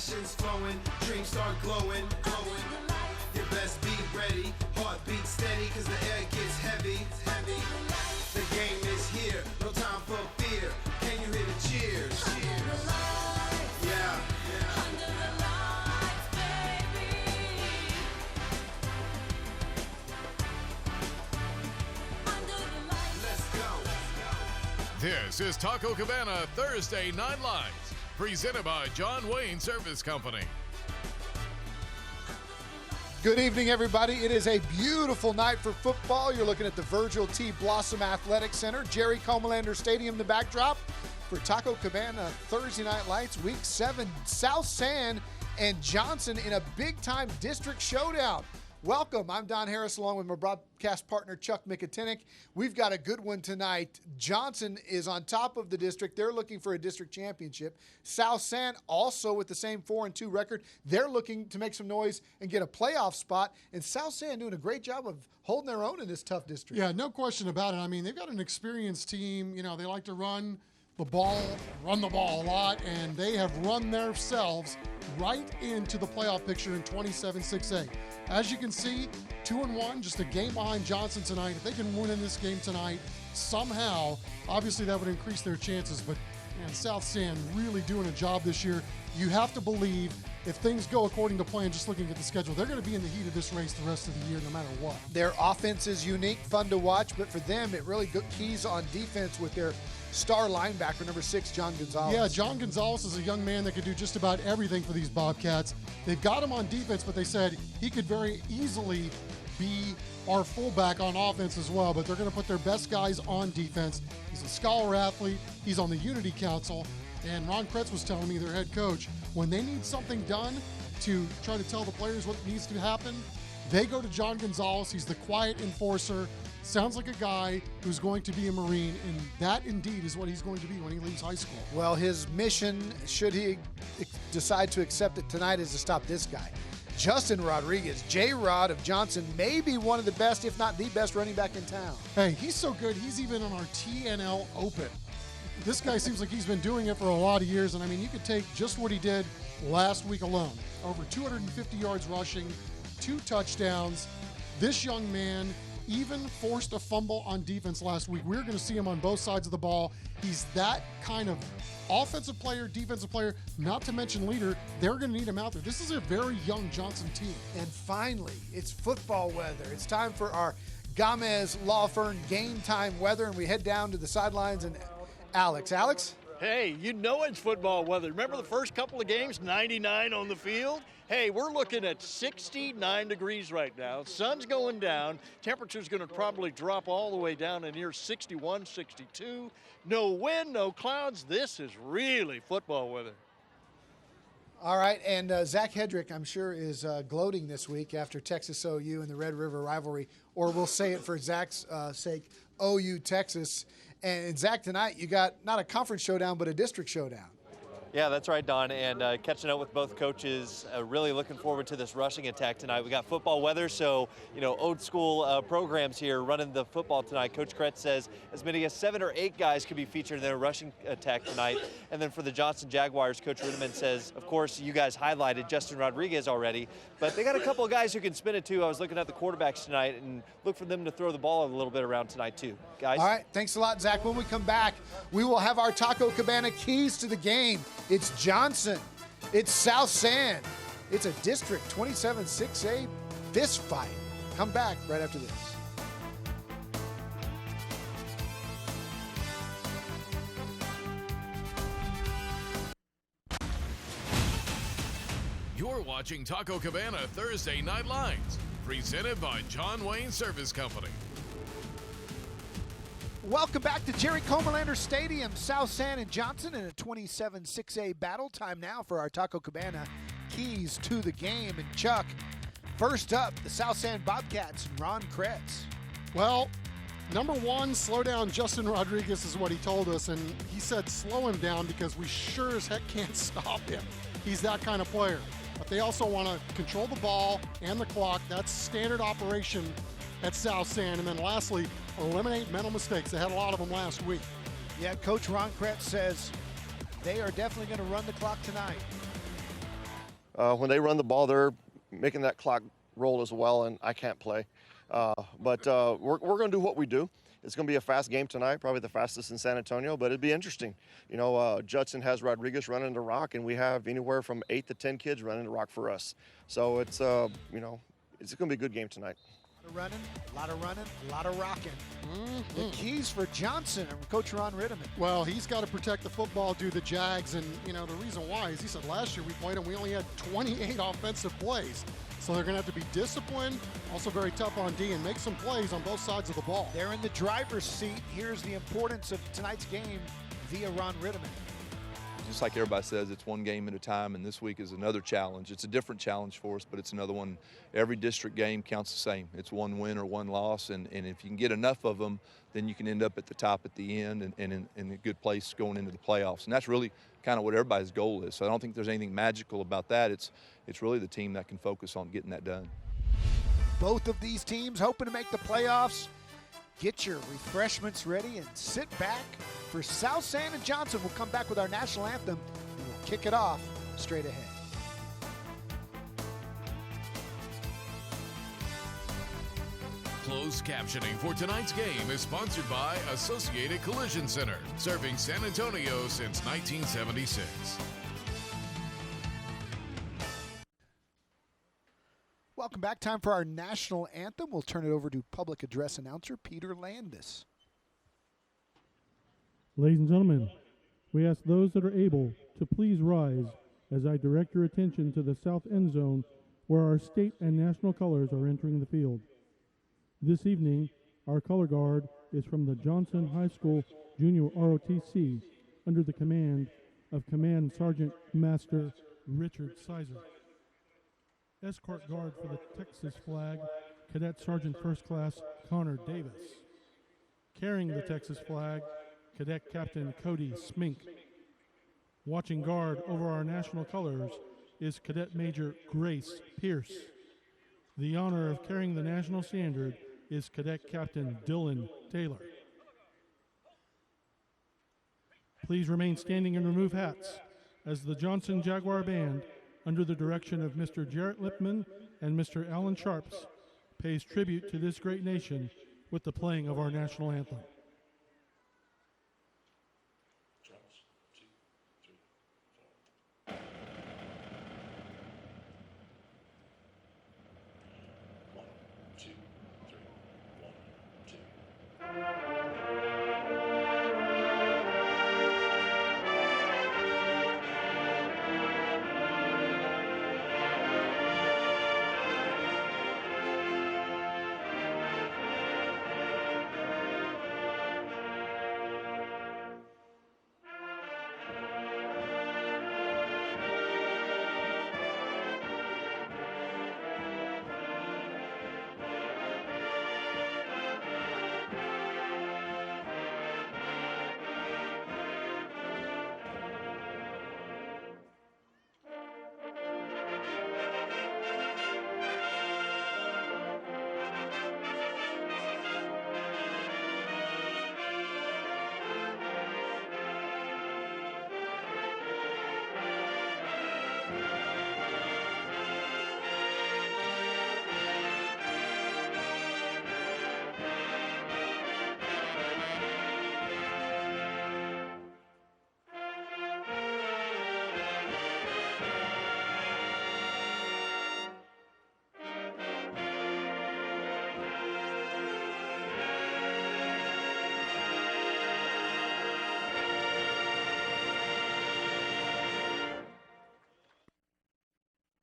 passions flowing, dreams start glowing. You best be ready, heartbeat steady, cause the air gets heavy. The game is here, no time for fear. Can you hear the cheers? Yeah. This is Taco Cabana Thursday Night Lights, presented by John Wayne Service Company. Good evening, everybody. It is a beautiful night for football. You're looking at the Virgil T. Blossom Athletic Center, Jerry Comalander Stadium, the backdrop for Taco Cabana Thursday Night Lights, Week 7. South San and Johnson in a big-time district showdown. Welcome. I'm Don Harris along with my broadcast partner, Chuck Mikatinik. We've got a good one tonight. Johnson is on top of the district. They're looking for a district championship. South San also with the same 4-2 record. They're looking to make some noise and get a playoff spot. And South San doing a great job of holding their own in this tough district. Yeah, no question about it. I mean, they've got an experienced team. You know, they like to run the ball a lot, and they have run themselves right into the playoff picture in 27-6A. As you can see, 2-1, just a game behind Johnson tonight. If they can win in this game tonight, somehow, obviously that would increase their chances. But man, South San really doing a job this year. You have to believe if things go according to plan, just looking at the schedule, they're going to be in the heat of this race the rest of the year no matter what. Their offense is unique, fun to watch, but for them, it really keys on defense with their star linebacker, number 6, John Gonzalez. Yeah, John Gonzalez is a young man that could do just about everything for these Bobcats. They've got him on defense, but they said he could very easily be our fullback on offense as well, but they're going to put their best guys on defense. He's a scholar athlete. He's on the Unity Council, and Ron Kretz was telling me, their head coach, when they need something done to try to tell the players what needs to happen, they go to John Gonzalez. He's the quiet enforcer. Sounds like a guy who's going to be a Marine, and that indeed is what he's going to be when he leaves high school. Well, his mission, should he decide to accept it tonight, is to stop this guy. Justin Rodriguez, J-Rod of Johnson, may be one of the best, if not the best running back in town. Hey, he's so good, he's even on our TNL Open. This guy seems like he's been doing it for a lot of years, and I mean, you could take just what he did last week alone. Over 250 yards rushing, 2 touchdowns. This young man even forced a fumble on defense last week. We're going to see him on both sides of the ball. He's that kind of offensive player, defensive player, not to mention leader. They're going to need him out there. This is a very young Johnson team. And finally, it's football weather. It's time for our Gamez Law Firm game time weather, and we head down to the sidelines and Alex? Hey, you know it's football weather. Remember the first couple of games, 99 on the field? Hey, we're looking at 69 degrees right now. Sun's going down. Temperature's going to probably drop all the way down to near 61, 62. No wind, no clouds. This is really football weather. All right, and Zach Hedrick, I'm sure, is gloating this week after Texas OU and the Red River rivalry, or we'll say it for Zach's sake, OU Texas. And Zach, tonight you got not a conference showdown, but a district showdown. Yeah, that's right, Don, and catching up with both coaches, really looking forward to this rushing attack tonight. We got football weather, so, old school programs here running the football tonight. Coach Kretz says as many as 7 or 8 guys could be featured in their rushing attack tonight. And then for the Johnson Jaguars, Coach Rudeman says, of course, you guys highlighted Justin Rodriguez already, but they got a couple of guys who can spin it too. I was looking at the quarterbacks tonight and look for them to throw the ball a little bit around tonight too. Guys? All right, thanks a lot, Zach. When we come back, we will have our Taco Cabana keys to the game. It's Johnson. It's South San. It's a district 27-6A fist fight. Come back right after this. You're watching Taco Cabana Thursday Night Lights, presented by John Wayne Service Company. Welcome back to Jerry Comalander Stadium. South San and Johnson in a 27-6A battle. Time now for our Taco Cabana keys to the game. And Chuck, first up, the South San Bobcats and Ron Kretz. Well, number one, slow down Justin Rodriguez is what he told us, and he said slow him down because we sure as heck can't stop him. He's that kind of player. But they also want to control the ball and the clock. That's standard operation at South San. And then lastly, eliminate mental mistakes. They had a lot of them last week. Yeah, Coach Ron Kretz says they are definitely going to run the clock tonight. When they run the ball, they're making that clock roll as well, and I can't play. But we're going to do what we do. It's going to be a fast game tonight, probably the fastest in San Antonio, but it'd be interesting. You know, Judson has Rodriguez running the rock, and we have anywhere from 8 to 10 kids running the rock for us. So it's, you know, it's going to be a good game tonight. A lot of running, a lot of rocking. The keys for Johnson and Coach Ron Rittiman. Well, he's got to protect the football, do the Jags, and, you know, the reason why is he said last year we played them, we only had 28 offensive plays. So they're going to have to be disciplined, also very tough on D, and make some plays on both sides of the ball. They're in the driver's seat. Here's the importance of tonight's game via Ron Rittiman. Just like everybody says, it's one game at a time, and this week is another challenge. It's a different challenge for us, but it's another one. Every district game counts the same. It's one win or one loss, and if you can get enough of them, then you can end up at the top at the end and in a good place going into the playoffs. And that's really kind of what everybody's goal is. So I don't think there's anything magical about that. It's really the team that can focus on getting that done. Both of these teams hoping to make the playoffs. Get your refreshments ready and sit back. For South San and Johnson, we'll come back with our national anthem and we'll kick it off straight ahead. Closed captioning for tonight's game is sponsored by Associated Collision Center, serving San Antonio since 1976. Welcome back. Time for our national anthem. We'll turn it over to public address announcer Peter Landis. Ladies and gentlemen, we ask those that are able to please rise as I direct your attention to the south end zone where our state and national colors are entering the field. This evening, our color guard is from the Johnson High School Junior ROTC under the command of Command Sergeant Master Richard Sizer. Escort guard for the Texas flag, Cadet Sergeant First Class Connor Davis. Carrying the Texas flag, Cadet Captain Cody Smink. Watching guard over our national colors is Cadet Major Grace Pierce. The honor of carrying the national standard is Cadet Captain Dylan Taylor. Please remain standing and remove hats as the Johnson Jaguar Band, under the direction of Mr. Jarrett Lipman and Mr. Alan Sharps, pays tribute to this great nation with the playing of our national anthem.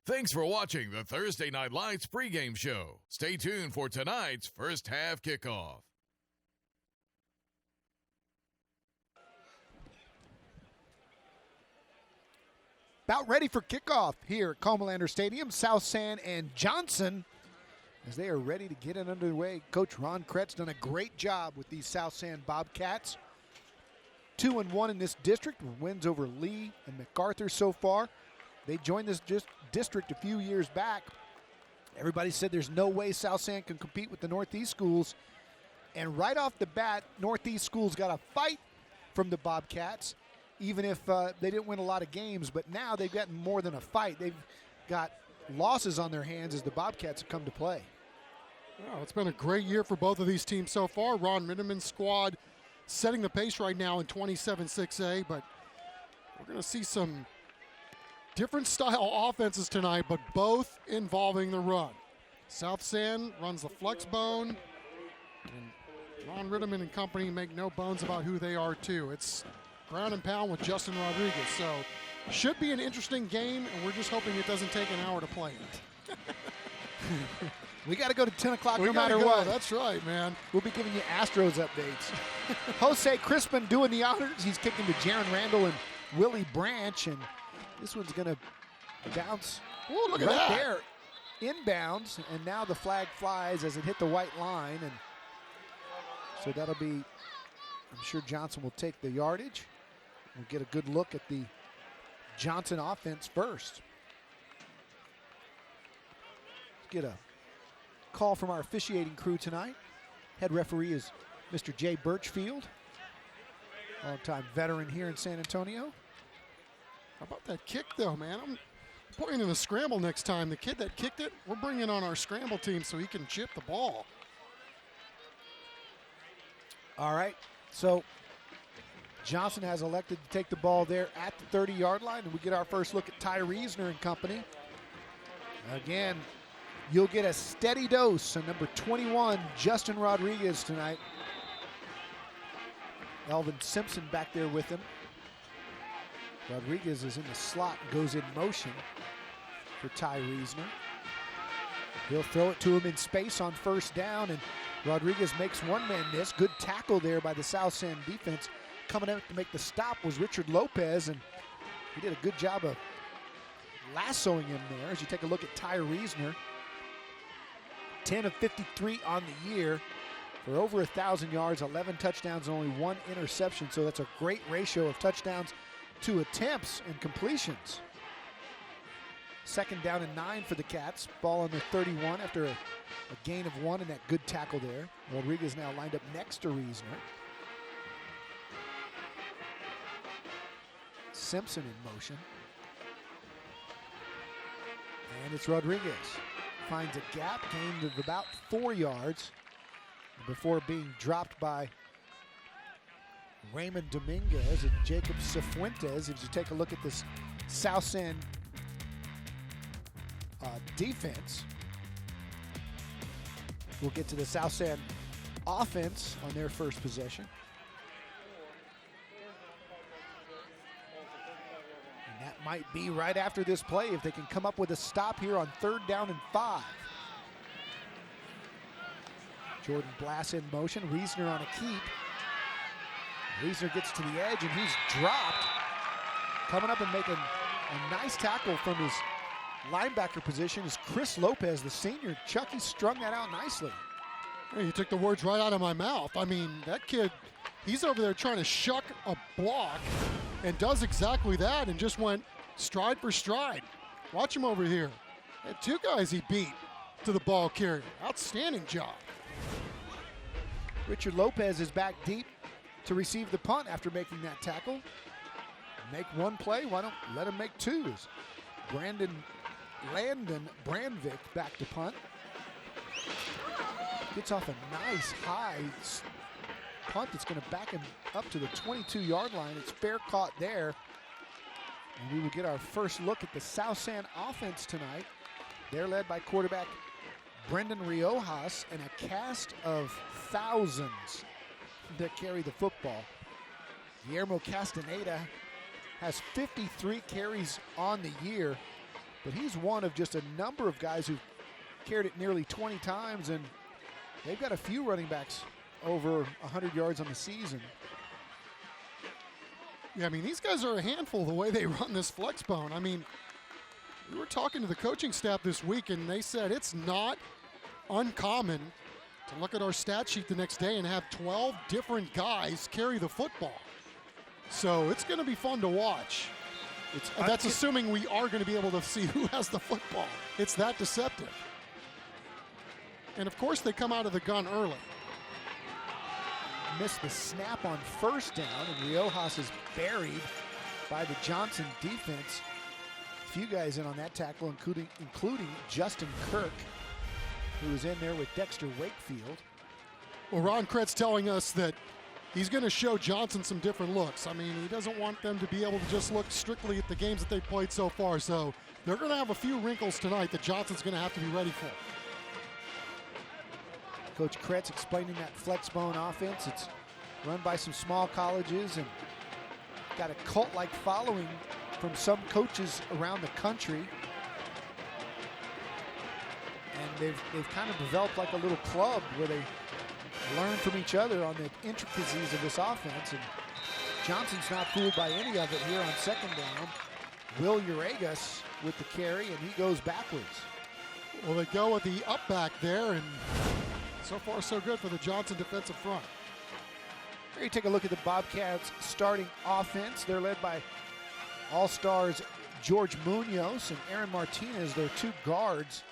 Thanks for watching the Thursday Night Lights pregame show. Stay tuned for tonight's first half kickoff. About ready for kickoff here at Comalander Stadium. South San and Johnson, as they are ready to get it underway. Coach Ron Kretz done a great job with these South San Bobcats. 2-1 in this district, with wins over Lee and MacArthur so far. They joined this district a few years back. Everybody said there's no way South San can compete with the Northeast schools. And right off the bat, Northeast schools got a fight from the Bobcats, even if they didn't win a lot of games. But now they've gotten more than a fight. They've got losses on their hands as the Bobcats have come to play. Well, it's been a great year for both of these teams so far. Ron Ritterman's squad setting the pace right now in 27-6A, but we're going to see some different style offenses tonight, but both involving the run. South San runs the flex bone, and Ron Ritterman and company make no bones about who they are too. It's ground and pound with Justin Rodriguez. So should be an interesting game, and we're just hoping it doesn't take an hour to play it. We got to go to 10 o'clock no gotta matter go. what. That's right, man. We'll be giving you Astros updates. Jose Crispin doing the honors. He's kicking to Jaron Randall and Willie Branch, and this one's going to bounce Look at right that. there, inbounds, and now the flag flies as it hit the white line, and so that'll be, I'm sure Johnson will take the yardage. We'll get a good look at the Johnson offense first. Let's get a call from our officiating crew tonight. Head referee is Mr. Jay Birchfield, longtime veteran here in San Antonio. How about that kick, though, man? I'm putting in a scramble next time. The kid that kicked it, we're bringing on our scramble team so he can chip the ball. All right, so Johnson has elected to take the ball there at the 30-yard line, and we get our first look at Ty Reesner and company. Again, you'll get a steady dose of number 21, Justin Rodriguez, tonight. Elvin Simpson back there with him. Rodriguez is in the slot and goes in motion for Ty Reesner. He'll throw it to him in space on first down, and Rodriguez makes one man miss. Good tackle there by the South San defense. Coming out to make the stop was Richard Lopez, and he did a good job of lassoing him there. As you take a look at Ty Reesner, 10 of 53 on the year for over 1,000 yards, 11 touchdowns, only 1 interception. So that's a great ratio of touchdowns to attempts and completions. Second down and 9 for the Cats. Ball on their 31 after a gain of 1 and that good tackle there. Rodriguez now lined up next to Reesner. Simpson in motion. And it's Rodriguez. Finds a gap, gained of about 4 yards before being dropped by Raymond Dominguez and Jacob Cifuentes. As you take a look at this South San defense, we'll get to the South San offense on their first possession. And that might be right after this play if they can come up with a stop here on 3rd down and 5. Jordan Blass in motion, Reesner on a keep. Reesner gets to the edge and he's dropped. Coming up and making a nice tackle from his linebacker position is Chris Lopez, the senior. Chucky strung that out nicely. Hey, you took the words right out of my mouth. I mean, that kid, he's over there trying to shuck a block and does exactly that and just went stride for stride. Watch him over here. Had 2 guys he beat to the ball carrier. Outstanding job. Richard Lopez is back deep to receive the punt after making that tackle. Make one play, why don't let him make 2? Landon Brandvik back to punt. Gets off a nice high punt that's going to back him up to the 22-yard line. It's fair caught there. And we will get our first look at the South San offense tonight. They're led by quarterback Brendan Riojas and a cast of thousands that carry the football. Guillermo Castaneda has 53 carries on the year, but he's one of just a number of guys who've carried it nearly 20 times, and they've got a few running backs over 100 yards on the season. Yeah, I mean, these guys are a handful the way they run this flex bone. I mean, we were talking to the coaching staff this week, and they said it's not uncommon to look at our stat sheet the next day and have 12 different guys carry the football. So it's going to be fun to watch. That's assuming we are going to be able to see who has the football. It's that deceptive. And of course, they come out of the gun early. Missed the snap on first down, and Riojas is buried by the Johnson defense. A few guys in on that tackle, including Justin Kirk, who was in there with Dexter Wakefield. Well, Ron Kretz telling us that he's going to show Johnson some different looks. I mean, he doesn't want them to be able to just look strictly at the games that they've played so far. So they're going to have a few wrinkles tonight that Johnson's going to have to be ready for. Coach Kretz explaining that flex bone offense. It's run by some small colleges and got a cult-like following from some coaches around the country. And they've kind of developed like a little club where they learn from each other on the intricacies of this offense. And Johnson's not fooled by any of it here on second down. Will Uragas with the carry, and he goes backwards. Well, they go with the up back there, and so far so good for the Johnson defensive front. Here you take a look at the Bobcats starting offense. They're led by All-Stars George Munoz and Aaron Martinez. They're two guards,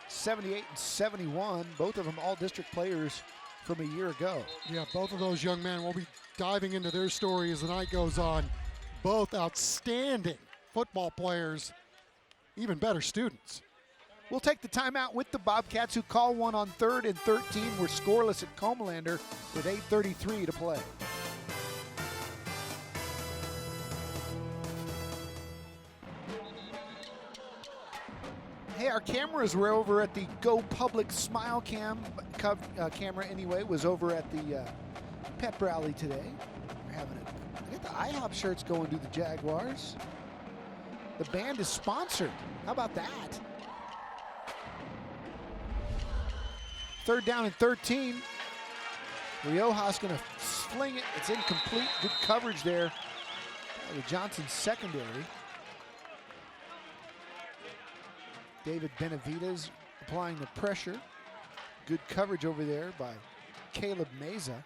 78 and 71, both of them all-district players from a year ago. Yeah, both of those young men, we'll be diving into their story as the night goes on. Both outstanding football players, even better students. We'll take the timeout with the Bobcats, who call one on 3rd and 13. We're scoreless at Comalander with 8:33 to play. Hey, our cameras were over at the Go Public Smile camera anyway, was over at the pep rally today. We're having I got the IHOP shirts going to the Jaguars. The band is sponsored. How about that? 3rd down and 13. Riojas going to sling it. It's incomplete. Good coverage there by the Johnson secondary. David Benavides applying the pressure. Good coverage over there by Caleb Meza.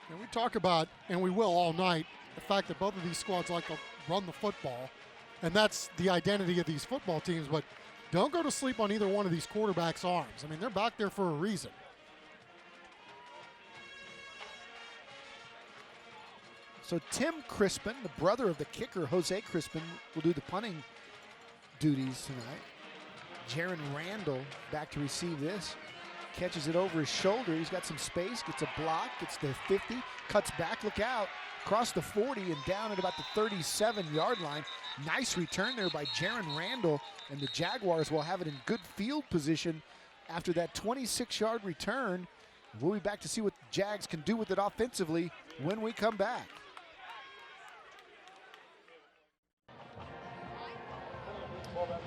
And we talk about, and we will all night, the fact that both of these squads like to run the football. And that's the identity of these football teams. But don't go to sleep on either one of these quarterbacks' arms. I mean, they're back there for a reason. So Tim Crispin, the brother of the kicker, Jose Crispin, will do the punting duties tonight. Jaron Randall back to receive this. Catches it over his shoulder. He's got some space, gets a block, gets to 50, cuts back, look out. Across the 40 and down at about the 37-yard line. Nice return there by Jaron Randall, and the Jaguars will have it in good field position after that 26-yard return. We'll be back to see what the Jags can do with it offensively when we come back.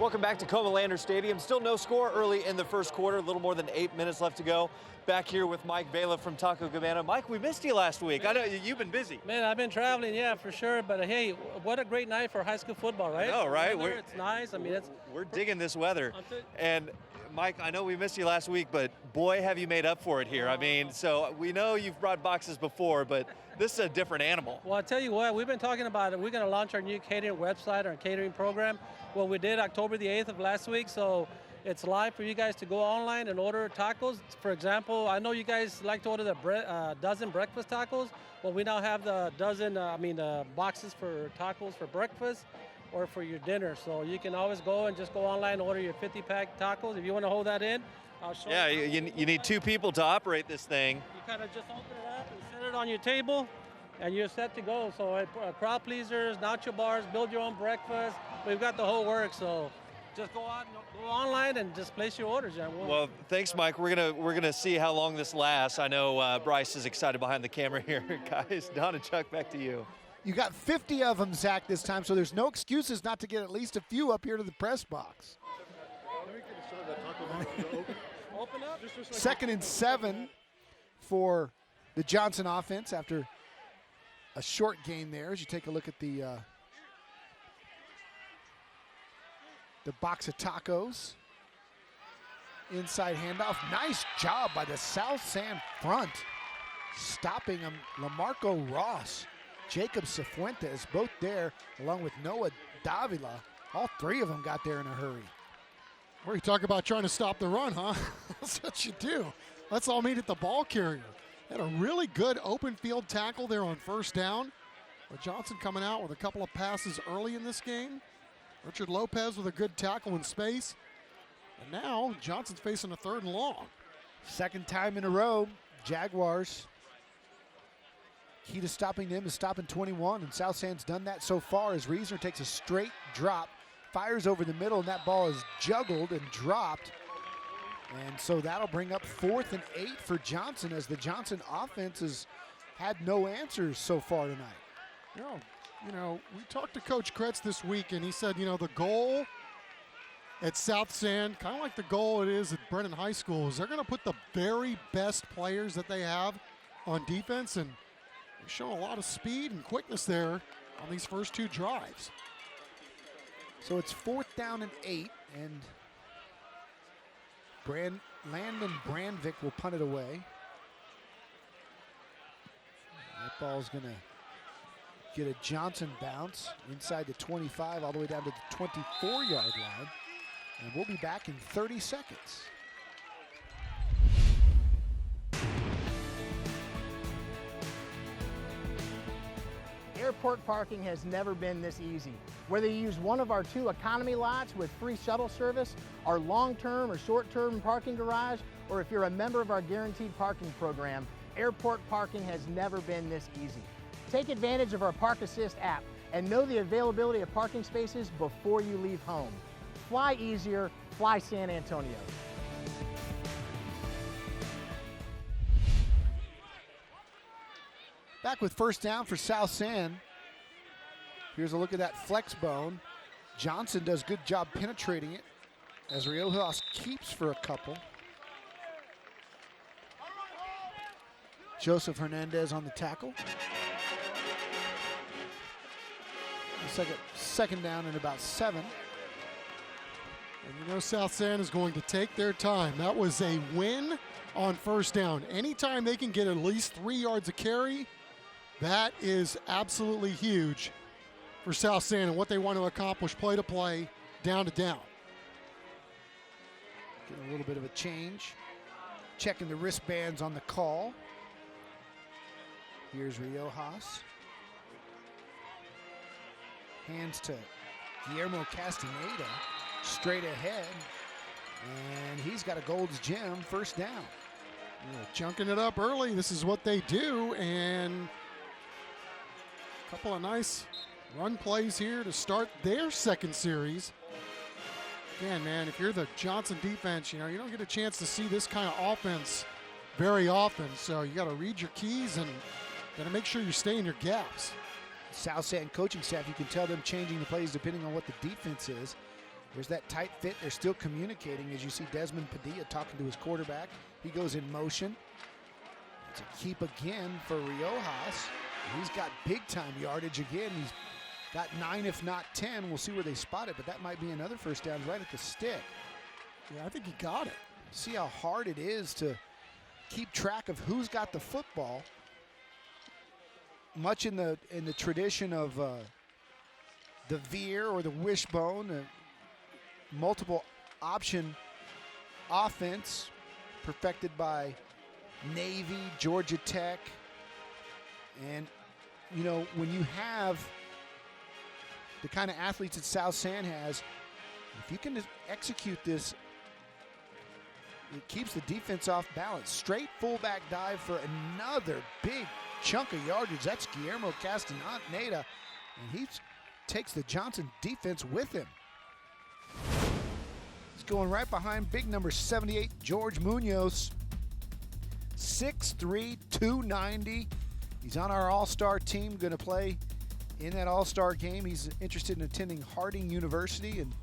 Welcome back to Comalander Stadium. Still no score early in the first quarter, a little more than 8 minutes left to go. Back here with Mike Bailiff from Taco Cabana. Mike, we missed you last week. I know you've been busy. Man, I've been traveling, yeah, for sure. But hey, what a great night for high school football, right? I know, right? It's nice. I mean, we're digging this weather. And Mike, I know we missed you last week, but boy, have you made up for it here. I mean, so we know you've brought boxes before, but this is a different animal. Well, I tell you what, we've been talking about it. We're going to launch our new catering website, our catering program. Well, we did October the 8th of last week, so it's live for you guys to go online and order tacos. For example, I know you guys like to order the dozen breakfast tacos. Well, we now have the boxes for tacos for breakfast or for your dinner. So you can always go and just go online and order your 50-pack tacos. If you want to hold that in, I'll show you. Yeah, you need two people to operate this thing. You kind of just open it up and set it on your table, and you're set to go. So crowd pleasers, nacho bars, build your own breakfast. We've got the whole works, so just go out and go online and just place your orders. Well, thanks, Mike. We're gonna see how long this lasts. I know Bryce is excited behind the camera here, guys. Don and Chuck, back to you. You got 50 of them, Zach, this time, so there's no excuses not to get at least a few up here to the press box. Open up. 2nd and 7 for the Johnson offense after a short gain there. As you take a look at the box of tacos. Inside handoff. Nice job by the South San front. Stopping him, LaMarco Ross, Jacob Cifuentes, both there, along with Noah Davila. All three of them got there in a hurry. Where you talk about trying to stop the run, huh? That's what you do. Let's all meet at the ball carrier. Had a really good open field tackle there on 1st down. But Johnson coming out with a couple of passes early in this game. Richard Lopez with a good tackle in space. And now Johnson's facing a 3rd and long. Second time in a row, Jaguars. Key to stopping them is stopping 21, and South Sand's done that so far as Reasoner takes a straight drop, fires over the middle, and that ball is juggled and dropped. And so that'll bring up 4th and 8 for Johnson, as the Johnson offense has had no answers so far tonight. You know, we talked to Coach Kretz this week, and he said, you know, the goal at South Sand, kind of like the goal it is at Brennan High School, is they're going to put the very best players that they have on defense, and they're showing a lot of speed and quickness there on these first 2 drives. So it's 4th down and 8, and Landon Brandvik will punt it away. That ball's going to get a Johnson bounce inside the 25 all the way down to the 24-yard line. And we'll be back in 30 seconds. Airport parking has never been this easy. Whether you use one of our 2 economy lots with free shuttle service, our long-term or short-term parking garage, or if you're a member of our guaranteed parking program, airport parking has never been this easy. Take advantage of our Park Assist app and know the availability of parking spaces before you leave home. Fly easier, fly San Antonio. Back with first down for South Sand. Here's a look at that flex bone. Johnson does good job penetrating it as Riojas keeps for a couple. Joseph Hernandez on the tackle. Second down and about 7. And you know South Sand is going to take their time. That was a win on first down. Anytime they can get at least 3 yards of carry, that is absolutely huge for South Sand and what they want to accomplish play to play, down to down. Getting a little bit of a change. Checking the wristbands on the call. Here's Riojas. Hands to Guillermo Castaneda. Straight ahead. And he's got a Gold's Gym first down. Yeah, chunking it up early. This is what they do. And a couple of nice run plays here to start their second series. Again, man, if you're the Johnson defense, you know, you don't get a chance to see this kind of offense very often. So you got to read your keys and got to make sure you stay in your gaps. South Sand coaching staff, you can tell them changing the plays depending on what the defense is. There's that tight fit. They're still communicating as you see Desmond Padilla talking to his quarterback. He goes in motion. It's a keep again for Riojas. He's got big time yardage again. He's got 9, if not 10. We'll see where they spot it, but that might be another first down right at the stick. Yeah, I think he got it. See how hard it is to keep track of who's got the football. Much in the tradition of the veer or the wishbone, multiple option offense perfected by Navy, Georgia Tech. And, you know, when you have the kind of athletes that South Sand has, if you can execute this, it keeps the defense off balance. Straight fullback dive for another big chunk of yardage. That's Guillermo Castaneda, and he takes the Johnson defense with him. He's going right behind big number 78, George Munoz. 6'3", 290. He's on our all-star team, going to play in that all-star game. He's interested in attending Harding University, and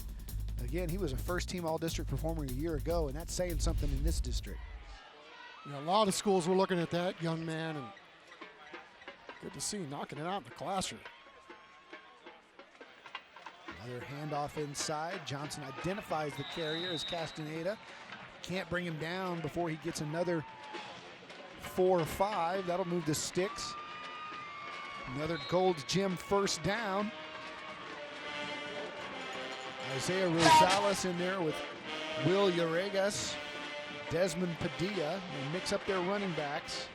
again, he was a first-team all-district performer a year ago, and that's saying something in this district. You know, a lot of schools were looking at that young man, and good to see him knocking it out in the classroom. Another handoff inside. Johnson identifies the carrier as Castaneda. Can't bring him down before he gets another 4 or 5. That'll move the sticks. Another Gold's Gym first down. Isaiah Rosales in there with Will Llaregas, Desmond Padilla. They mix up their running backs.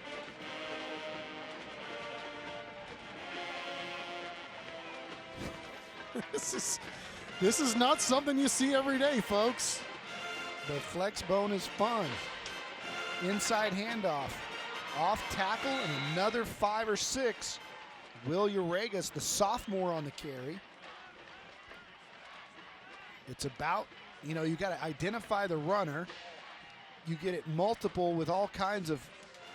This is not something you see every day, folks. The flex bone is fun. Inside handoff. Off tackle and another 5 or 6. Will Uragas, the sophomore, on the carry. It's about, you got to identify the runner. You get it multiple with all kinds of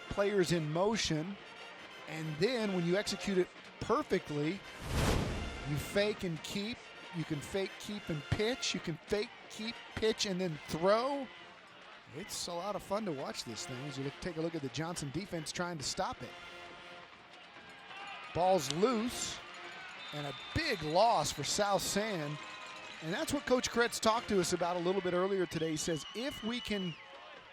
players in motion. And then when you execute it perfectly, you fake and keep. You can fake, keep, and pitch. You can fake, keep, pitch, and then throw. It's a lot of fun to watch this thing as you take a look at the Johnson defense trying to stop it. Ball's loose, and a big loss for South San. And that's what Coach Kretz talked to us about a little bit earlier today. He says, if we can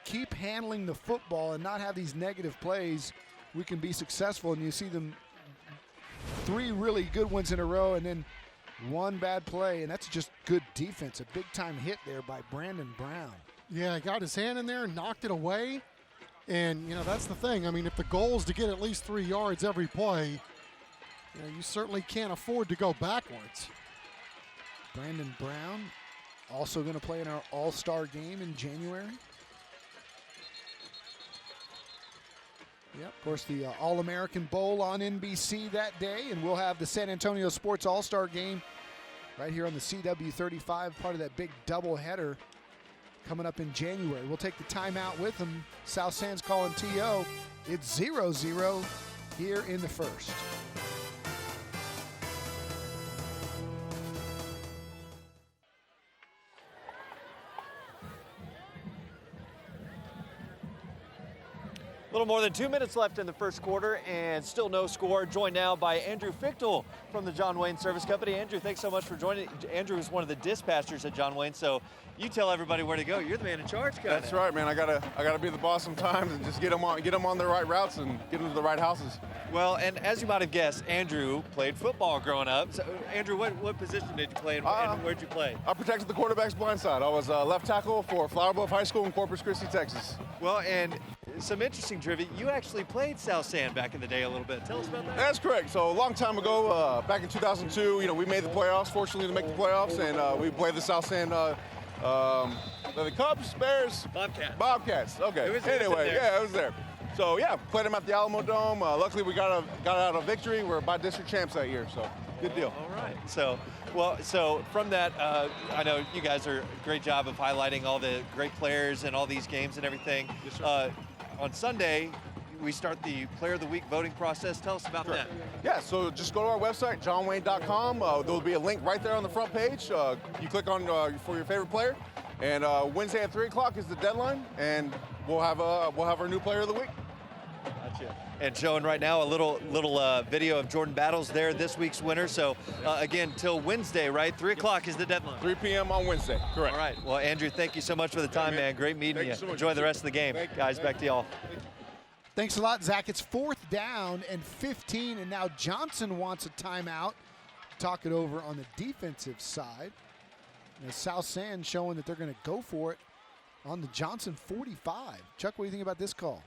keep handling the football and not have these negative plays, we can be successful. And you see them 3 really good ones in a row and then 1 bad play, and that's just good defense. A big-time hit there by Brandon Brown. Yeah, he got his hand in there and knocked it away. And, that's the thing. I mean, if the goal is to get at least 3 yards every play, you certainly can't afford to go backwards. Brandon Brown also going to play in our All-Star game in January. Yep, of course, the All-American Bowl on NBC that day, and we'll have the San Antonio Sports All-Star game right here on the CW35, part of that big doubleheader coming up in January. We'll take the timeout with them. South San's calling TO. It's 0-0 here in the first. A little more than 2 minutes left in the first quarter and still no score. Joined now by Andrew Fichtel from the John Wayne Service Company. Andrew, thanks so much for joining. Andrew is one of the dispatchers at John Wayne, so you tell everybody where to go. You're the man in charge, kind of. That's right, man. I gotta be the boss sometimes and just get them on the right routes and get them to the right houses. Well, and as you might have guessed, Andrew played football growing up. So, Andrew, what position did you play and where'd you play? I protected the quarterback's blind side. I was left tackle for Flower Bluff High School in Corpus Christi, Texas. Well, and some interesting trivia. You actually played South San back in the day a little bit. Tell us about that. That's correct. So a long time ago, back in 2002, we made the playoffs, fortunately to make the playoffs, and we played the South San the Cubs, Bears? Bobcats. Okay. Anyway, it was there. So, yeah, played them at the Alamo Dome. Luckily, we got out a victory. We're by district champs that year, so good deal. All right. So from that, I know you guys are a great job of highlighting all the great players and all these games and everything. Yes, sir. On Sunday, we start the Player of the Week voting process. Tell us about that. Yeah, so just go to our website, johnwayne.com. There'll be a link right there on the front page. You click on for your favorite player, and Wednesday at 3 o'clock is the deadline, and we'll have our new Player of the Week. Gotcha. And showing right now a little video of Jordan Battles there, this week's winner. So again, till Wednesday, right? 3 o'clock is the deadline. 3 p.m. on Wednesday, correct. All right. Well, Andrew, thank you so much for the time, man. Great meeting you. So much. Enjoy the rest of the game. Guys, back to y'all. Thanks a lot, Zach. It's 4th down and 15, and now Johnson wants a timeout. Talk it over on the defensive side. And South San showing that they're going to go for it on the Johnson 45. Chuck, what do you think about this call?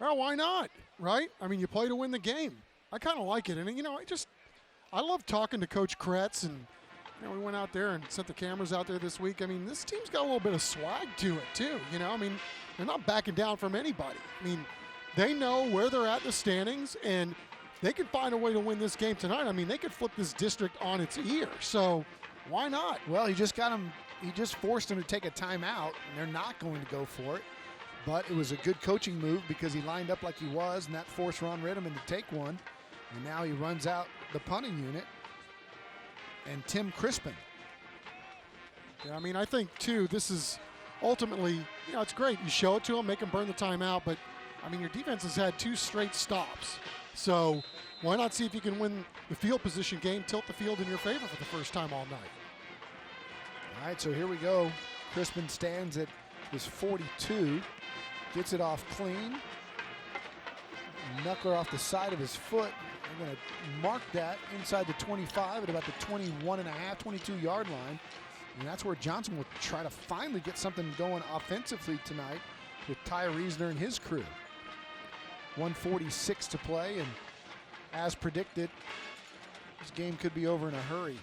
Well, why not, right? I mean, you play to win the game. I kind of like it. And, I love talking to Coach Kretz, and, we went out there and sent the cameras out there this week. I mean, this team's got a little bit of swag to it, too. They're not backing down from anybody. I mean, they know where they're at in the standings, and they could find a way to win this game tonight. I mean, they could flip this district on its ear. So why not? Well, he just forced them to take a timeout, and they're not going to go for it. But it was a good coaching move because he lined up like he was, and that forced Ron Ritterman to take one. And now he runs out the punting unit. And Tim Crispin. Yeah, I think, too, this is ultimately, it's great. You show it to them, make them burn the timeout. But, your defense has had 2 straight stops. So why not see if you can win the field position game, tilt the field in your favor for the first time all night? All right, so here we go. Crispin stands at his 42. Gets it off clean. Knuckler off the side of his foot. They're going to mark that inside the 25 at about the 21.5, 22-yard line. And that's where Johnson will try to finally get something going offensively tonight with Ty Reisner and his crew. 1:46 to play, and as predicted, this game could be over in a hurry.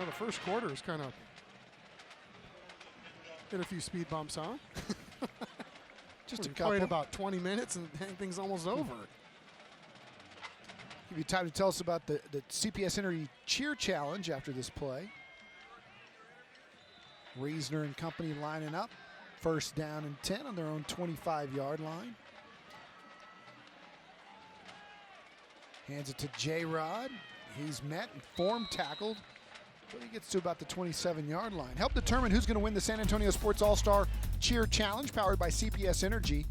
Well, the first quarter is kind of hit a few speed bumps, huh? Just a We couple. played about 20 minutes and thing's almost over. Give you time to tell us about the CPS Energy Cheer Challenge after this play. Reesner and company lining up. First down and 10 on their own 25-yard line. Hands it to J-Rod. He's met and form tackled, but he gets to about the 27-yard line. Help determine who's going to win the San Antonio Sports All-Star Cheer Challenge powered by CPS Energy.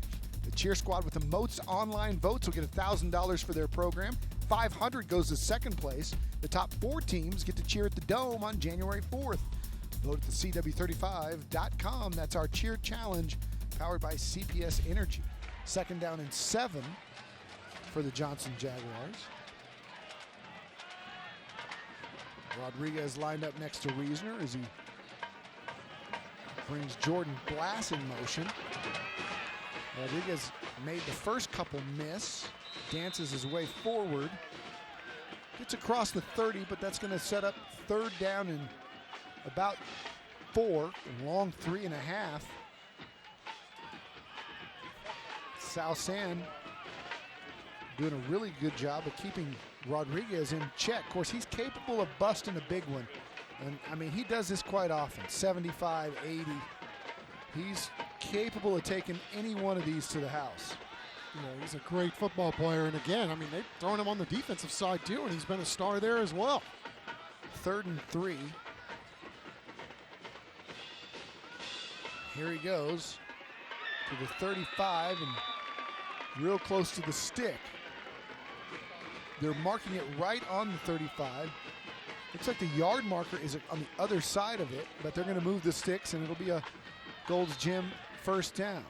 The cheer squad with the most online votes will get $1,000 for their program. $500 goes to second place. The top 4 teams get to cheer at the Dome on January 4th. Vote at the CW35.com. That's our cheer challenge powered by CPS Energy. Second down and 7 for the Johnson Jaguars. Rodriguez lined up next to Reesner as he brings Jordan Glass in motion. Rodriguez made the first couple miss, dances his way forward, gets across the 30, but that's going to set up third down and about 4, a long 3.5. South San doing a really good job of keeping Rodriguez in check. Of course, he's capable of busting a big one. And I mean, he does this quite often, 75, 80. He's capable of taking any one of these to the house. You know, he's a great football player. And again, I mean, they've thrown him on the defensive side too, and he's been a star there as well. Third and 3. Here he goes to the 35 and real close to the stick. They're marking it right on the 35. Looks like the yard marker is on the other side of it, but they're going to move the sticks and it'll be a Gold's Gym first down.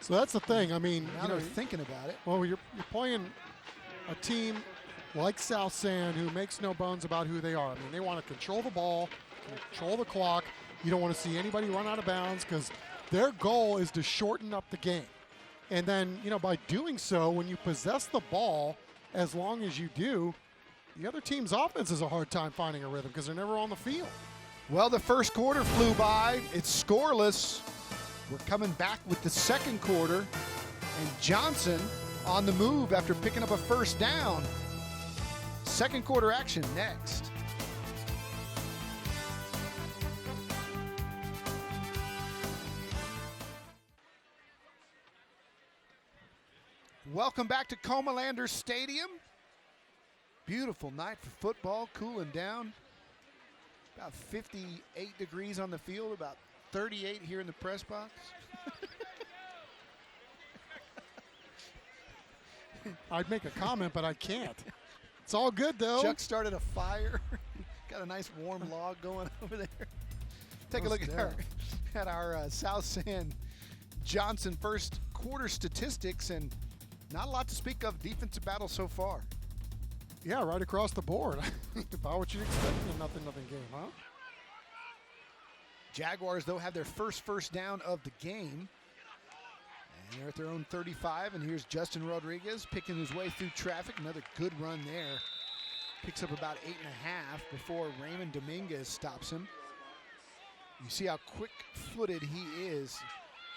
So that's the thing. I mean, Now they're thinking about it. Well, you're playing a team like South San who makes no bones about who they are. I mean, they want to control the ball, control the clock. You don't want to see anybody run out of bounds because their goal is to shorten up the game. And then, you know, by doing so, when you possess the ball, as long as you do, the other team's offense has a hard time finding a rhythm because they're never on the field. Well, the first quarter flew by. It's scoreless. We're coming back with the second quarter. And Johnson on the move after picking up a first down. Second quarter action next. Welcome back to Comalander Stadium. Beautiful night for football, cooling down. About 58 degrees on the field, about 38 here in the press box. I'd make a comment, but I can't. It's all good, though. Chuck started a fire. Got a nice warm log going over there. Take a look at our South San Johnson first quarter statistics, and not a lot to speak of defensive battle so far. Yeah, right across the board. About what you'd expect in a nothing game, huh? Jaguars, though, have their first down of the game. And they're at their own 35, and here's Justin Rodriguez picking his way through traffic. Another good run there. Picks up about 8.5 before Raymond Dominguez stops him. You see how quick-footed he is.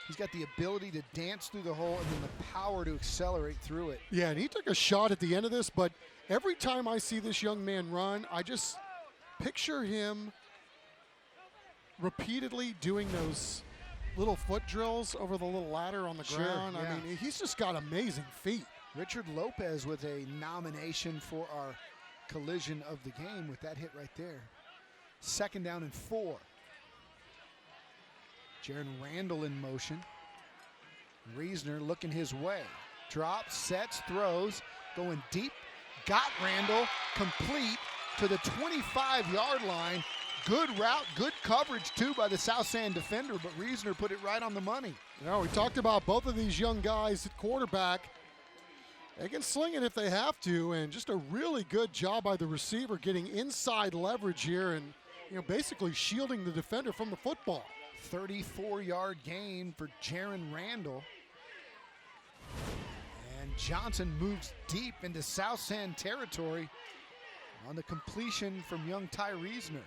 He's got the ability to dance through the hole and then the power to accelerate through it. Yeah, and he took a shot at the end of this, but every time I see this young man run, I just picture him repeatedly doing those little foot drills over the little ladder on the ground. Yeah. I mean, he's just got amazing feet. Richard Lopez with a nomination for our collision of the game with that hit right there. Second down and 4. Jaron Randall in motion. Reesner looking his way. Drops, sets, throws, going deep. Got Randall complete to the 25-yard line. Good route, good coverage, too, by the South San defender, but Reesner put it right on the money. You know, we talked about both of these young guys at quarterback. They can sling it if they have to, and just a really good job by the receiver getting inside leverage here and, you know, basically shielding the defender from the football. 34-yard gain for Jaron Randall. And Johnson moves deep into South San territory on the completion from young Ty Reesner.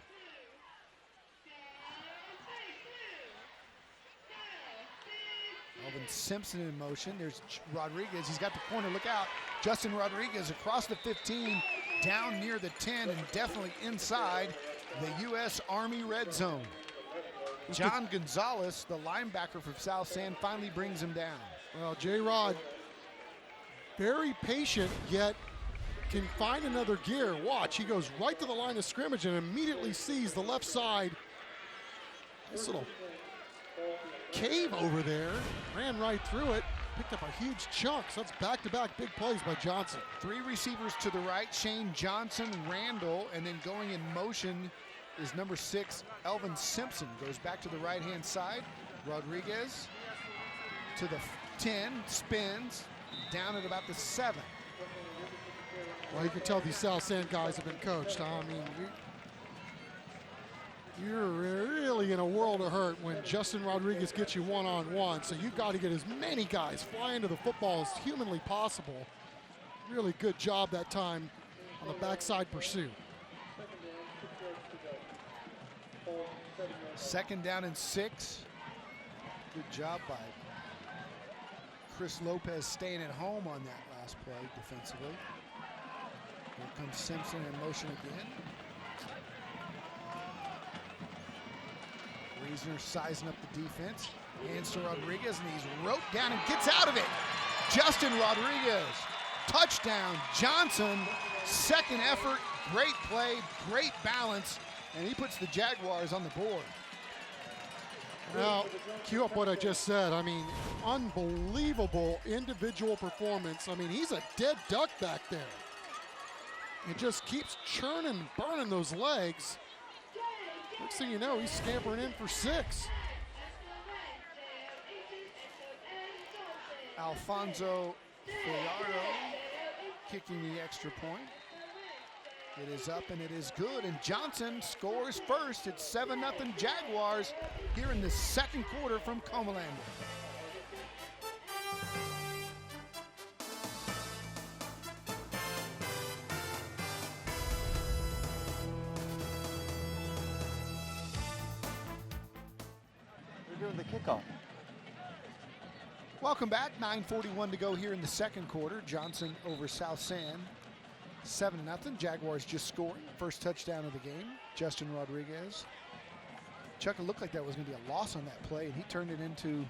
Elvin Simpson in motion. There's Rodriguez. He's got the corner. Look out. Justin Rodriguez across the 15, down near the 10, and definitely inside the U.S. Army red zone. John Gonzalez, the linebacker from South San, finally brings him down. Well, J-Rod, very patient, yet can find another gear. Watch, he goes right to the line of scrimmage and immediately sees the left side. This little cave over there, ran right through it, picked up a huge chunk. So that's back-to-back big plays by Johnson. 3 receivers to the right, Shane Johnson, Randall, and then going in motion is number 6, Elvin Simpson. Goes back to the right-hand side. Rodriguez to the 10, spins, down at about the 7. Well, you can tell these South San guys have been coached. I mean, you're really in a world of hurt when Justin Rodriguez gets you one-on-one, so you've got to get as many guys flying to the football as humanly possible. Really good job that time on the backside pursuit. 2nd down and 6. Good job by Chris Lopez staying at home on that last play defensively. Here comes Simpson in motion again. Reasoner sizing up the defense. Hands to Rodriguez, and he's roped down and gets out of it. Justin Rodriguez, touchdown. Johnson, 2nd effort, great play, great balance, and he puts the Jaguars on the board. Now, cue up what I just said. I mean, unbelievable individual performance. I mean, he's a dead duck back there. It just keeps churning, burning those legs. Next thing you know, he's scampering in for 6. Alfonso Gallardo kicking the extra point. It is up and it is good, and Johnson scores first. It's 7-0 Jaguars here in the 2nd quarter from Comalander. We're doing the kickoff. Welcome back. 9:41 to go here in the 2nd quarter. Johnson over South San. 7-0. Jaguars just scoring. First touchdown of the game. Justin Rodriguez. Chuck, it looked like that was going to be a loss on that play, and he turned it into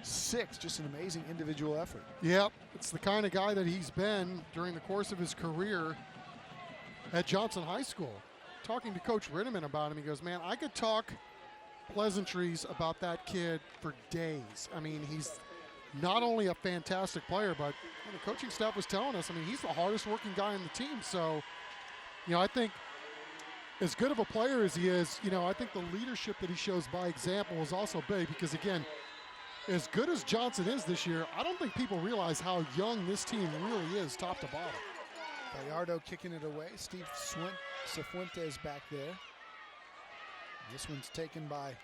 6. Just an amazing individual effort. Yep, it's the kind of guy that he's been during the course of his career at Johnson High School. Talking to Coach Ritterman about him, he goes, man, I could talk pleasantries about that kid for days. I mean, he's not only a fantastic player, but the coaching staff was telling us, I mean, he's the hardest working guy on the team. So, I think as good of a player as he is, I think the leadership that he shows by example is also big because, again, as good as Johnson is this year, I don't think people realize how young this team really is top to bottom. Gallardo kicking it away. Steve Cifuentes back there. This one's taken by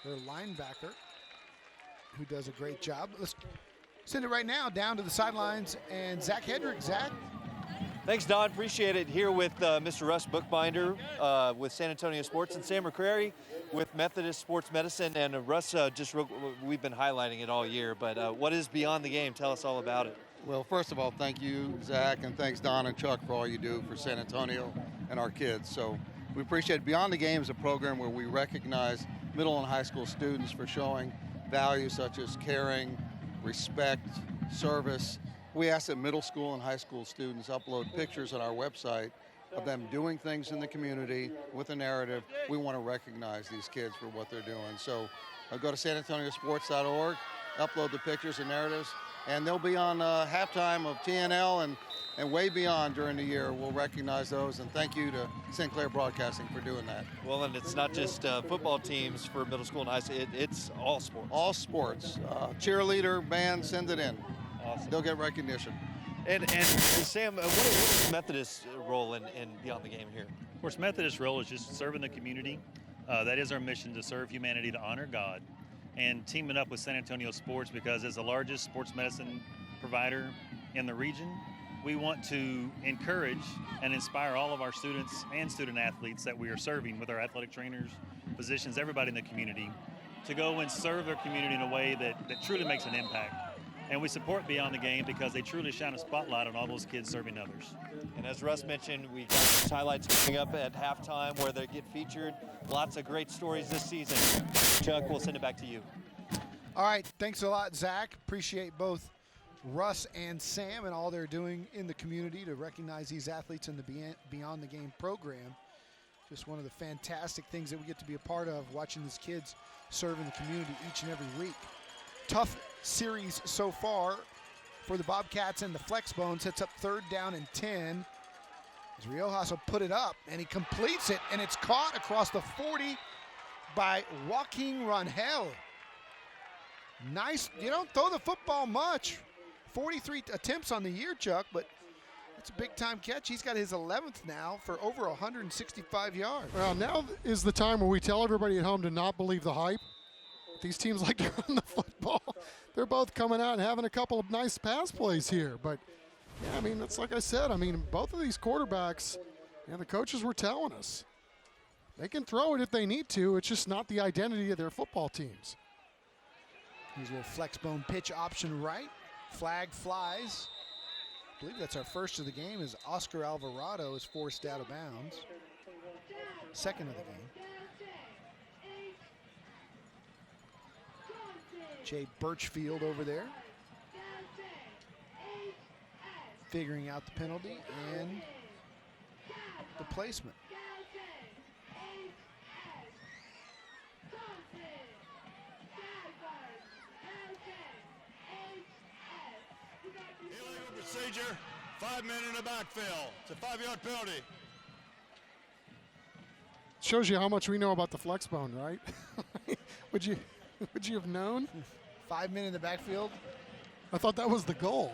their linebacker, who does a great job. Let's send it right now down to the sidelines and Zach Hedrick. Zach? Thanks, Don. Appreciate it. Here with Mr. Russ Bookbinder with San Antonio Sports and Sam McCrary with Methodist Sports Medicine. And Russ, we've been highlighting it all year, but what is Beyond the Game? Tell us all about it. Well, first of all, thank you, Zach, and thanks, Don and Chuck, for all you do for San Antonio and our kids. So we appreciate it. Beyond the Game is a program where we recognize middle and high school students for showing values such as caring, respect, service. We ask that middle school and high school students upload pictures on our website of them doing things in the community with a narrative. We want to recognize these kids for what they're doing. So go to sanantoniosports.org, upload the pictures and narratives, and they'll be on halftime of TNL and way beyond during the year. We'll recognize those, and thank you to Sinclair Broadcasting for doing that. Well, and it's not just football teams for middle school and high school, it's all sports. All sports. Cheerleader, band, send it in. Awesome. They'll get recognition. And Sam, what is Methodist's role in Beyond the Game here? Of course, Methodist's role is just serving the community. That is our mission, to serve humanity, to honor God. And teaming up with San Antonio Sports, because as the largest sports medicine provider in the region, we want to encourage and inspire all of our students and student athletes that we are serving with our athletic trainers, physicians, everybody in the community, to go and serve their community in a way that truly makes an impact. And we support Beyond the Game because they truly shine a spotlight on all those kids serving others. And as Russ mentioned, we got some highlights coming up at halftime where they get featured. Lots of great stories this season. Chuck, we'll send it back to you. All right, thanks a lot, Zach. Appreciate both Russ and Sam and all they're doing in the community to recognize these athletes in the Beyond the Game program. Just one of the fantastic things that we get to be a part of, watching these kids serve in the community each and every week. Tough series so far for the Bobcats, and the Flex Bone sets up 3rd down and 10. As Riojas will put it up, and he completes it, and it's caught across the 40 by Joaquin Rangel. Nice. You don't throw the football much. 43 attempts on the year, Chuck, but it's a big-time catch. He's got his 11th now for over 165 yards. Well, now is the time where we tell everybody at home to not believe the hype. These teams like to run the football. They're both coming out and having a couple of nice pass plays here. But, yeah, I mean, it's like I said. I mean, both of these quarterbacks, the coaches were telling us, they can throw it if they need to. It's just not the identity of their football teams. Here's a little flex bone pitch option right. Flag flies. I believe that's our first of the game as Oscar Alvarado is forced out of bounds. Second of the game. Jay Birchfield over there, figuring out the penalty and the placement. Illegal procedure, 5 men in the backfield. It's a 5-yard penalty. Shows you how much we know about the flex bone, right? Would you have known? 5 men in the backfield. I thought that was the goal.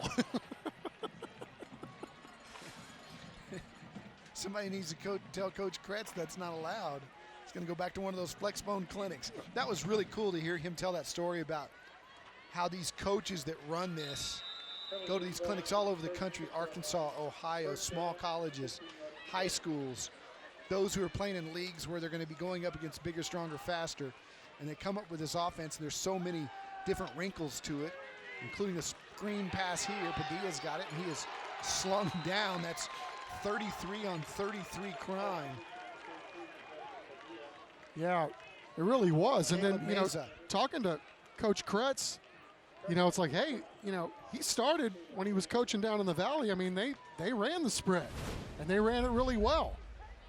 Somebody needs to tell Coach Kretz that's not allowed. He's going to go back to one of those flex bone clinics. That was really cool to hear him tell that story about how these coaches that run this go to these clinics all over the country, Arkansas, Ohio, small colleges, high schools, those who are playing in leagues where they're going to be going up against bigger, stronger, faster, and they come up with this offense, and there's so many different wrinkles to it, including a screen pass here. Padilla's got it, and he is slung down. That's 33 on 33 crime. Yeah, it really was. And then, talking to Coach Kretz, it's like, hey, he started when he was coaching down in the Valley. I mean, they ran the spread, and they ran it really well.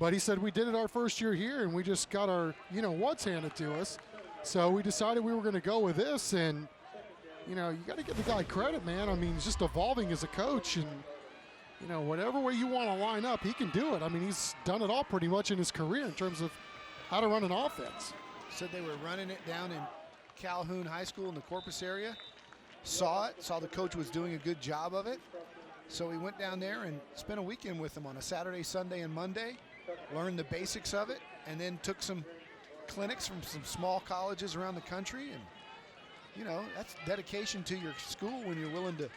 But he said, we did it our first year here, and we just got our, what's handed to us. So we decided we were going to go with this, and, you got to give the guy credit, man. I mean, he's just evolving as a coach, and, whatever way you want to line up, he can do it. I mean, he's done it all pretty much in his career in terms of how to run an offense. Said they were running it down in Calhoun High School in the Corpus area. Saw the coach was doing a good job of it. So he went down there and spent a weekend with them on a Saturday, Sunday, and Monday, learned the basics of it, and then took some clinics from some small colleges around the country. And, that's dedication to your school when you're willing to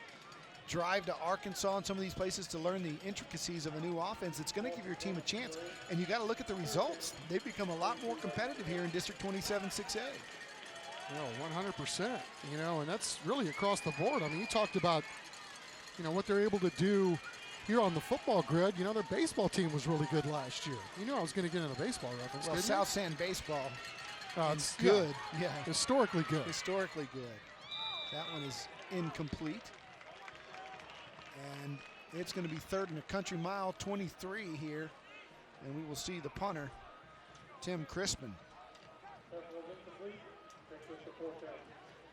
drive to Arkansas and some of these places to learn the intricacies of a new offense. It's going to give your team a chance. And you got to look at the results. They've become a lot more competitive here in District 27 6A. 100%, and that's really across the board. I mean, you talked about, what they're able to do here on the football grid. Their baseball team was really good last year. I was going to get into baseball reference. Well, South Sand baseball, it's good. Yeah. Historically good. Historically good. That one is incomplete. And it's going to be 3rd and a country mile, 23 here. And we will see the punter, Tim Crispin.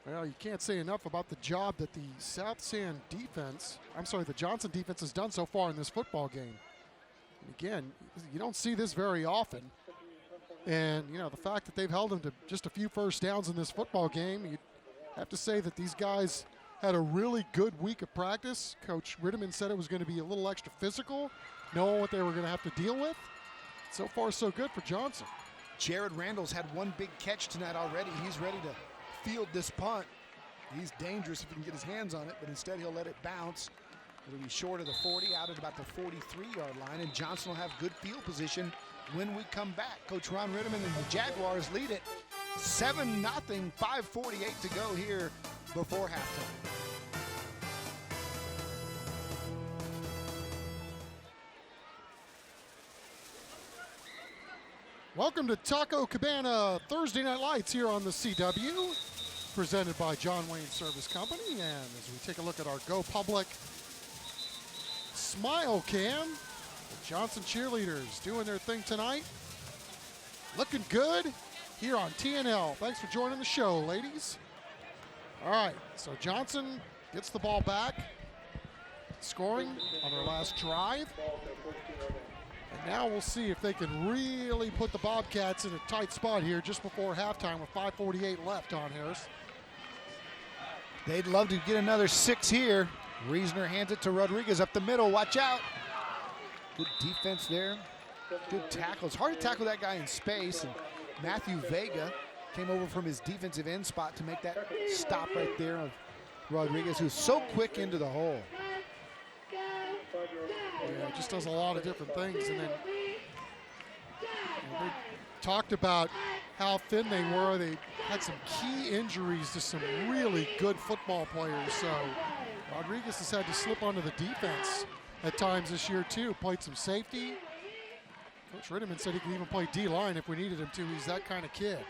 Well, you can't say enough about the job that the the Johnson defense has done so far in this football game. And again, you don't see this very often. And, the fact that they've held them to just a few first downs in this football game, you have to say that these guys had a really good week of practice. Coach Ritterman said it was going to be a little extra physical, knowing what they were going to have to deal with. So far, so good for Johnson. Jared Randall's had one big catch tonight already. He's ready to field this punt. He's dangerous if he can get his hands on it, but instead he'll let it bounce. It'll be short of the 40, out at about the 43-yard line, and Johnson will have good field position when we come back. Coach Ron Ritterman and the Jaguars lead it 7-0, 5:48 to go here before halftime. Welcome to Taco Cabana Thursday Night Lights here on the CW, presented by John Wayne Service Company. And as we take a look at our Go Public Smile Cam, the Johnson cheerleaders doing their thing tonight. Looking good here on TNL. Thanks for joining the show, ladies. All right, so Johnson gets the ball back, scoring on their last drive. And now we'll see if they can really put the Bobcats in a tight spot here just before halftime with 5:48 left on Harris. They'd love to get another 6 here. Reasoner hands it to Rodriguez up the middle. Watch out. Good defense there. Good tackle. It's hard to tackle that guy in space. And Matthew Vega came over from his defensive end spot to make that stop right there of Rodriguez, who's so quick into the hole. Yeah, just does a lot of different things. And then they talked about how thin they were. They had some key injuries to some really good football players. So Rodriguez has had to slip onto the defense at times this year too. Played some safety. Coach Ritterman said he could even play D-line if we needed him to. He's that kind of kid.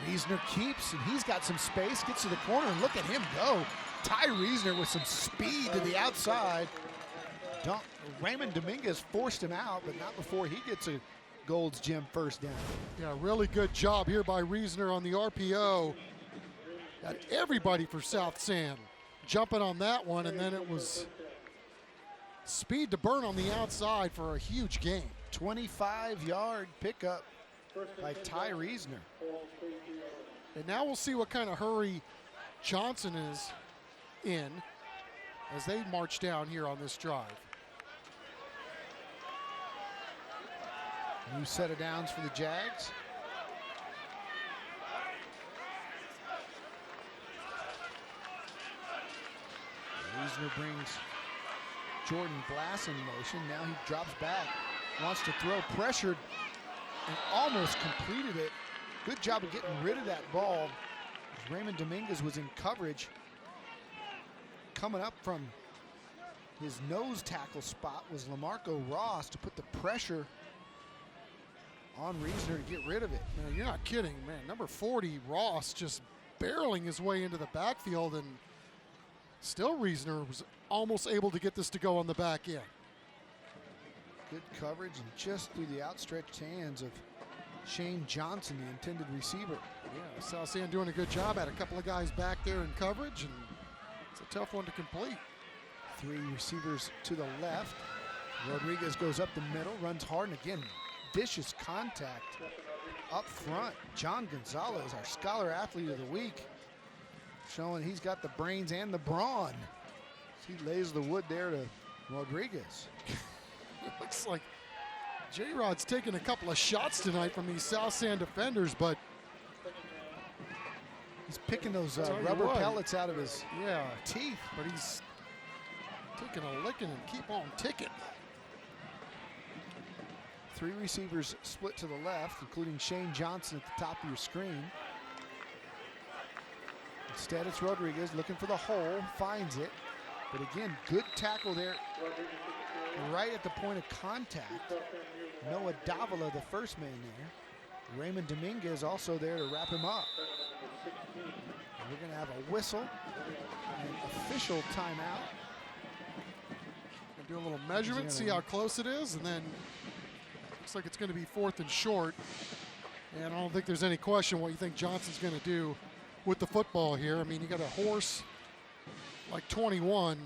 Reasoner keeps, and he's got some space, gets to the corner, and look at him go. Ty Reasoner with some speed to the outside. Raymond Dominguez forced him out, but not before he gets a Gold's Gym first down. Yeah, really good job here by Reasoner on the RPO. Got everybody for South San jumping on that one, and then it was speed to burn on the outside for a huge gain. 25-yard pickup by Ty Reasoner. And now we'll see what kind of hurry Johnson is in as they march down here on this drive. New set of downs for the Jags. Reasoner brings Jordan Blass in motion. Now he drops back, wants to throw, pressured, and almost completed it. Good job of getting rid of that ball. Raymond Dominguez was in coverage. Coming up from his nose tackle spot was Lamarco Ross to put the pressure on Reasoner to get rid of it. Man, you're not kidding, man. Number 40, Ross, just barreling his way into the backfield, and still Reasoner was almost able to get this to go on the back end. Good coverage and just through the outstretched hands of Shane Johnson, the intended receiver. Yeah, South San doing a good job. Had a couple of guys back there in coverage, and it's a tough one to complete. 3 receivers to the left. Rodriguez goes up the middle, runs hard, and again, vicious contact up front. John Gonzalez, our Scholar Athlete of the Week, showing he's got the brains and the brawn. He lays the wood there to Rodriguez. It looks like J-Rod's taking a couple of shots tonight from these South San defenders, but he's picking those rubber pellets out of his teeth. But he's taking a licking and keep on ticking. 3 receivers split to the left, including Shane Johnson at the top of your screen. Instead, it's Rodriguez looking for the hole, finds it. But again, good tackle there right at the point of contact. Noah Davila, the first man there. Raymond Dominguez also there to wrap him up. And we're going to have a whistle, an official timeout. Gonna do a little measurement, see how close it is, and then looks like it's going to be 4th and short. And I don't think there's any question what you think Johnson's going to do with the football here. I mean, you got a horse like 21.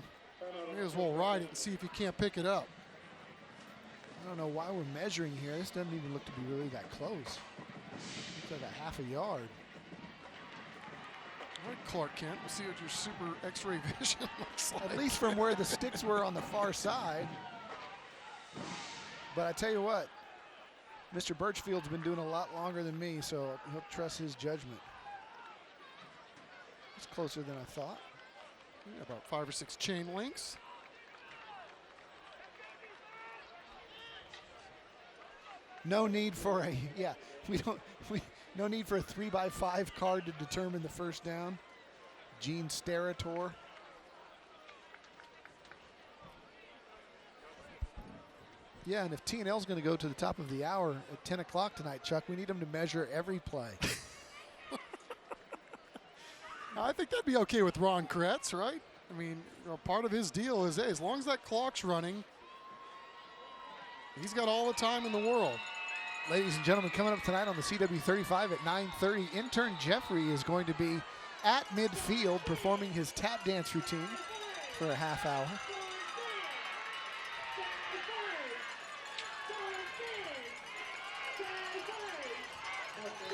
May as well ride it and see if you can't pick it up. I don't know why we're measuring here. This doesn't even look to be really that close. Looks like a half a yard. All right, Clark Kent, we'll see what your super X-ray vision looks like. At least from where the sticks were on the far side. But I tell you what, Mr. Birchfield's been doing a lot longer than me, so he'll trust his judgment. It's closer than I thought. Yeah, about 5 or 6 chain links. No need for a no need for a 3x5 card to determine the first down. Gene Sterator. Yeah, and if T&L's going to go to the top of the hour at 10 o'clock tonight, Chuck, we need them to measure every play. I think that'd be okay with Ron Kretz, right? I mean, part of his deal is, hey, as long as that clock's running, he's got all the time in the world. Ladies and gentlemen, coming up tonight on the CW35 at 9:30, intern Jeffrey is going to be at midfield performing his tap dance routine for a half hour.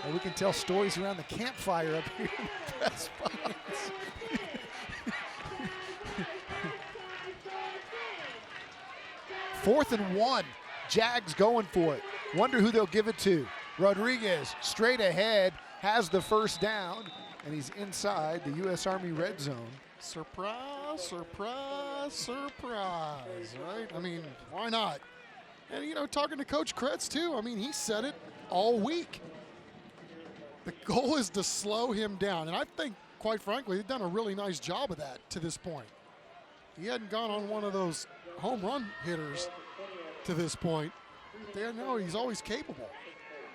And we can tell stories around the campfire up here in the press box. 4th and 1. Jags going for it. Wonder who they'll give it to. Rodriguez straight ahead, has the first down, and he's inside the U.S. Army red zone. Surprise, surprise, surprise, right? I mean, why not? And, you know, talking to Coach Kretz, too, I mean, he said it all week. The goal is to slow him down, and I think, quite frankly, they've done a really nice job of that to this point. He hadn't gone on one of those home run hitters to this point. They know he's always capable.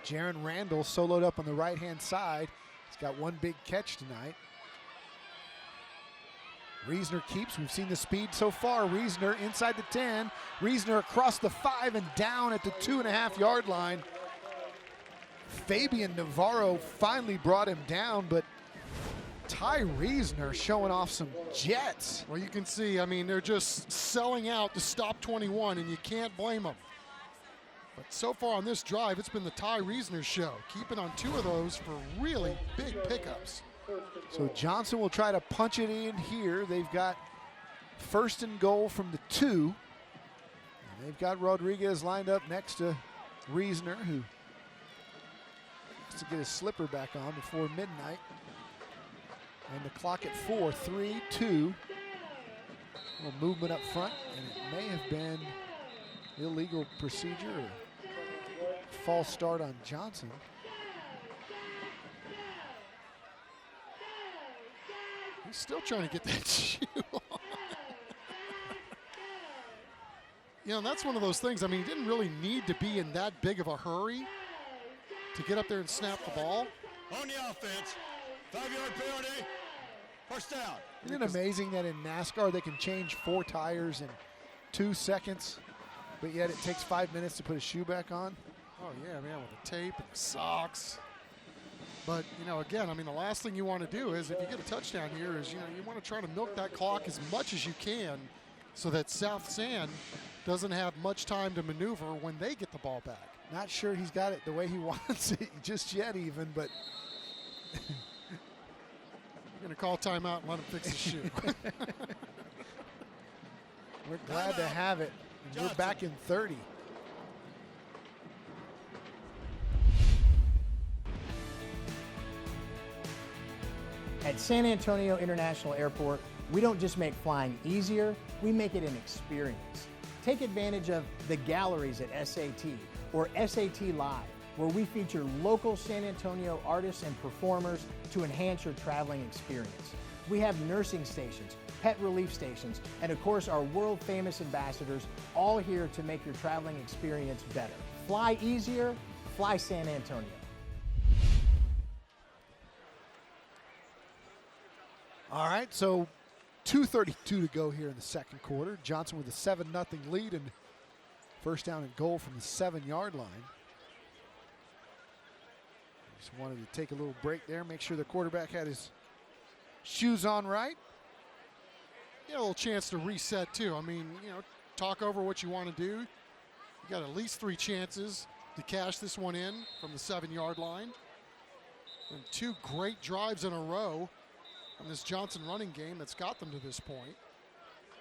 Jaron Randall soloed up on the right-hand side. He's got one big catch tonight. Reesner keeps. We've seen the speed so far. Reesner inside the 10. Reesner across the 5 and down at the 2.5-yard line. Fabian Navarro finally brought him down, but Ty Reesner showing off some jets. Well, you can see, I mean, they're just selling out to stop 21, and you can't blame them. But so far on this drive, it's been the Ty Reesner show, keeping on 2 of those for really big pickups. So Johnson will try to punch it in here. They've got 1st and goal from the 2. And they've got Rodriguez lined up next to Reesner, who has to get his slipper back on before midnight. And the clock at 4, 3, 2. A little movement up front, and it may have been illegal procedure or false start on Johnson. He's still trying to get that shoe on. You know, that's one of those things. I mean, he didn't really need to be in that big of a hurry to get up there and snap the ball. On the offense, 5-yard penalty, first down. Isn't it amazing that in NASCAR they can change 4 tires in 2 seconds, but yet it takes 5 minutes to put a shoe back on? Oh, yeah, man, with the tape and the socks. But, you know, again, I mean, the last thing you want to do is, if you get a touchdown here, is, you know, you want to try to milk that clock as much as you can so that South San doesn't have much time to maneuver when they get the ball back. Not sure he's got it the way he wants it just yet even, but... You're going to call timeout and let him fix his shoe. We're glad to have it. And we're back in 30. At San Antonio International Airport, we don't just make flying easier, we make it an experience. Take advantage of the galleries at SAT or SAT Live, where we feature local San Antonio artists and performers to enhance your traveling experience. We have nursing stations, pet relief stations, and of course our world-famous ambassadors, all here to make your traveling experience better. Fly easier, fly San Antonio. All right, so 2:32 to go here in the second quarter. Johnson with a 7-0 lead and first down and goal from the 7-yard line. Just wanted to take a little break there, make sure the quarterback had his shoes on right. Yeah, a little chance to reset too. I mean, you know, talk over what you want to do. You got at least 3 chances to cash this one in from the 7-yard line. And 2 great drives in a row on this Johnson running game that's got them to this point.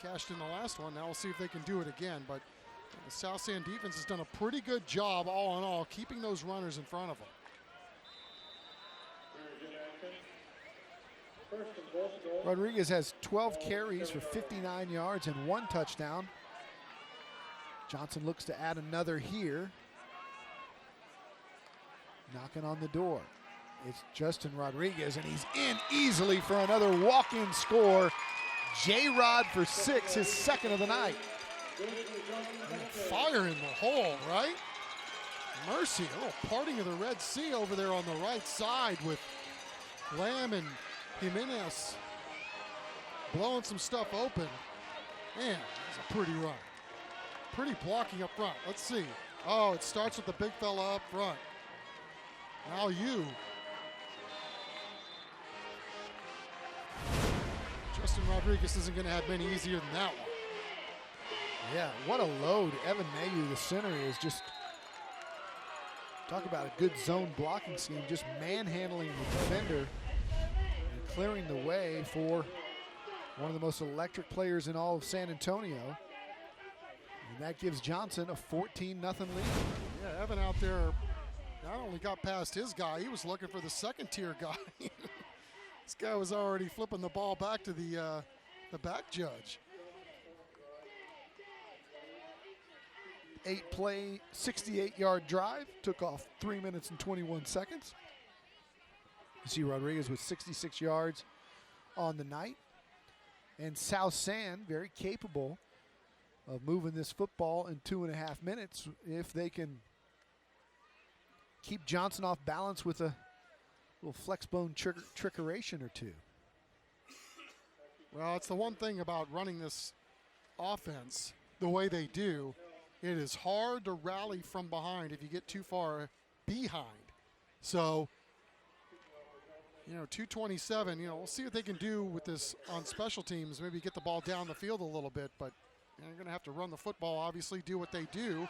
Cashed in the last one. Now we'll see if they can do it again. But the South San defense has done a pretty good job, all in all, keeping those runners in front of them. Rodriguez has 12 carries for 59 yards and 1 touchdown. Johnson looks to add another here. knocking on the door. It's Justin Rodriguez, and he's in easily for another walk-in score. J-Rod for 6, his second of the night. Fire in the hole, right? Mercy, a little parting of the Red Sea over there on the right side with Lamb and Jimenez blowing some stuff open. Man, it's a pretty run. Pretty blocking up front. Let's see. Oh, it starts with the big fella up front. Now you. Justin Rodriguez isn't going to have many easier than that one. Yeah, what a load. Evan Mayu, the center, is just, talk about a good zone blocking scheme, just manhandling the defender and clearing the way for one of the most electric players in all of San Antonio. And that gives Johnson a 14-0 lead. Yeah, Evan out there not only got past his guy, he was looking for the second-tier guy. This guy was already flipping the ball back to the back judge. 8-play, 68-yard drive. Took off 3 minutes and 21 seconds. You see Rodriguez with 66 yards on the night. And South San, very capable of moving this football in 2.5 minutes if they can keep Johnson off balance with a little flex bone trickeration or two. Well, it's the one thing about running this offense the way they do. It is hard to rally from behind if you get too far behind. So, 227, we'll see what they can do with this on special teams. Maybe get the ball down the field a little bit, but they're going to have to run the football, obviously, do what they do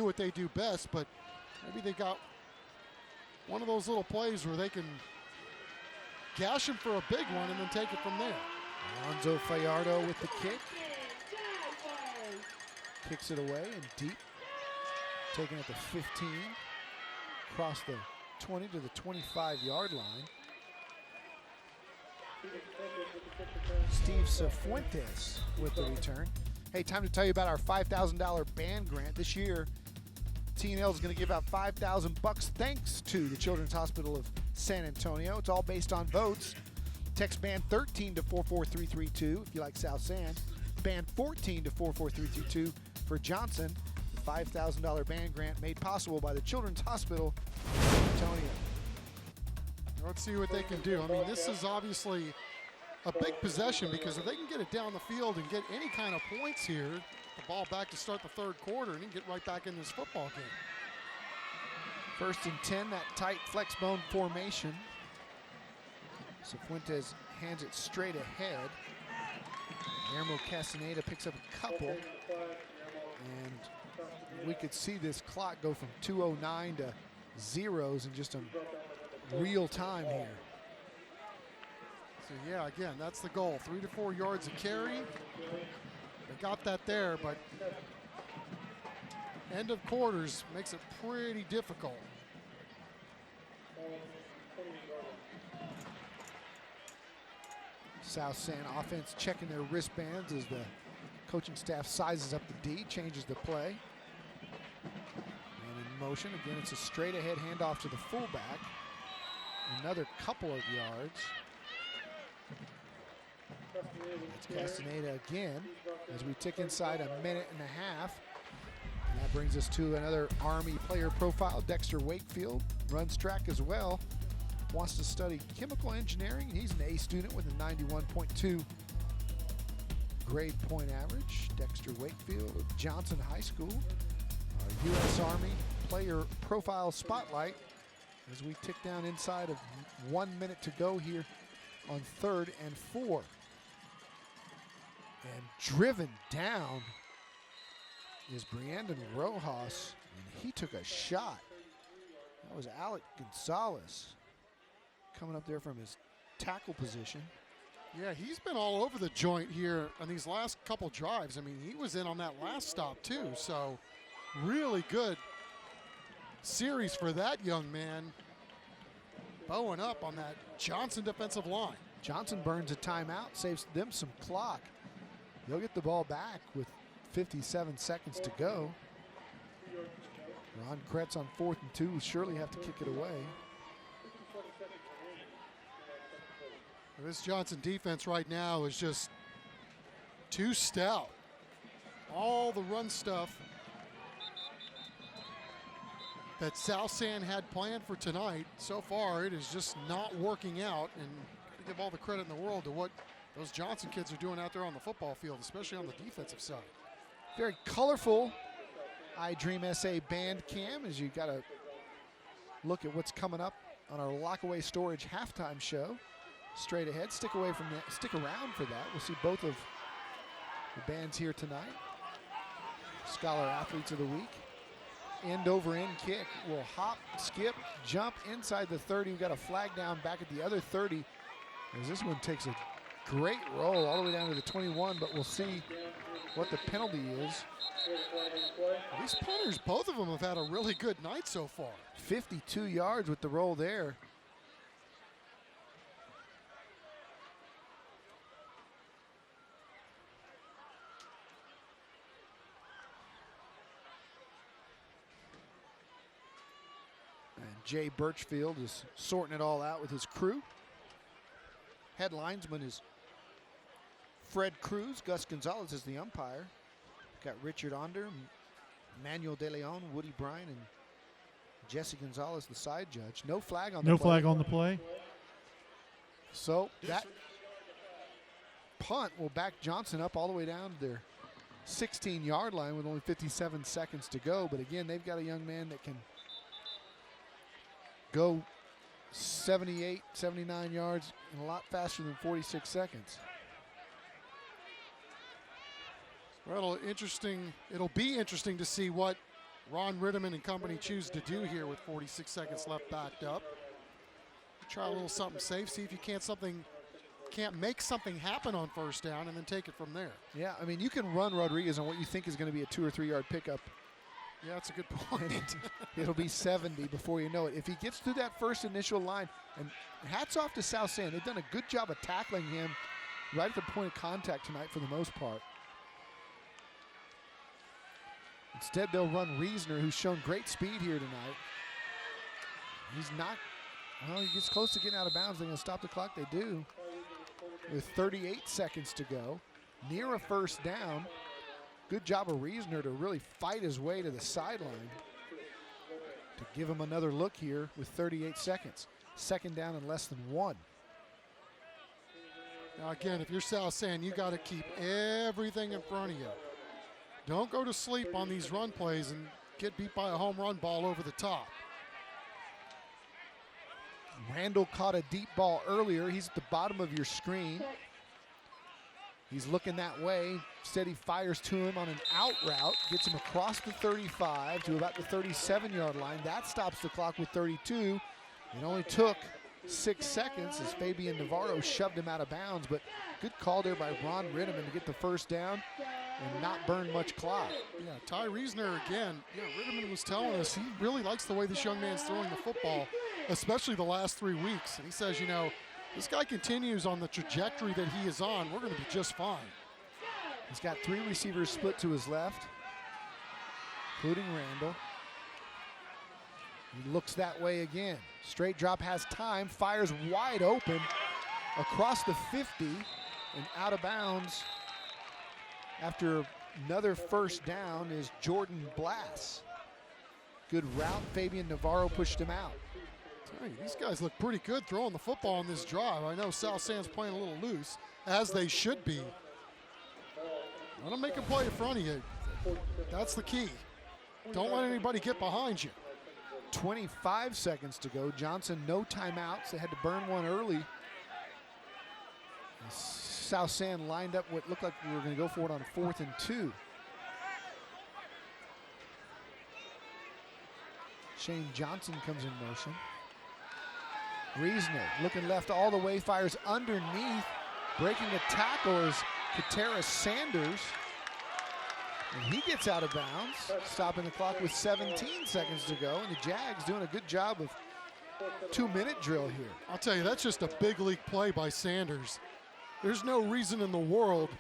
what they do best, but maybe they got one of those little plays where they can gash him for a big one and then take it from there. Alonzo Fajardo with the kick. Kicks it away and deep. Taking it to 15. Across the 20 to the 25-yard line. Steve Cifuentes with the return. Hey, time to tell you about our $5,000 band grant. This year, T&L is going to give out $5,000 thanks to the Children's Hospital of San Antonio. It's all based on votes. Text band 13 to 44332 if you like South San. Band 14 to 44332 for Johnson. The $5,000 band grant made possible by the Children's Hospital of San Antonio. Let's see what they can do. I mean, this is obviously a big possession because if they can get it down the field and get any kind of points here, the ball back to start the third quarter and then get right back in this football game. 1st and 10, that tight flex bone formation. Cifuentes hands it straight ahead. Guillermo Castaneda picks up a couple. And we could see this clock go from 2:09 to zeros in just a real time here. So yeah, again, that's the goal. 3 to 4 yards a carry. They got that there, but end of quarters makes it pretty difficult. South San offense checking their wristbands as the coaching staff sizes up the D, changes the play. And in motion, again, it's a straight ahead handoff to the fullback. Another couple of yards. It's Castaneda again as we tick inside a minute and a half. And that brings us to another Army player profile. Dexter Wakefield runs track as well. Wants to study chemical engineering, and he's an A student with a 91.2 grade point average. Dexter Wakefield of Johnson High School. Our U.S. Army player profile spotlight as we tick down inside of 1 minute to go here on 3rd and 4. And driven down is Brandon Rojas, and he took a shot. That was Alec Gonzalez coming up there from his tackle position. Yeah, he's been all over the joint here on these last couple drives. I mean, he was in on that last stop too, so really good series for that young man. Bowing up on that Johnson defensive line. Johnson burns a timeout, saves them some clock. They'll get the ball back with 57 seconds to go. Ron Kretz on 4th and 2 will surely have to kick it away. This Johnson defense right now is just too stout. All the run stuff that South San had planned for tonight, so far it is just not working out, and I give all the credit in the world to what those Johnson kids are doing out there on the football field, especially on the defensive side. Very colorful I Dream SA band cam as you got to look at what's coming up on our Lockaway Storage halftime show. Straight ahead, stick around for that. We'll see both of the bands here tonight. Scholar Athletes of the Week. End over end kick will hop, skip, jump inside the 30. We've got a flag down back at the other 30 as this one takes a great roll all the way down to the 21, but we'll see what the penalty is. These punters, both of them have had a really good night so far. 52 yards with the roll there. Jay Birchfield is sorting it all out with his crew. Head linesman is Fred Cruz. Gus Gonzalez is the umpire. Got Richard Onder, Manuel De Leon, Woody Bryan, and Jesse Gonzalez, the side judge. No flag on the play. No flag on the play. So that punt will back Johnson up all the way down to their 16-yard line with only 57 seconds to go. But again, they've got a young man that can go 78, 79 yards and a lot faster than 46 seconds. Well, it'll be interesting to see what Ron Ritterman and company choose to do here with 46 seconds left backed up. Try a little something safe, see if you can't make something happen on first down and then take it from there. Yeah, I mean, you can run Rodriguez on what you think is going to be a 2 or 3 yard pickup. Yeah, that's a good point. It'll be 70 before you know it. If he gets through that first initial line, and hats off to South San. They've done a good job of tackling him right at the point of contact tonight for the most part. Instead, they'll run Reasoner, who's shown great speed here tonight. He's not, well, he gets close to getting out of bounds. They're going to stop the clock. They do. With 38 seconds to go, near a first down. Good job of Reasoner to really fight his way to the sideline to give him another look here with 38 seconds. Second down and less than 1. Now again, if you're South San, you got to keep everything in front of you. Don't go to sleep on these run plays and get beat by a home run ball over the top. Randall caught a deep ball earlier. He's at the bottom of your screen. He's looking that way. Instead, he fires to him on an out route, gets him across the 35 to about the 37-yard line. That stops the clock with 32. It only took 6 seconds as Fabian Navarro shoved him out of bounds, but good call there by Ron Ritterman to get the first down and not burn much clock. Yeah, Ty Reasoner again. Yeah, Ritterman was telling us he really likes the way this young man's throwing the football, especially the last 3 weeks. And he says, you know, this guy continues on the trajectory that he is on, we're going to be just fine. He's got 3 receivers split to his left, including Randall. He looks that way again. Straight drop, has time, fires wide open across the 50 and out of bounds after another first down is Jordan Blass. Good route, Fabian Navarro pushed him out. These guys look pretty good throwing the football on this drive. I know South San's playing a little loose, as they should be. Let them make a play in front of you. That's the key. Don't let anybody get behind you. 25 seconds to go. Johnson, no timeouts. They had to burn one early. South San lined up what looked like we were going to go for it on 4th and 2. Shane Johnson comes in motion. Reasoner looking left all the way, fires underneath. Breaking a tackle is Kateris Sanders. And he gets out of bounds, stopping the clock with 17 seconds to go. And the Jags doing a good job of 2-minute drill here. I'll tell you, that's just a big league play by Sanders. There's no reason in the world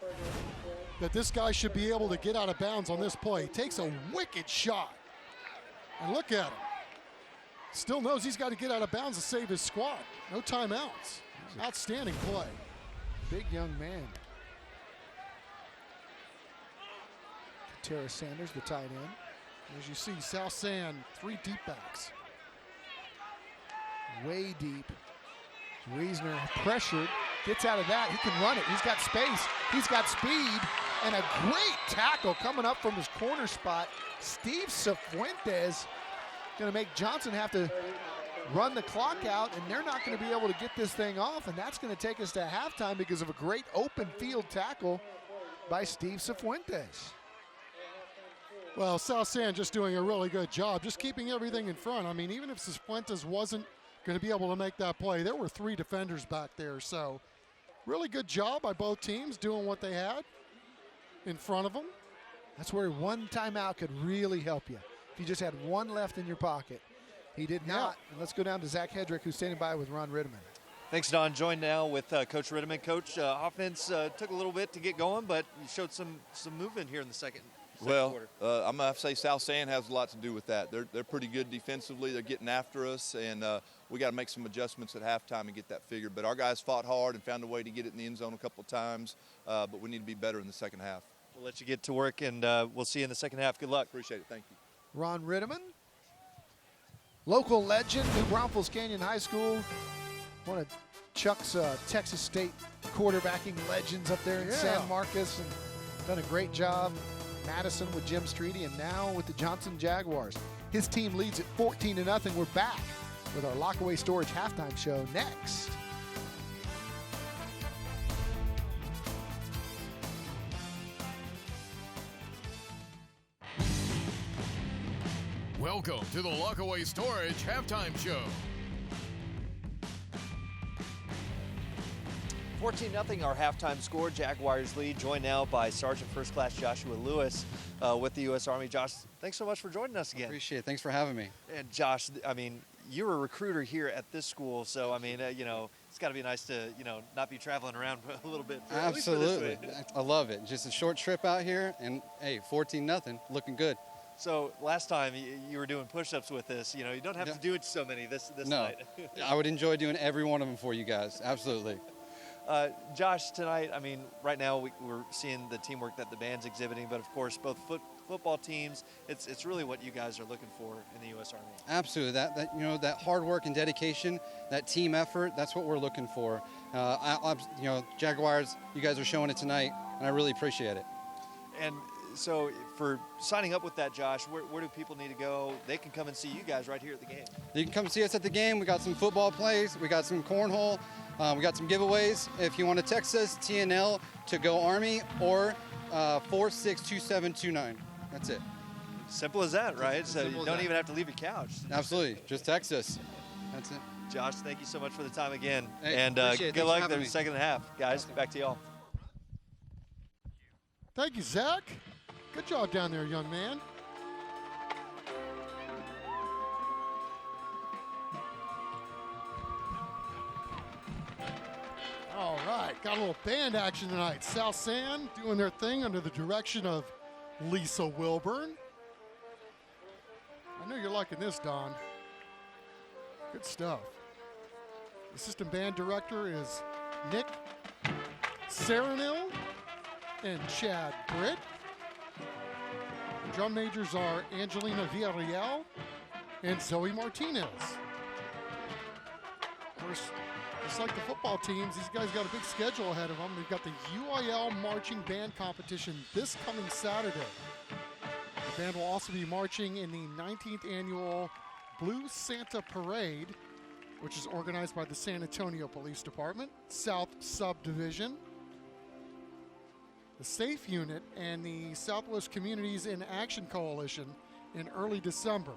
that this guy should be able to get out of bounds on this play. He takes a wicked shot. And look at him. Still knows he's got to get out of bounds to save his squad. No timeouts. Outstanding play. Big young man. Tara Sanders, the tight end. As you see, South San, 3 deep backs. Way deep. Wiesner pressured, gets out of that. He can run it. He's got space. He's got speed. And a great tackle coming up from his corner spot. Steve Cifuentes going to make Johnson have to run the clock out, and they're not going to be able to get this thing off, and that's going to take us to halftime because of a great open field tackle by Steve Cifuentes. Well, South San just doing a really good job, just keeping everything in front. I mean, even if Cifuentes wasn't going to be able to make that play, there were 3 defenders back there. So really good job by both teams doing what they had in front of them. That's where one timeout could really help you. If you just had one left in your pocket. He did not. And let's go down to Zach Hedrick, who's standing by with Ron Rittiman. Thanks, Don. Joined now with Coach Rittiman. Coach, offense took a little bit to get going, but you showed some movement here in the second quarter. I'm going to have to say South San has a lot to do with that. They're pretty good defensively. They're getting after us, and we got to make some adjustments at halftime and get that figured. But our guys fought hard and found a way to get it in the end zone a couple of times, but we need to be better in the second half. We'll let you get to work, and we'll see you in the second half. Good luck. Appreciate it. Thank you. Ron Rittiman, local legend, New Braunfels Canyon High School, one of Chuck's Texas State quarterbacking legends up there in San Marcos, and done a great job. Madison with Jim Streety, and now with the Johnson Jaguars. His team leads at 14-0. We're back with our Lockaway Storage halftime show next. Welcome to the Lockaway Storage Halftime Show. 14-0 our halftime score. Jaguars lead, joined now by Sergeant First Class Joshua Lewis with the U.S. Army. Josh, thanks so much for joining us again. Appreciate it. Thanks for having me. And Josh, I mean, you're a recruiter here at this school, so I mean, it's got to be nice to, not be traveling around a little bit. Absolutely. I love it. Just a short trip out here, and hey, 14-0, looking good. So last time you were doing push-ups with this, you don't have to do it so many this night. I would enjoy doing every one of them for you guys. Absolutely. Josh, tonight, I mean, right now we're seeing the teamwork that the band's exhibiting, but of course both football teams, it's really what you guys are looking for in the U.S. Army. Absolutely. That hard work and dedication, that team effort, that's what we're looking for. Jaguars, you guys are showing it tonight, and I really appreciate it. And so for signing up with that, Josh, where do people need to go? They can come and see you guys right here at the game. You can come see us at the game. We got some football plays. We got some cornhole. We got some giveaways. If you want to text us, TNL to Go Army or 462729. That's it. Simple as that, right? So you don't even have to leave your couch. Absolutely. Just text us. That's it. Josh, thank you so much for the time again. Hey, and good luck in the second half. Guys, back to y'all. Thank you, Zach. Good job down there, young man. All right, got a little band action tonight. South San doing their thing under the direction of Lisa Wilburn. I know you're liking this, Don. Good stuff. Assistant band director is Nick Saranil and Chad Britt. Drum majors are Angelina Villarreal and Zoe Martinez. Of course, just like the football teams, these guys got a big schedule ahead of them. They've got the UIL marching band competition this coming Saturday. The band will also be marching in the 19th annual Blue Santa Parade, which is organized by the San Antonio Police Department, South Subdivision, the SAFE Unit, and the Southwest Communities in Action Coalition in early December.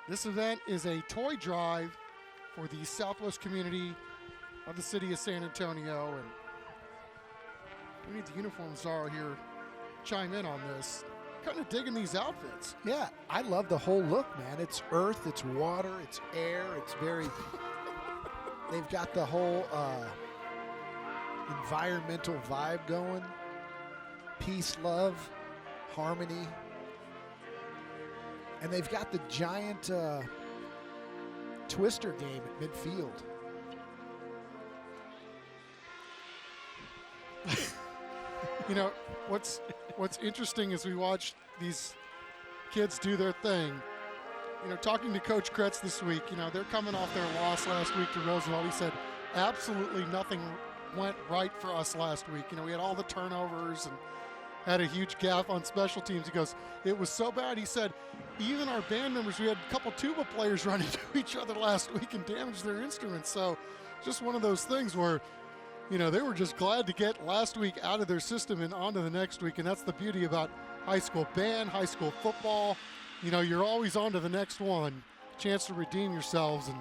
This event is a toy drive for the Southwest community of the city of San Antonio, and we need the uniform czar here chime in on this. Kind of digging these outfits. Yeah, I love the whole look, man. It's earth, it's water, it's air, it's very... They've got the whole environmental vibe going. Peace, love, harmony. And they've got the giant twister game at midfield. You know, what's interesting is we watch these kids do their thing. You know, talking to Coach Kretz this week, you know, they're coming off their loss last week to Roosevelt. He said, absolutely nothing went right for us last week. You know, we had all the turnovers and had a huge gaffe on special teams. He goes, it was so bad. He said, even our band members, we had a couple tuba players run into each other last week and damage their instruments. So just one of those things where, you know, they were just glad to get last week out of their system and onto the next week. And that's the beauty about high school band, high school football. You know, you're always on to the next one. Chance to redeem yourselves. And,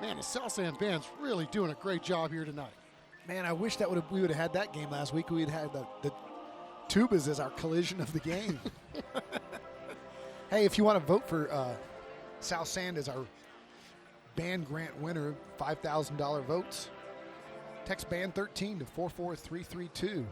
man, the South End band's really doing a great job here tonight. Man, I wish that we would have had that game last week. We'd had the tubas as our collision of the game. Hey, if you want to vote for South Sand as our band grant winner, $5,000 votes, text band 13 to 44332.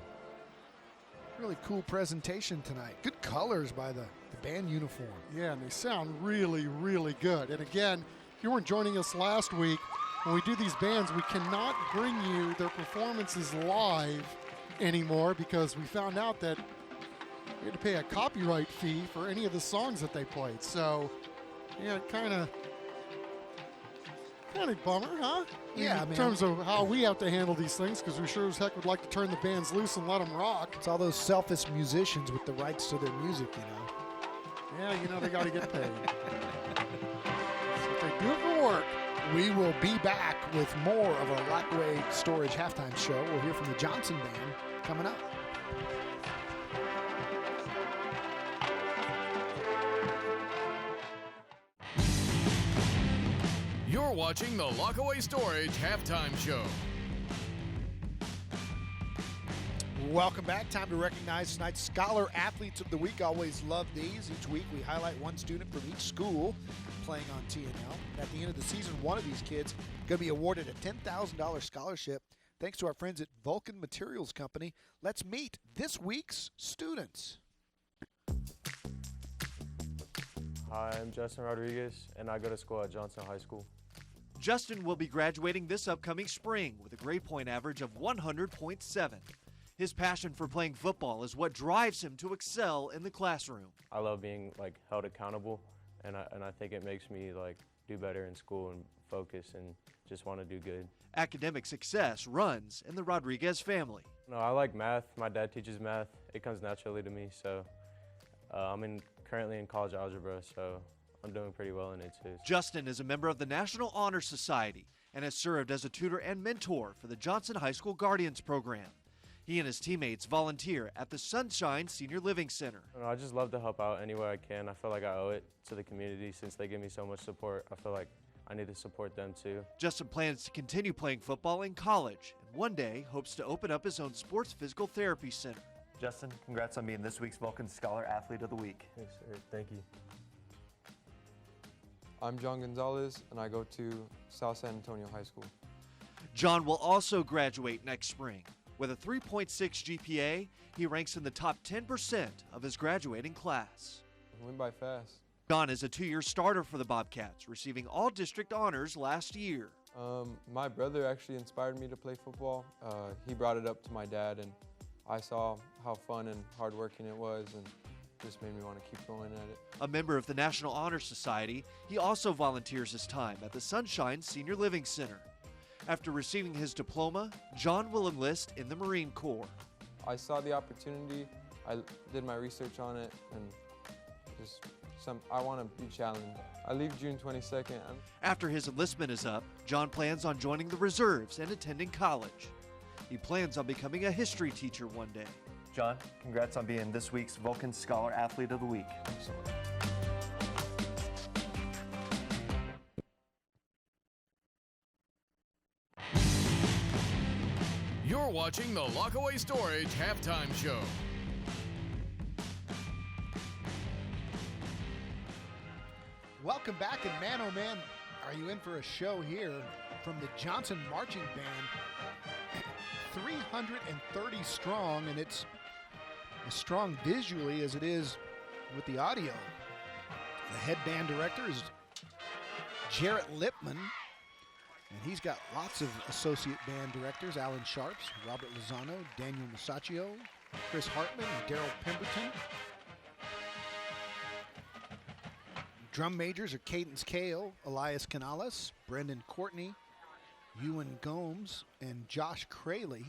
Really cool presentation tonight. Good colors by the band uniform. Yeah, and they sound really, really good. And again, if you weren't joining us last week, when we do these bands, we cannot bring you their performances live anymore because we found out that we had to pay a copyright fee for any of the songs that they played. So, yeah, kind of bummer, huh? Yeah, in terms of how we have to handle these things, because we sure as heck would like to turn the bands loose and let them rock. It's all those selfish musicians with the rights to their music, you know. Yeah, you know, they got to get paid. That's what they do it for work. We will be back with more of our Lockway Storage halftime show. We'll hear from the Johnson Band coming up. You're watching the Lockaway Storage Halftime Show. Welcome back. Time to recognize tonight's Scholar Athletes of the Week. Always love these. Each week we highlight one student from each school playing on TNL. At the end of the season, one of these kids going to be awarded a $10,000 scholarship thanks to our friends at Vulcan Materials Company. Let's meet this week's students. Hi, I'm Justin Rodriguez, and I go to school at Johnson High School. Justin will be graduating this upcoming spring with a grade point average of 100.7. His passion for playing football is what drives him to excel in the classroom. I love being held accountable, and I think it makes me do better in school and focus and just want to do good. Academic success runs in the Rodriguez family. No, I like math. My dad teaches math. It comes naturally to me, so I'm currently in college algebra, so I'm doing pretty well in it too. Justin is a member of the National Honor Society and has served as a tutor and mentor for the Johnson High School Guardians program. He and his teammates volunteer at the Sunshine Senior Living Center. I just love to help out any way I can. I feel like I owe it to the community since they give me so much support. I feel like I need to support them too. Justin plans to continue playing football in college and one day hopes to open up his own sports physical therapy center. Justin, congrats on being this week's Vulcan Scholar Athlete of the Week. Yes, sir. Thank you. I'm John Gonzalez, and I go to South San Antonio High School. John will also graduate next spring. With a 3.6 GPA, he ranks in the top 10% of his graduating class. Went by fast. John is a 2-year starter for the Bobcats, receiving all district honors last year. My brother actually inspired me to play football. He brought it up to my dad, and I saw how fun and hardworking it was, and just made me want to keep going at it. A member of the National Honor Society, he also volunteers his time at the Sunshine Senior Living Center. After receiving his diploma, John will enlist in the Marine Corps. I saw the opportunity, I did my research on it, and I want to be challenged. I leave June 22nd. After his enlistment is up, John plans on joining the reserves and attending college. He plans on becoming a history teacher one day. John, congrats on being this week's Vulcan Scholar Athlete of the Week. Excellent. You're watching the Lockaway Storage Halftime Show. Welcome back, and man, oh man, are you in for a show here from the Johnson Marching Band. 330 strong, and it's as strong visually as it is with the audio. The head band director is Jarrett Lipman, and he's got lots of associate band directors: Alan Sharps, Robert Lozano, Daniel Masaccio, Chris Hartman, and Daryl Pemberton. Drum majors are Cadence Kale, Elias Canales, Brendan Courtney, Ewan Gomes, and Josh Crayley.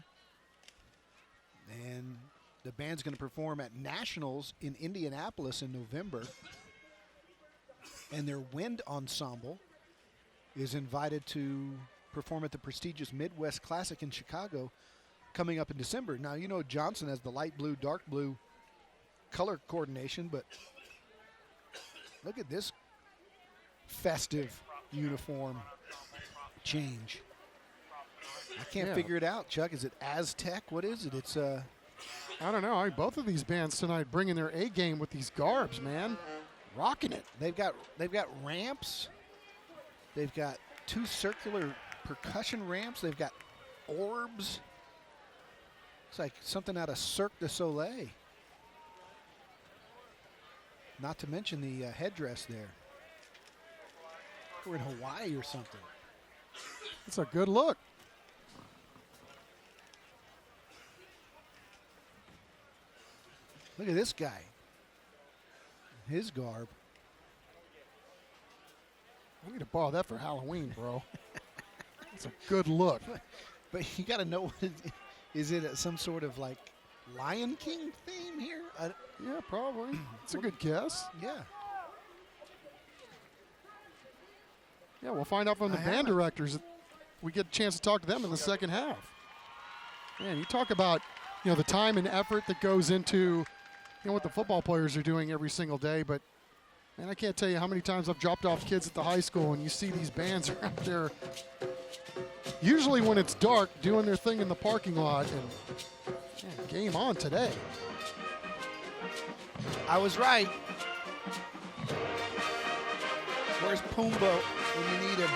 And the band's going to perform at Nationals in Indianapolis in November. And their wind ensemble is invited to perform at the prestigious Midwest Classic in Chicago coming up in December. Now, you know Johnson has the light blue, dark blue color coordination, but look at this festive uniform change. I can't figure it out, Chuck. Is it Aztec? What is it? It's I don't know. Both of these bands tonight bringing their A game with these garbs, man. Rocking it. They've got ramps. They've got 2 circular percussion ramps. They've got orbs. It's like something out of Cirque du Soleil. Not to mention the headdress there. We're in Hawaii or something. It's a good look. Look at this guy. His garb. I need to borrow that for Halloween, bro. It's a good look. But you got to know, is it some sort of like Lion King theme here? Yeah, probably. It's a good guess. Yeah. Yeah, we'll find out from the band directors. We get a chance to talk to them in the second half. Man, you talk about, the time and effort that goes into, what the football players are doing every single day. But, man, I can't tell you how many times I've dropped off kids at the high school and you see these bands are out there, usually when it's dark, doing their thing in the parking lot. And man, game on today. I was right. Where's Pumbaa when you need him?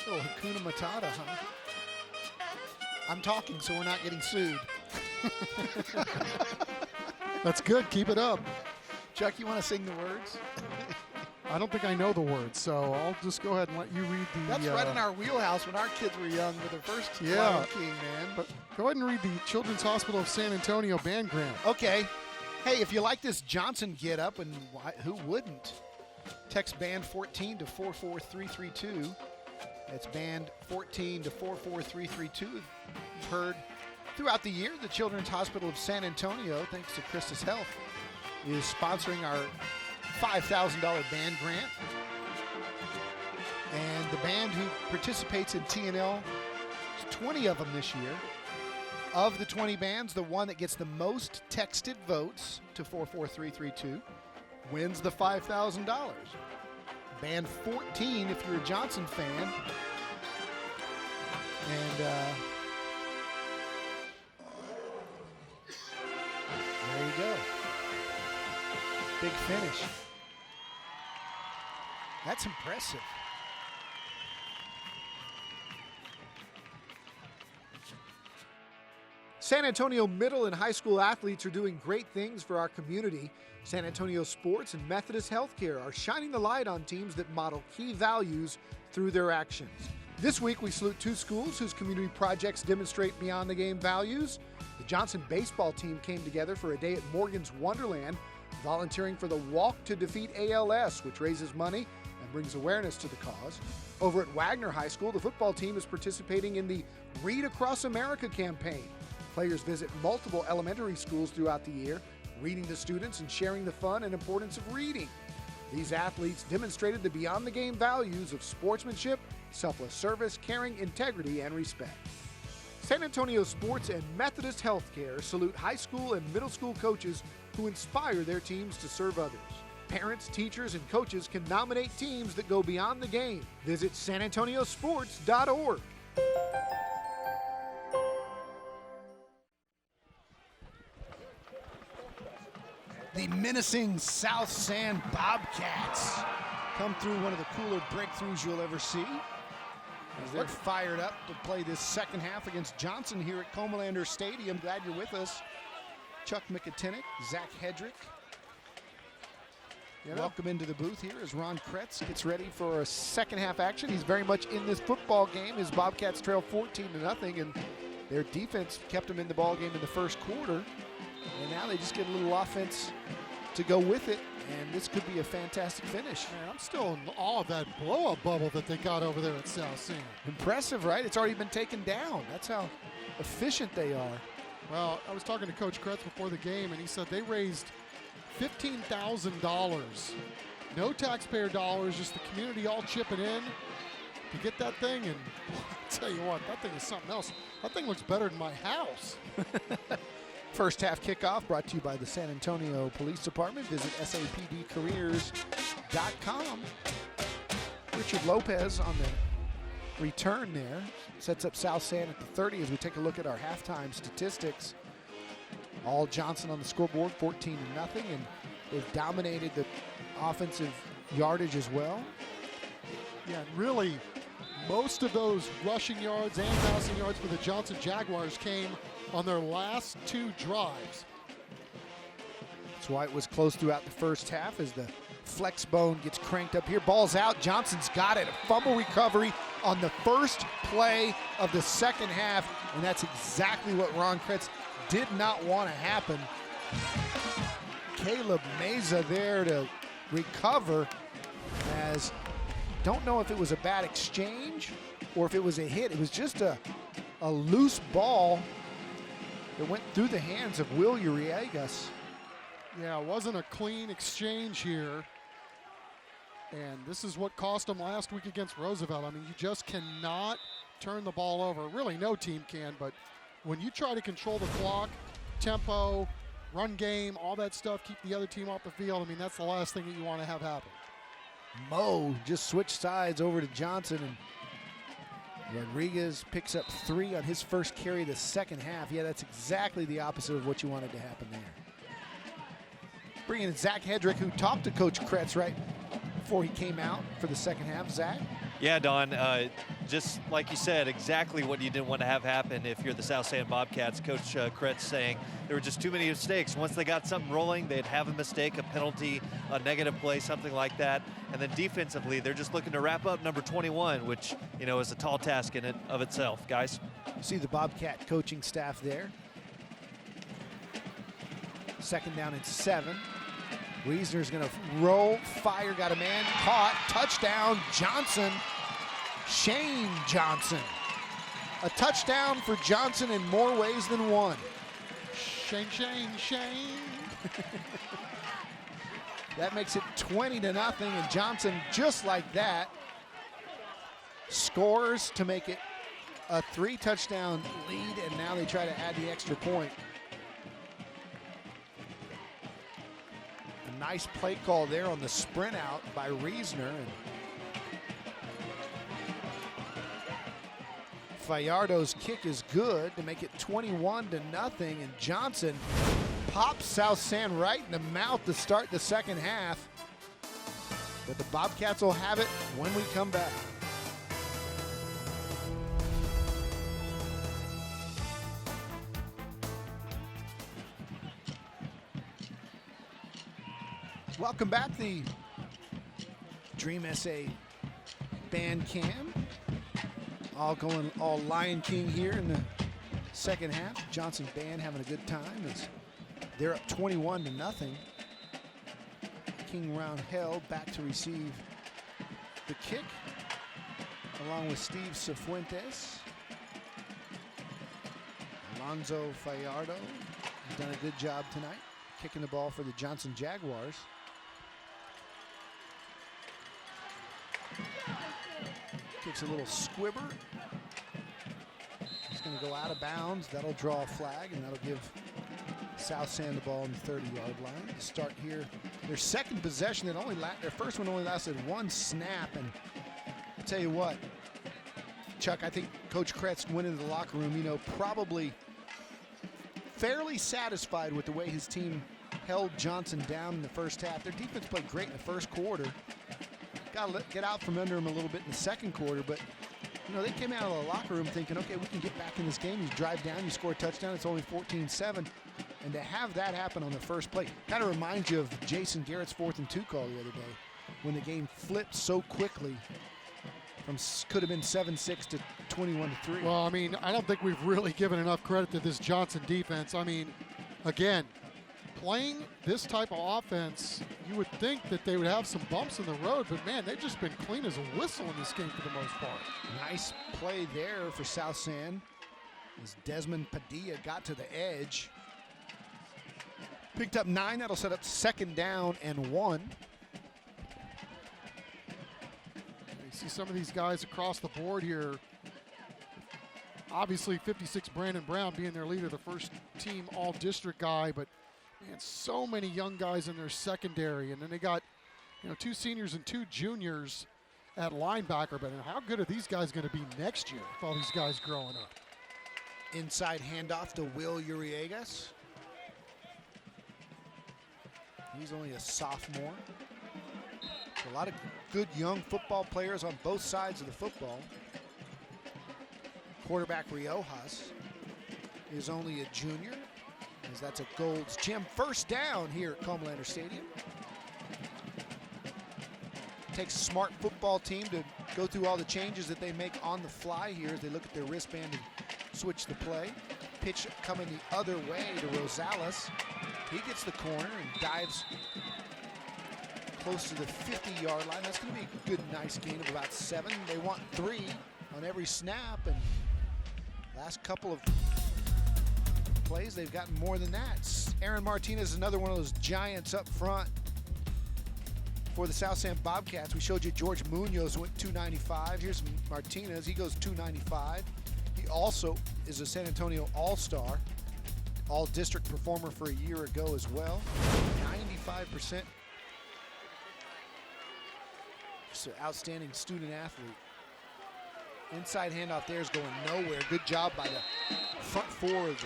Oh, Hakuna Matata, huh? I'm talking so we're not getting sued. That's good. Keep it up. Chuck, you want to sing the words? I don't think I know the words, so I'll just go ahead and let you read the... That's right in our wheelhouse when our kids were young with their first Lion King, man. But go ahead and read the Children's Hospital of San Antonio band grant. Okay. Hey, if you like this Johnson get-up, and who wouldn't? Text band 14 to 44332. That's band 14 to 44332. You've heard throughout the year, the Children's Hospital of San Antonio, thanks to Christus Health, is sponsoring our $5,000 band grant. And the band who participates in TNL, there's 20 of them this year. Of the 20 bands, the one that gets the most texted votes to 44332 wins the $5,000. Band 14 if you're a Johnson fan. And there you go. Big finish. That's impressive. San Antonio middle and high school athletes are doing great things for our community. San Antonio Sports and Methodist Healthcare are shining the light on teams that model key values through their actions. This week, we salute 2 schools whose community projects demonstrate beyond the game values. The Johnson baseball team came together for a day at Morgan's Wonderland, volunteering for the Walk to Defeat ALS, which raises money and brings awareness to the cause. Over at Wagner High School, the football team is participating in the Read Across America campaign. Players visit multiple elementary schools throughout the year, reading to students and sharing the fun and importance of reading. These athletes demonstrated the beyond the game values of sportsmanship, selfless service, caring, integrity, and respect. San Antonio Sports and Methodist Healthcare salute high school and middle school coaches who inspire their teams to serve others. Parents, teachers, and coaches can nominate teams that go beyond the game. Visit sanantoniosports.org. The menacing South San Bobcats come through one of the cooler breakthroughs you'll ever see. As they're fired up to play this second half against Johnson here at Comalander Stadium. Glad you're with us. Chuck McIntyre, Zach Hedrick. Welcome into the booth here as Ron Kretz gets ready for a second half action. He's very much in this football game as Bobcats trail 14-0, and their defense kept them in the ball game in the first quarter. And now they just get a little offense to go with it, and this could be a fantastic finish. Man, I'm still in awe of that blow-up bubble that they got over there at South San. Impressive, right? It's already been taken down. That's how efficient they are. Well, I was talking to Coach Kretz before the game, and he said they raised $15,000. No taxpayer dollars, just the community all chipping in to get that thing. And I'll tell you what, that thing is something else. That thing looks better than my house. First half kickoff brought to you by the San Antonio Police Department. Visit sapdcareers.com. Richard Lopez on the return there. Sets up South San at the 30 as we take a look at our halftime statistics. All Johnson on the scoreboard, 14-0, and they've dominated the offensive yardage as well. Yeah, and really, most of those rushing yards and passing yards for the Johnson Jaguars came on their last 2 drives. That's why it was close throughout the first half as the flex bone gets cranked up here. Ball's out. Johnson's got it. A fumble recovery on the first play of the second half, and that's exactly what Ron Kretz did not want to happen. Caleb Meza there to recover, as don't know if it was a bad exchange or if it was a hit. It was just a loose ball that went through the hands of Will Uriagas. Yeah, it wasn't a clean exchange here. And this is what cost them last week against Roosevelt. I mean, you just cannot turn the ball over. Really, no team can, but when you try to control the clock, tempo, run game, all that stuff, keep the other team off the field, I mean, that's the last thing that you want to have happen. Mo just switched sides over to Johnson, and Rodriguez picks up 3 on his first carry of the second half. Yeah, that's exactly the opposite of what you wanted to happen there. Bringing in Zach Hedrick, who talked to Coach Kretz right before he came out for the second half. Zach? Yeah, Don, just like you said, exactly what you didn't want to have happen if you're the South San Bobcats. Coach Kretz saying there were just too many mistakes. Once they got something rolling, they'd have a mistake, a penalty, a negative play, something like that. And then defensively, they're just looking to wrap up number 21, which, you know, is a tall task in it of itself, guys. You see the Bobcat coaching staff there. Second down and 7. Wiesner's going to roll, fire, got a man, caught, touchdown, Johnson, Shane Johnson. A touchdown for Johnson in more ways than one. Shane. That makes it 20-0, and Johnson, just like that, scores to make it a 3-touchdown lead, and now they try to add the extra point. Nice play call there on the sprint out by Riesner. And Fajardo's kick is good to make it 21-0, and Johnson pops South San right in the mouth to start the second half. But the Bobcats will have it when we come back. Welcome back, the Dream SA band cam. All going all Lion King here in the second half. Johnson band having a good time as they're up 21-0. King Roundhell back to receive the kick along with Steve Cifuentes. Alonzo Fajardo has done a good job tonight kicking the ball for the Johnson Jaguars. Kicks a little squibber. It's going to go out of bounds. That'll draw a flag, and that'll give South San the ball on the 30-yard line to start here. Their second possession, their first one only lasted 1 snap. And I'll tell you what, Chuck, I think Coach Kretz went into the locker room, you know, probably fairly satisfied with the way his team held Johnson down in the first half. Their defense played great in the first quarter. Got to get out from under him a little bit in the second quarter, but you know, they came out of the locker room thinking, okay, we can get back in this game. You drive down, you score a touchdown, it's only 14-7. And to have that happen on the first play kind of reminds you of Jason Garrett's 4th and 2 call the other day when the game flipped so quickly from could have been 7-6 to 21-3. Well, I mean, I don't think we've really given enough credit to this Johnson defense. I mean, again, playing this type of offense, you would think that they would have some bumps in the road, but man, they've just been clean as a whistle in this game for the most part. Nice play there for South San as Desmond Padilla got to the edge. Picked up 9, that'll set up 2nd down and 1. You see some of these guys across the board here. Obviously 56 Brandon Brown being their leader, the first team all-district guy, but man, so many young guys in their secondary. And then they got, 2 seniors and 2 juniors at linebacker. But how good are these guys going to be next year with all these guys growing up? Inside handoff to Will Uriegas. He's only a sophomore. A lot of good young football players on both sides of the football. Quarterback Riojas is only a junior, as that's a Gold's Gym first down here at Comalander Stadium. Takes a smart football team to go through all the changes that they make on the fly here as they look at their wristband and switch the play. Pitch coming the other way to Rosales. He gets the corner and dives close to the 50-yard line. That's going to be a good, nice gain of about 7. They want 3 on every snap, and last couple of plays, they've gotten more than that. Aaron Martinez is another one of those giants up front for the South San Bobcats. We showed you George Munoz went 295. Here's Martinez. He goes 295. He also is a San Antonio All-Star, all-district performer for a year ago as well. 95%. Just an outstanding student athlete. Inside handoff there is going nowhere. Good job by the front 4 of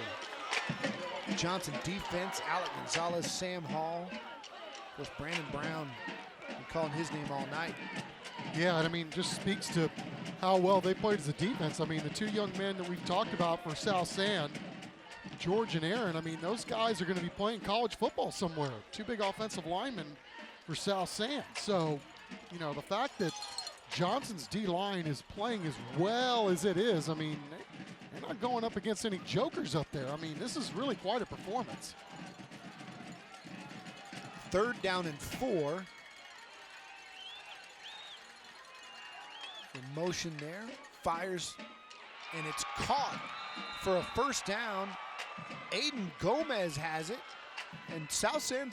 the Johnson defense. Alec Gonzalez, Sam Hall. With Brandon Brown, been calling his name all night. Yeah, and I mean, just speaks to how well they played as a defense. I mean, the 2 young men that we've talked about for South San, George and Aaron, I mean, those guys are going to be playing college football somewhere. 2 big offensive linemen for South San. So, the fact that Johnson's D-line is playing as well as it is, I mean, they're not going up against any jokers up there. I mean, this is really quite a performance. 3rd down and 4. In motion there, fires, and it's caught for a first down. Aiden Gomez has it, and South San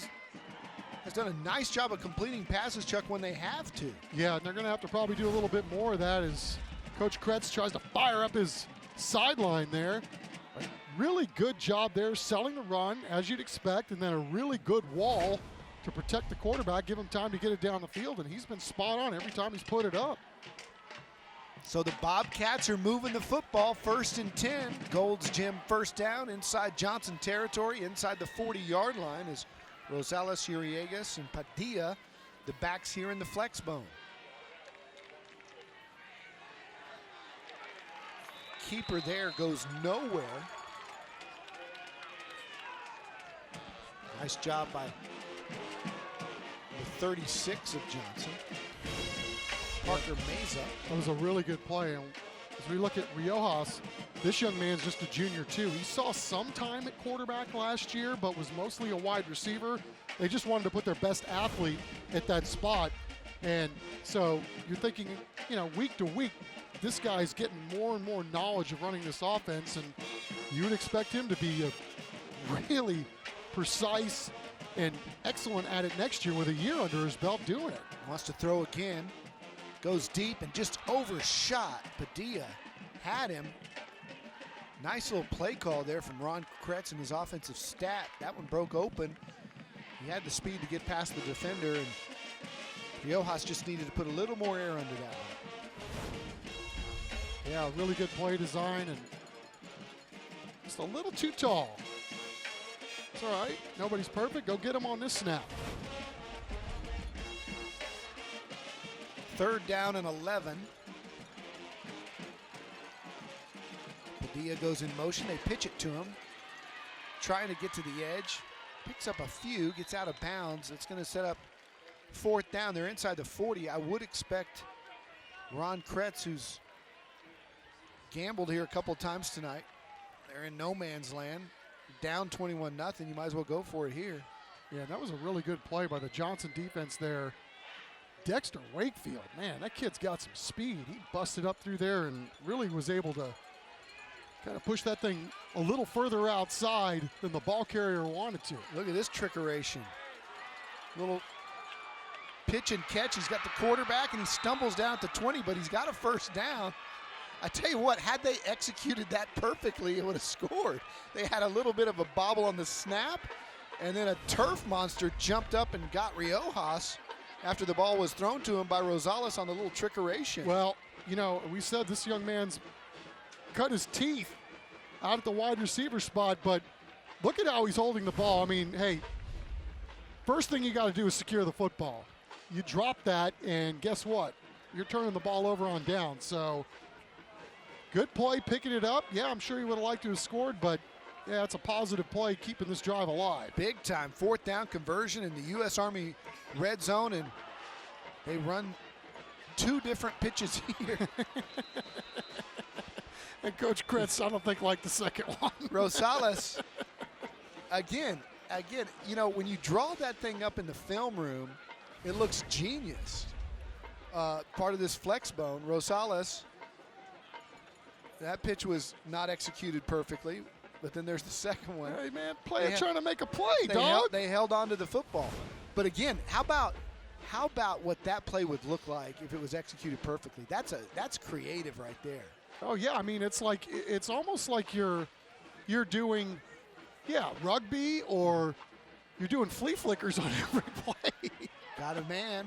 has done a nice job of completing passes, Chuck, when they have to. Yeah, and they're going to have to probably do a little bit more of that as Coach Kretz tries to fire up his sideline there. A really good job there selling the run, as you'd expect, and then a really good wall to protect the quarterback, give him time to get it down the field, and he's been spot on every time he's put it up. So the Bobcats are moving the football, 1st and 10. Gold's Gym first down inside Johnson territory, inside the 40-yard line is Rosales, Uriegas, and Padilla, the backs here in the flex bone. Keeper there goes nowhere. Nice job by the 36 of Johnson. Parker Meza. That was a really good play. And as we look at Riojas, this young man's just a junior too. He saw some time at quarterback last year, but was mostly a wide receiver. They just wanted to put their best athlete at that spot. And so you're thinking, week to week, this guy's getting more and more knowledge of running this offense, and you would expect him to be a really precise and excellent at it next year with a year under his belt doing it. Wants to throw again. Goes deep and just overshot. Padilla had him. Nice little play call there from Ron Kretz and his offensive staff. That one broke open. He had the speed to get past the defender, and Riojas just needed to put a little more air under that one. Yeah, really good play design, and just a little too tall. It's all right. Nobody's perfect. Go get him on this snap. 3rd down and 11. Padilla goes in motion. They pitch it to him. trying to get to the edge. Picks up a few, gets out of bounds. It's going to set up 4th down. They're inside the 40. I would expect Ron Kretz, who's gambled here a couple times tonight. They're in no man's land. Down 21-0. You might as well go for it here. Yeah, that was a really good play by the Johnson defense there. Dexter Wakefield, man, that kid's got some speed. He busted up through there and really was able to kind of push that thing a little further outside than the ball carrier wanted to. Look at this trickeration. Little pitch and catch. He's got the quarterback, and he stumbles down at the 20, but he's got a 1st down. I tell you what, had they executed that perfectly, it would have scored. They had a little bit of a bobble on the snap, and then a turf monster jumped up and got Riojas after the ball was thrown to him by Rosales on the little trickeration. Well, you know, we said this young man's cut his teeth out at the wide receiver spot, but look at how he's holding the ball. I mean, hey, first thing you got to do is secure the football. You drop that, and guess what? You're turning the ball over on down. So good play, picking it up. Yeah, I'm sure he would have liked to have scored, but yeah, it's a positive play keeping this drive alive. Big time 4th down conversion in the U.S. Army red zone, and they run 2 different pitches here. And Coach Kretz, I don't think liked the second one. Rosales, again, you know, when you draw that thing up in the film room, it looks genius. Part of this flex bone. Rosales, that pitch was not executed perfectly, but then there's the second one. Hey, man, player trying to make a play, dog. They held on to the football. But again, how about what that play would look like if it was executed perfectly? That's creative right there. Oh yeah, I mean it's almost like you're doing, rugby, or you're doing flea flickers on every play. Got a man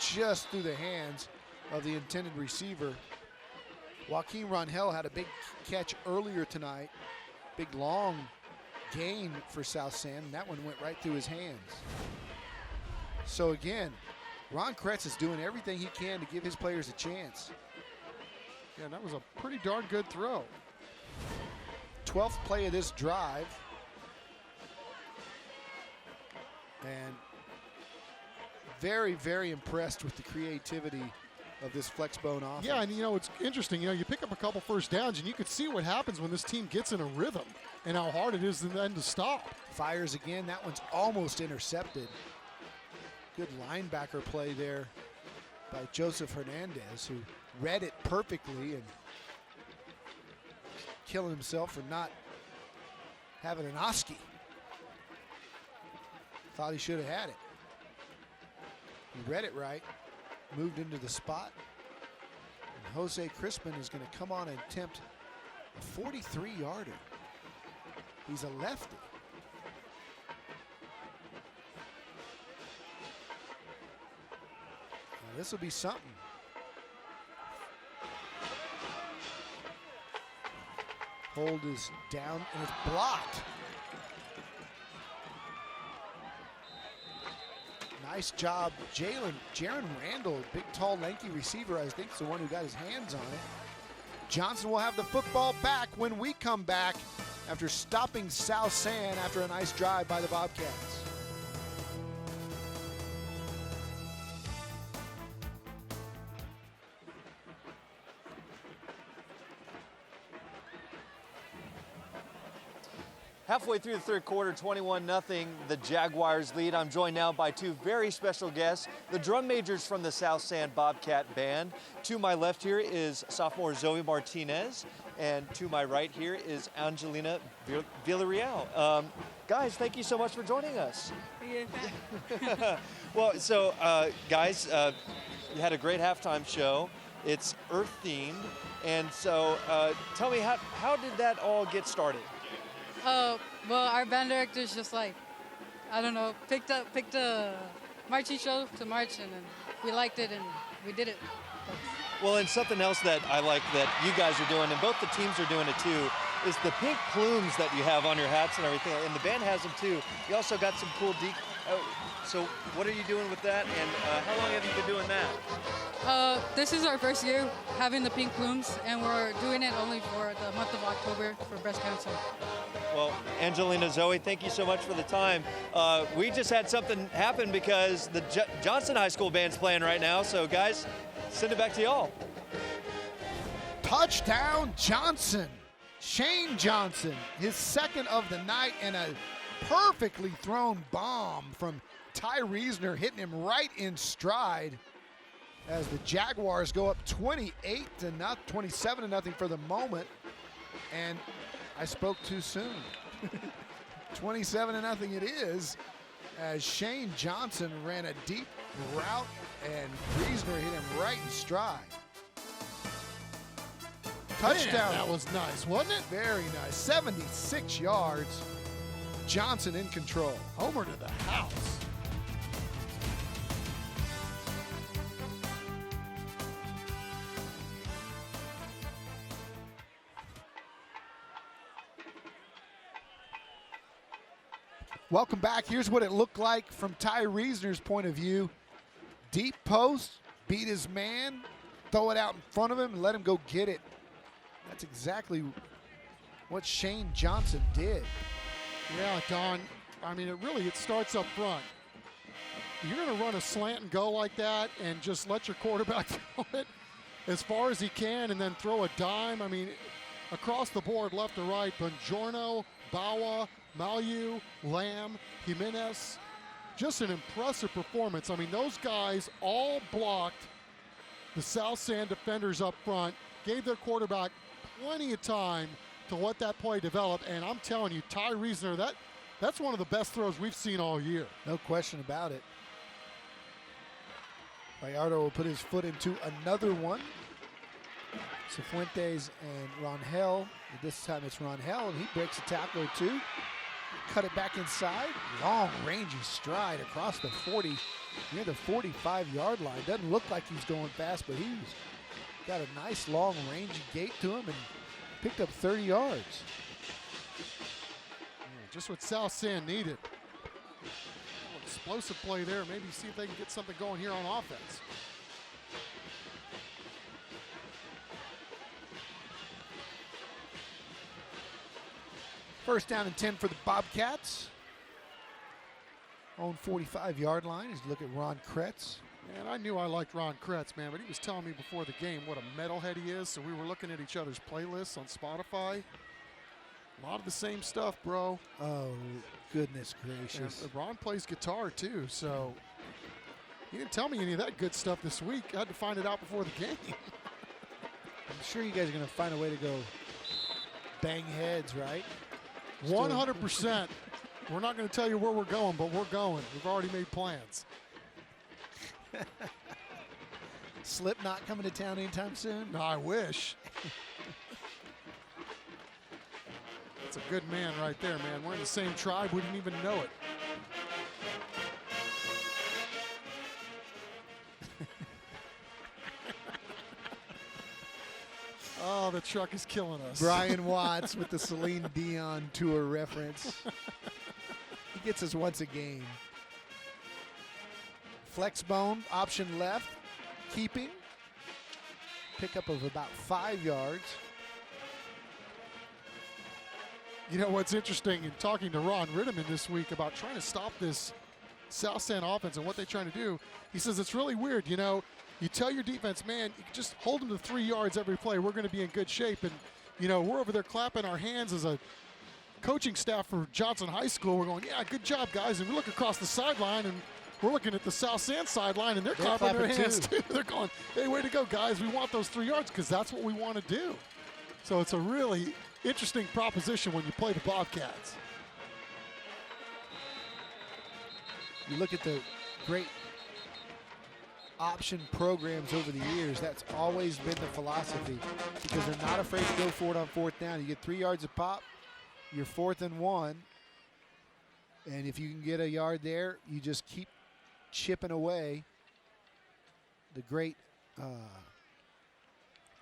just through the hands of the intended receiver. Joaquin Rangel had a big catch earlier tonight, big long gain for South San, and that one went right through his hands. So again, Ron Kretz is doing everything he can to give his players a chance. Yeah, that was a pretty darn good throw. 12th play of this drive. And very, very impressed with the creativity of this flexbone offense. Yeah, and you know, it's interesting. You know, you pick up a couple 1st downs, and you can see what happens when this team gets in a rhythm and how hard it is then to stop. Fires again. That one's almost intercepted. Good linebacker play there by Joseph Hernandez, who read it perfectly and killing himself for not having an Oski. Thought he should have had it. He read it right, moved into the spot. And Jose Crispin is going to come on and attempt a 43-yarder. He's a lefty. Now this will be something. Hold is down and it's blocked. Nice job, Jaron Randall, big, tall, lanky receiver, I think is the one who got his hands on it. Johnson will have the football back when we come back after stopping South San after a nice drive by the Bobcats. Halfway through the 3rd quarter, 21-0, the Jaguars lead. I'm joined now by 2 very special guests, the drum majors from the South San Bobcat Band. To my left here is sophomore Zoe Martinez, and to my right here is Angelina Villarreal. Guys, thank you so much for joining us. Well, so guys, you had a great halftime show. It's Earth-themed, and so tell me, how did that all get started? Well, our band director's just like, I don't know, picked a marching show to march, and then we liked it and we did it. Well, and something else that I like that you guys are doing, and both the teams are doing it too, is the pink plumes that you have on your hats and everything, and the band has them too. You also got some cool so what are you doing with that, and how long have you been doing that? This is our first year having the pink plumes, and we're doing it only for the month of October for breast cancer. Well, Angelina, Zoe, thank you so much for the time. We just had something happen because the Johnson High School band's playing right now. So, guys, send it back to y'all. Touchdown Johnson. Shane Johnson, his second of the night, and a perfectly thrown bomb from Ty Reesner hitting him right in stride as the Jaguars go up 27-0 for the moment. And I spoke too soon. 27-0 it is as Shane Johnson ran a deep route and Reesner hit him right in stride. Touchdown. Man, that was nice, wasn't it? Very nice. 76 yards. Johnson in control. Homer to the house. Welcome back. Here's what it looked like from Ty Reesner's point of view. Deep post, beat his man, throw it out in front of him, and let him go get it. That's exactly what Shane Johnson did. Yeah, Don. I mean, it starts up front. You're going to run a slant and go like that and just let your quarterback throw it as far as he can and then throw a dime. I mean, across the board, left to right, Bongiorno, Bawa, Malu, Lamb, Jimenez. Just an impressive performance. I mean, those guys all blocked the South San defenders up front, gave their quarterback plenty of time to let that play develop. And I'm telling you, Ty Reesner, that's one of the best throws we've seen all year. No question about it. Gallardo will put his foot into another one. Cifuentes and Rangel. This time it's Rangel, and he breaks a tackle or two. Cut it back inside. Long, rangy stride across the 40, near the 45-yard line. Doesn't look like he's going fast, but he's got a nice, long, rangy gait to him and picked up 30 yards. Yeah, just what South San needed. Explosive play there. Maybe see if they can get something going here on offense. First down and 10 for the Bobcats. Own 45-yard line as you look at Ron Kretz. Man, I knew I liked Ron Kretz, man, but he was telling me before the game what a metalhead he is, so we were looking at each other's playlists on Spotify. A lot of the same stuff, bro. Oh, goodness gracious. And Ron plays guitar, too, so he didn't tell me any of that good stuff this week. I had to find it out before the game. I'm sure you guys are going to find a way to go bang heads, right? 100%. We're not going to tell you where we're going, but we're going. We've already made plans. Slipknot coming to town anytime soon? No, I wish. That's a good man right there, man. We're in the same tribe. We didn't even know it. Oh, the truck is killing us. Brian Watts with the Celine Dion tour reference. He gets us once a game. Flex bone, option left, keeping. Pickup of about 5 yards. You know what's interesting in talking to Ron Rittiman this week about trying to stop this South San offense and what they're trying to do, he says it's really weird. You know, you tell your defense, man, you just hold them to 3 yards every play. We're going to be in good shape. And, you know, we're over there clapping our hands as a coaching staff for Johnson High School. We're going, yeah, good job, guys. And we look across the sideline, and we're looking at the South San sideline, and they're clapping their hands too. They're going, hey, way to go, guys. We want those 3 yards because that's what we want to do. So it's a really interesting proposition when you play the Bobcats. You look at the great option programs over the years, that's always been the philosophy because they're not afraid to go for it on fourth down. You get 3 yards a pop, you're 4th and 1. And if you can get a yard there, you just keep chipping away. The great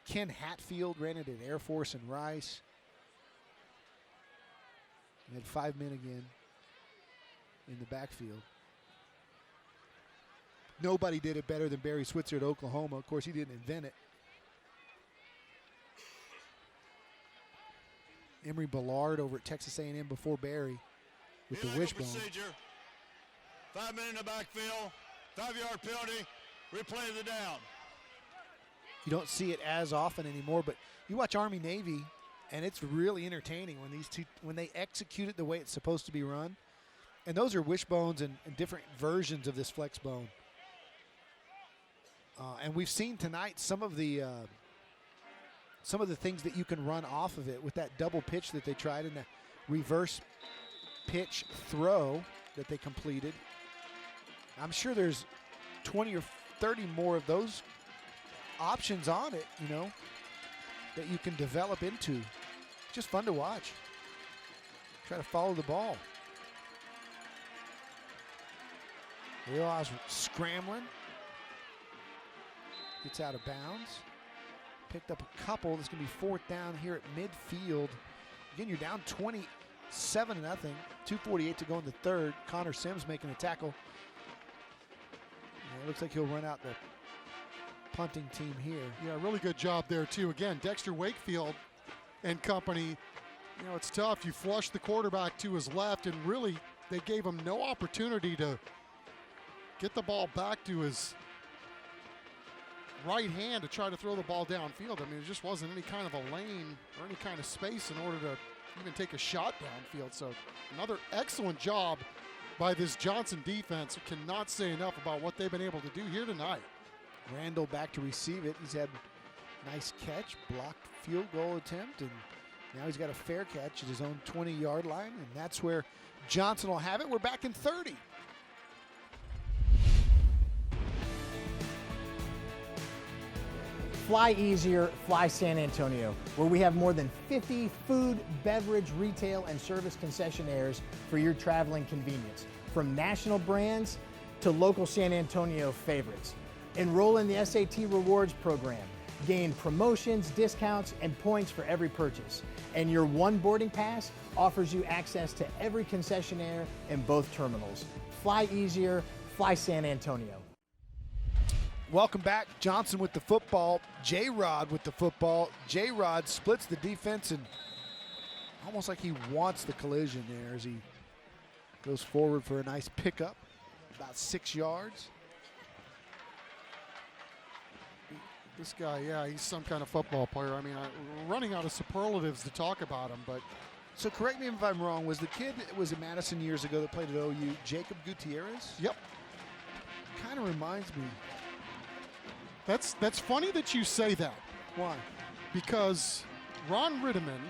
Ken Hatfield ran it at Air Force and Rice. He had 5 men again in the backfield. Nobody did it better than Barry Switzer at Oklahoma. Of course, he didn't invent it. Emory Ballard over at Texas A&M before Barry with the wishbone. Procedure. 5 men in the backfield. 5-yard penalty. Replay the down. You don't see it as often anymore, but you watch Army Navy, and it's really entertaining when they execute it the way it's supposed to be run. And those are wishbones and different versions of this flex bone. And we've seen tonight some of the things that you can run off of it with that double pitch that they tried and the reverse pitch throw that they completed. I'm sure there's 20 or 30 more of those options on it, that you can develop into. Just fun to watch. Try to follow the ball. Realize scrambling. Gets out of bounds. Picked up a couple. This is going to be 4th down here at midfield. Again, you're down 27-0. 2:48 to go in the third. Connor Sims making a tackle. It looks like he'll run out the punting team here. Yeah, really good job there, too. Again, Dexter Wakefield and company, it's tough. You flush the quarterback to his left, and really they gave him no opportunity to get the ball back to his right hand to try to throw the ball downfield. I mean, there just wasn't any kind of a lane or any kind of space in order to even take a shot downfield. So another excellent job by this Johnson defense. Cannot say enough about what they've been able to do here tonight. Randall back to receive it. He's had a nice catch, blocked field goal attempt, and now he's got a fair catch at his own 20-yard line, and that's where Johnson will have it. We're back in 30. Fly easier, fly San Antonio, where we have more than 50 food, beverage, retail, and service concessionaires for your traveling convenience, from national brands to local San Antonio favorites. Enroll in the SAT Rewards program, gain promotions, discounts, and points for every purchase. And your one boarding pass offers you access to every concessionaire in both terminals. Fly easier, fly San Antonio. Welcome back. Johnson with the football. J-Rod with the football. J-Rod splits the defense and almost like he wants the collision there as he goes forward for a nice pickup, about 6 yards. This guy, yeah, he's some kind of football player. I mean, we're running out of superlatives to talk about him, but. So correct me if I'm wrong, was the kid that was at Madison years ago that played at OU, Jacob Gutierrez? Yep. Kind of reminds me. That's funny that you say that. Why? Because Ron Ritteman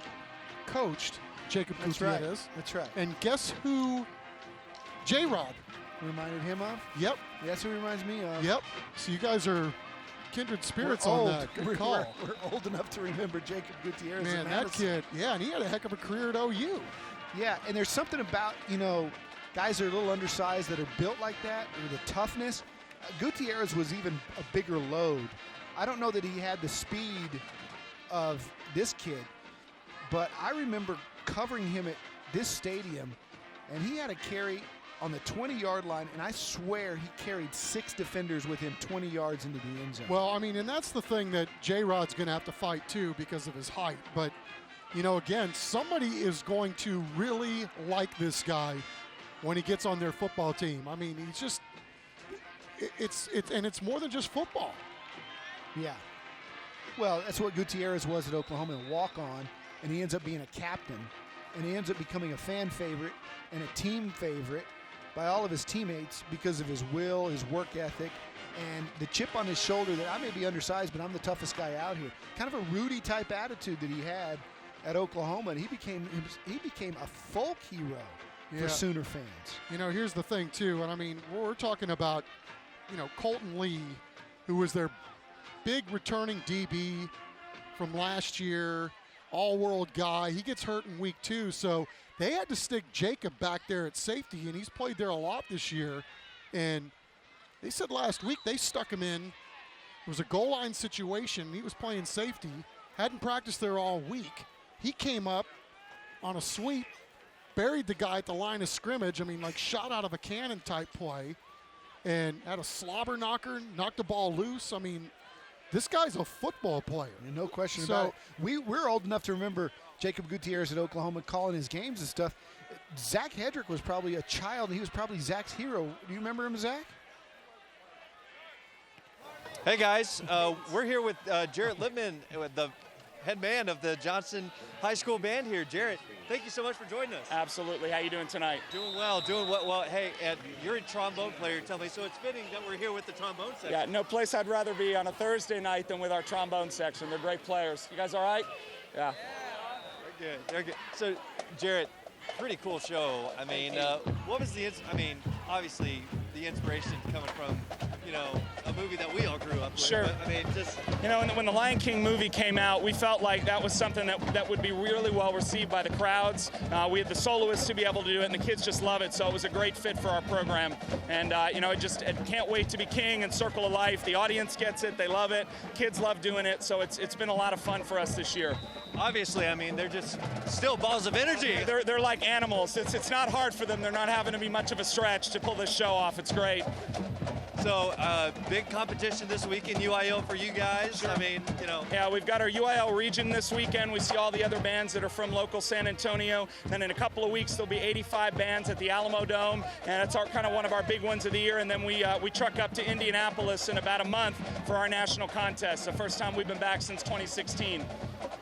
coached Jacob Gutierrez. Right. That's right. And guess who J-Rod reminded him of? Yep. That's who he reminds me of. Yep. So you guys are kindred spirits on that. Good call. We're old enough to remember Jacob Gutierrez. Man, that kid, yeah, and he had a heck of a career at OU. Yeah, and there's something about, guys that are a little undersized that are built like that, or the toughness. Gutierrez was even a bigger load. I don't know that he had the speed of this kid, but I remember covering him at this stadium, and he had a carry on the 20-yard line, and I swear he carried 6 defenders with him 20 yards into the end zone. Well, I mean, and that's the thing that J-Rod's going to have to fight, too, because of his height. But, again, somebody is going to really like this guy when he gets on their football team. I mean, he's just... It's more than just football. Yeah. Well, that's what Gutierrez was at Oklahoma, a walk-on, and he ends up being a captain, and he ends up becoming a fan favorite and a team favorite by all of his teammates because of his will, his work ethic, and the chip on his shoulder that I may be undersized, but I'm the toughest guy out here. Kind of a Rudy-type attitude that he had at Oklahoma, and he became a folk hero for Sooner fans. Here's the thing, too, and I mean, we're talking about Colton Lee, who was their big returning DB from last year, all-world guy. He gets hurt in week 2, so they had to stick Jacob back there at safety, and he's played there a lot this year. And they said last week they stuck him in. It was a goal line situation. He was playing safety, hadn't practiced there all week. He came up on a sweep, buried the guy at the line of scrimmage. I mean, like shot out of a cannon type play. And had a slobber knocker, knocked the ball loose. I mean, this guy's a football player. No question about it. We're old enough to remember Jacob Gutierrez at Oklahoma calling his games and stuff. Zach Hedrick was probably a child. He was probably Zach's hero. Do you remember him, Zach? Hey guys, we're here with Jarrett Lippman, the head man of the Johnson High School band here. Jarrett, thank you so much for joining us. Absolutely. How you doing tonight? Doing well, doing well. Well, hey, you're a trombone player, tell me, so it's fitting that we're here with the trombone section. Yeah, no place I'd rather be on a Thursday night than with our trombone section. They're great players. You guys all right? Yeah. They're good. They're good. So, Jarrett, pretty cool show. I mean, what was obviously the inspiration coming from, a movie that we all grew up with. Sure. But, I mean, just... when the Lion King movie came out, we felt like that was something that would be really well received by the crowds. We had the soloists to be able to do it, and the kids just love it, so it was a great fit for our program. And, I can't wait to be king and Circle of Life. The audience gets it. They love it. Kids love doing it, so it's been a lot of fun for us this year. Obviously, I mean, they're just still balls of energy. They're like animals. It's not hard for them. They're not having to be much of a stretch to pull this show off. It's great. So, big competition this week in UIL for you guys. Sure. I mean, Yeah, we've got our UIL region this weekend. We see all the other bands that are from local San Antonio. Then in a couple of weeks, there'll be 85 bands at the Alamo Dome, and it's kind of one of our big ones of the year. And then we truck up to Indianapolis in about a month for our national contest. The first time we've been back since 2016.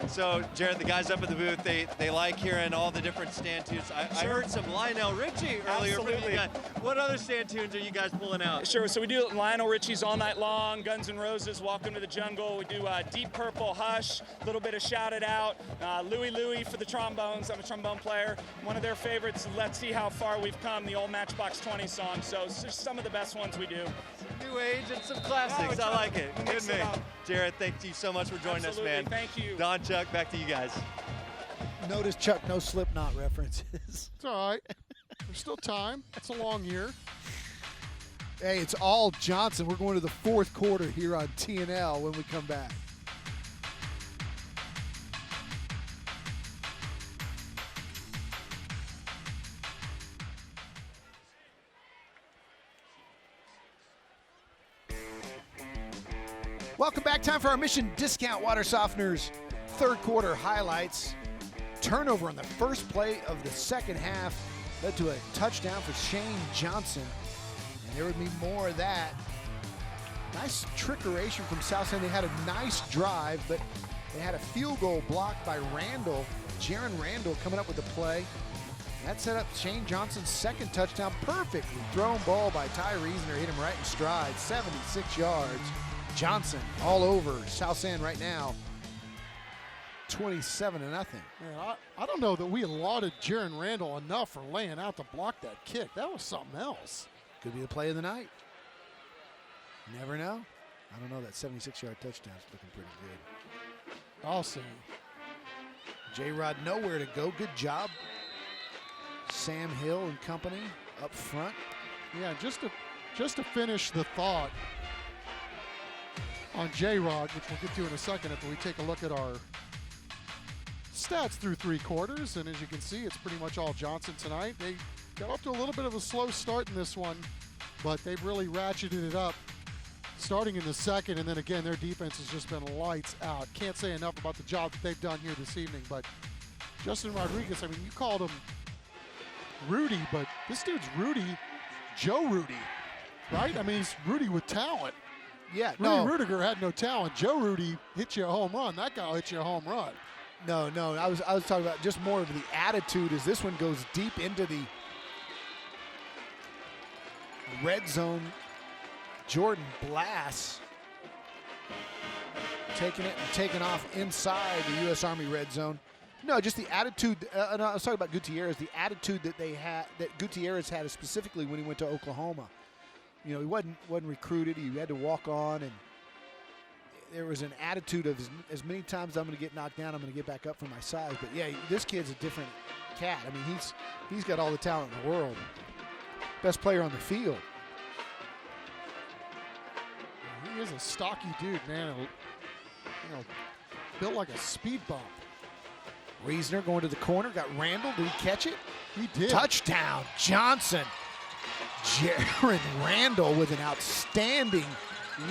So, Jarrett, the guys up at the booth, they like hearing all the different stand tunes. I heard some Lionel Richie earlier. Absolutely. What other stand tunes are you guys pulling out? Sure, so we do Lionel Richie's All Night Long, Guns N' Roses, Welcome to the Jungle. We do Deep Purple, Hush, a little bit of Shout It Out, Louie for the trombones. I'm a trombone player. One of their favorites, Let's See How Far We've Come, the old Matchbox 20 song. So it's just some of the best ones we do. Some new age and some classics. I like it. Good man. Jarrett, thank you so much for joining us, man. Thank you. Don, Chuck, back to you guys. Notice, Chuck, no Slipknot references. It's all right. There's still time. It's a long year. Hey, it's all Johnson. We're going to the fourth quarter here on TNL when we come back. Welcome back. Time for our Mission Discount Water Softeners third quarter highlights. Turnover on the first play of the second half led to a touchdown for Shane Johnson. And there would be more of that. Nice trickeration from South End. They had a nice drive, but they had a field goal blocked by Randall. Jaron Randall coming up with the play. That set up Shane Johnson's second touchdown. Perfectly thrown ball by Ty Reasoner. Hit him right in stride. 76 yards. Johnson all over South End right now. 27-0. Man, I don't know that we lauded Jaron Randall enough for laying out to block that kick. That was something else. Could be the play of the night. Never know. I don't know. That 76-yard touchdown's looking pretty good. I'll see. J-Rod nowhere to go. Good job. Sam Hill and company up front. Yeah, just to finish the thought on J-Rod, which we'll get to in a second after we take a look at our stats through three quarters. And as you can see, it's pretty much all Johnson tonight. They got off to a little bit of a slow start in this one, but they've really ratcheted it up starting in the second. And then again, their defense has just been lights out. Can't say enough about the job that they've done here this evening. But Justin Rodriguez, I mean, you called him Rudy, but this dude's Rudy, Joe Rudy, right? I mean, he's Rudy with talent. Yeah, Rudy Rudiger had no talent. Joe Rudy hit you a home run. That guy hit you a home run. No, I was talking about just more of the attitude as this one goes deep into the red zone. Jordan Blass taking it and taking off inside the U.S. Army red zone. No, just the attitude. I was talking about Gutierrez. The attitude that they had, that Gutierrez had, specifically when he went to Oklahoma. You know, he wasn't recruited. He had to walk on, and there was an attitude of as many times I'm going to get knocked down, I'm going to get back up for my size. But yeah, this kid's a different cat. I mean, he's got all the talent in the world. Best player on the field. He is a stocky dude, man. You know, built like a speed bump. Reasoner going to the corner, got Randall. Did he catch it? He did. Touchdown, Johnson. Jaron Randall with an outstanding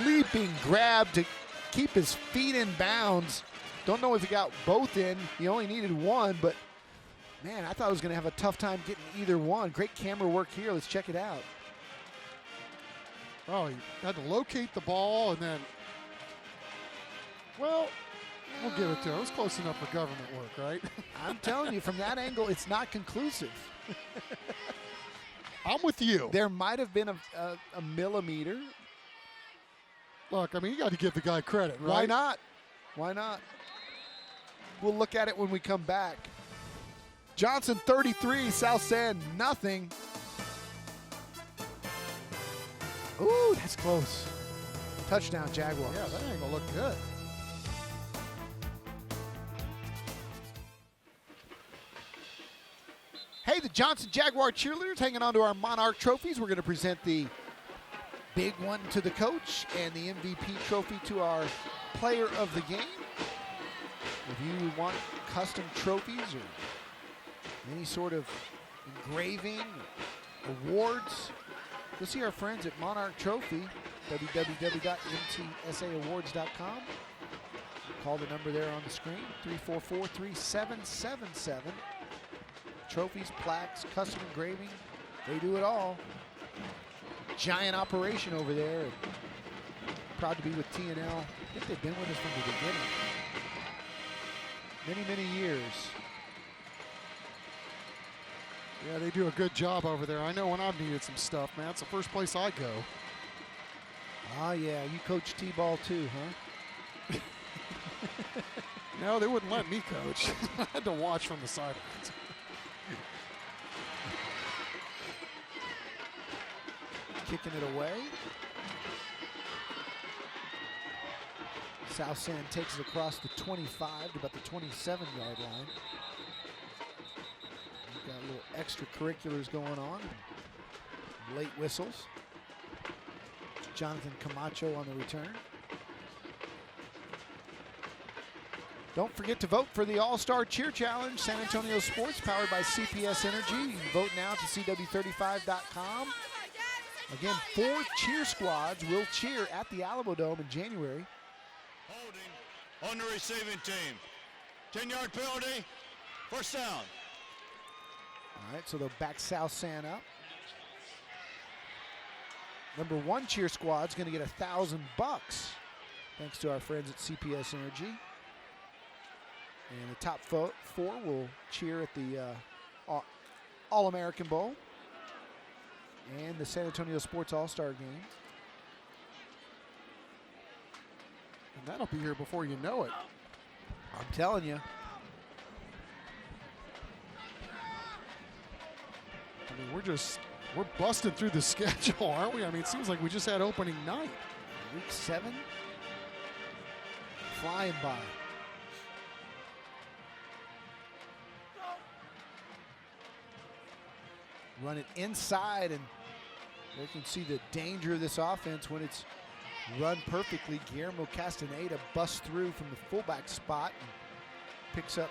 leaping grab to keep his feet in bounds Don't know if he got both in. He only needed one, but man, I thought I was going to have a tough time getting either one. Great camera work here. Let's check it out. Oh, he had to locate the ball and then, well, we'll give it to him. It was close enough for government work, right? I'm telling you, from that angle, it's not conclusive. I'm with you. There might have been a millimeter. Look, I mean, you got to give the guy credit, right? Why not? Why not? We'll look at it when we come back. Johnson 33, South San nothing. Ooh, that's close. Touchdown, Jaguars. Yeah, that angle looked good. Hey, the Johnson Jaguar cheerleaders hanging on to our Monarch trophies. We're going to present the big one to the coach and the MVP trophy to our player of the game. If you want custom trophies or any sort of engraving, awards, go see our friends at Monarch Trophy, www.mtsawards.com. Call the number there on the screen, 344-3777. Trophies, plaques, custom engraving, they do it all. Giant operation over there. And proud to be with TNL. I think they've been with us from the beginning. Many, many years. Yeah, they do a good job over there. I know when I've needed some stuff, man. It's the first place I go. Ah, yeah, you coach T-ball too, huh? No, they wouldn't let me coach. I had to watch from the sidelines. Kicking it away. South San takes it across the 25 to about the 27-yard line. We've got a little extracurriculars going on. Late whistles. Jonathan Camacho on the return. Don't forget to vote for the All-Star Cheer Challenge, San Antonio Sports, powered by CPS Energy. You can vote now to CW35.com. Again, 4 cheer squads will cheer at the Alamo Dome in January. Holding on the receiving team. 10-yard penalty, first down. All right, so they'll back South San up. Number 1 cheer squad's going to get $1,000 thanks to our friends at CPS Energy. And the top 4 will cheer at the All-American Bowl and the San Antonio Sports All-Star Game. And that'll be here before you know it. I'm telling you. I mean, we're busting through the schedule, aren't we? I mean, it seems like we just had opening night. Week 7, flying by. Run it inside, and you can see the danger of this offense when it's run perfectly. Guillermo Castaneda busts through from the fullback spot and picks up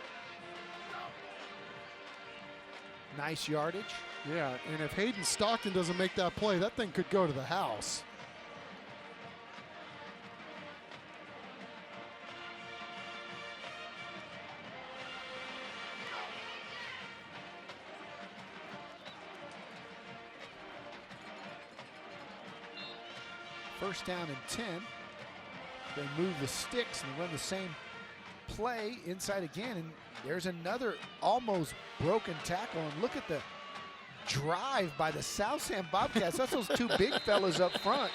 nice yardage. Yeah, and if Hayden Stockton doesn't make that play, that thing could go to the house. First down and 10. They move the sticks and run the same play inside again. And there's another almost broken tackle. And look at the drive by the South San Bobcats. That's those 2 big fellas up front.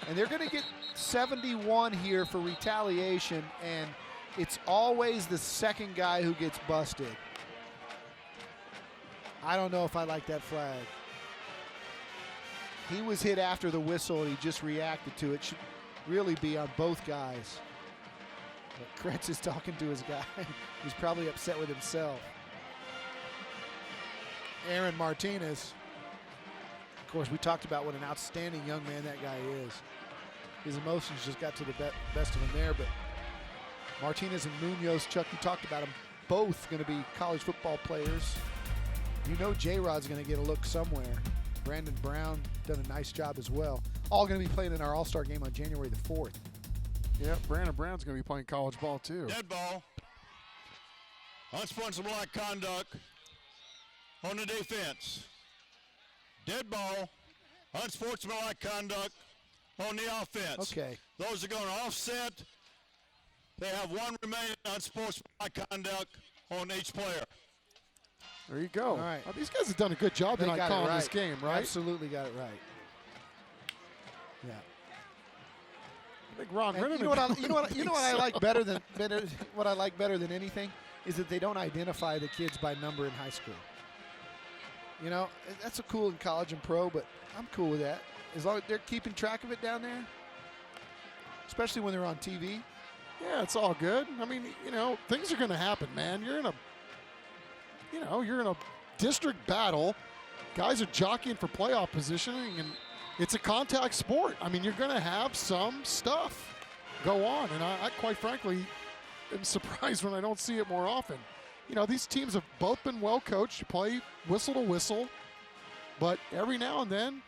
And they're going to get 71 here for retaliation. And it's always the second guy who gets busted. I don't know if I like that flag. He was hit after the whistle, and he just reacted to it. Should really be on both guys. But Kretz is talking to his guy. He's probably upset with himself. Aaron Martinez. Of course, we talked about what an outstanding young man that guy is. His emotions just got to the best of him there. But Martinez and Munoz, Chuck, you talked about them, both going to be college football players. You know J-Rod's going to get a look somewhere. Brandon Brown done a nice job as well. All going to be playing in our All-Star game on January the 4th. Yeah, Brandon Brown's going to be playing college ball too. Dead ball, unsportsmanlike conduct on the defense. Dead ball, unsportsmanlike conduct on the offense. Okay. Those are going to offset. They have one remaining unsportsmanlike conduct on each player. There you go. All right. These guys have done a good job They tonight got it calling right. this game, right? Absolutely got it right. Yeah. I think Ron And Rittman. you know what I like better than what I like better than anything is that they don't identify the kids by number in high school. You know, that's a cool in college and pro, but I'm cool with that as long as they're keeping track of it down there, especially when they're on TV. Yeah, it's all good. I mean, things are going to happen, man. You're in a district battle. Guys are jockeying for playoff positioning, and it's a contact sport. I mean, you're going to have some stuff go on, and I quite frankly am surprised when I don't see it more often. These teams have both been well coached. You play whistle to whistle, but every now and then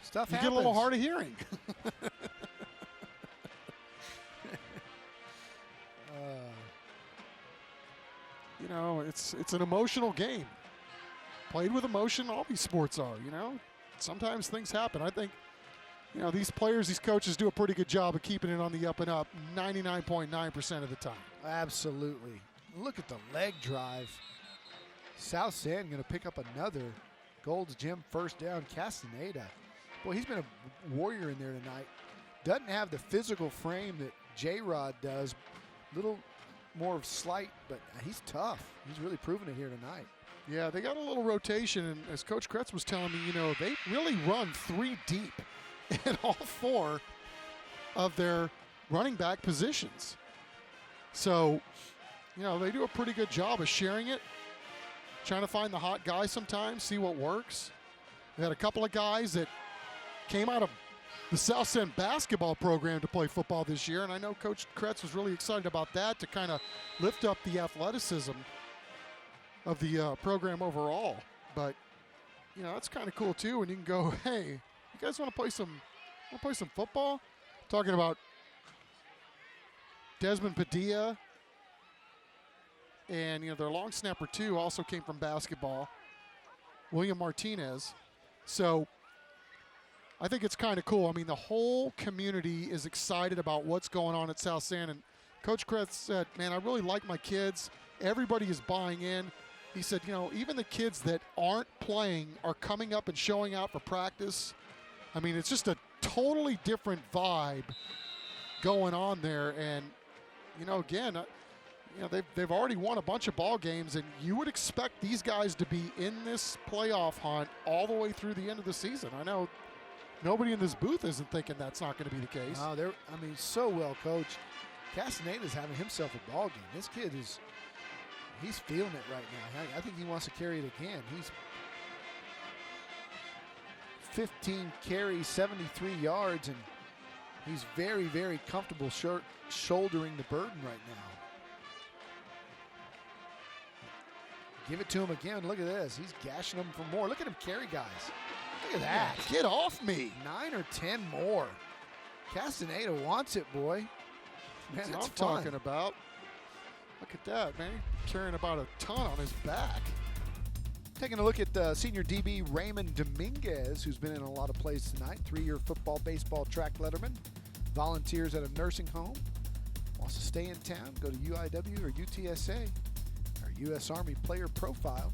stuff you happens. get a little hard of hearing. It's an emotional game. Played with emotion, all these sports are, Sometimes things happen. I think, these players, these coaches do a pretty good job of keeping it on the up and up 99.9% of the time. Absolutely. Look at the leg drive. South San going to pick up another Gold's Gym first down. Castaneda. Boy, he's been a warrior in there tonight. Doesn't have the physical frame that J-Rod does. Little more slight, but he's tough. He's really proven it here tonight. Yeah, they got a little rotation, and as Coach Kretz was telling me, they really run 3 deep in all 4 of their running back positions. So, they do a pretty good job of sharing it, trying to find the hot guy sometimes, see what works. They had a couple of guys that came out of the South End basketball program to play football this year, and I know Coach Kretz was really excited about that to kind of lift up the athleticism of the program overall. But, that's kind of cool too, and you can go, hey, you guys want to play some football? Talking about Desmond Padilla, and their long snapper too also came from basketball, William Martinez. So I think it's kind of cool. I mean, the whole community is excited about what's going on at South San. And Coach Kretz said, man, I really like my kids. Everybody is buying in. He said, even the kids that aren't playing are coming up and showing out for practice. I mean, it's just a totally different vibe going on there. And, again, they've already won a bunch of ball games, and you would expect these guys to be in this playoff hunt all the way through the end of the season. I know nobody in this booth isn't thinking that's not going to be the case. No, so well coached. Castaneda's having himself a ball game. This kid he's feeling it right now. I think he wants to carry it again. He's 15 carries, 73 yards, and he's very, very comfortable shouldering the burden right now. Give it to him again. Look at this. He's gashing them for more. Look at him carry guys. Look at that. Get off me. 9 or 10 more. Castaneda wants it, boy. Man, That's that's what I'm fun. talking about. Look at that, man. Carrying about a ton on his back. Taking a look at senior DB Raymond Dominguez, who's been in a lot of plays tonight. 3-year football, baseball, track letterman. Volunteers at a nursing home. Wants to stay in town. Go to UIW or UTSA. Our U.S. Army player profile.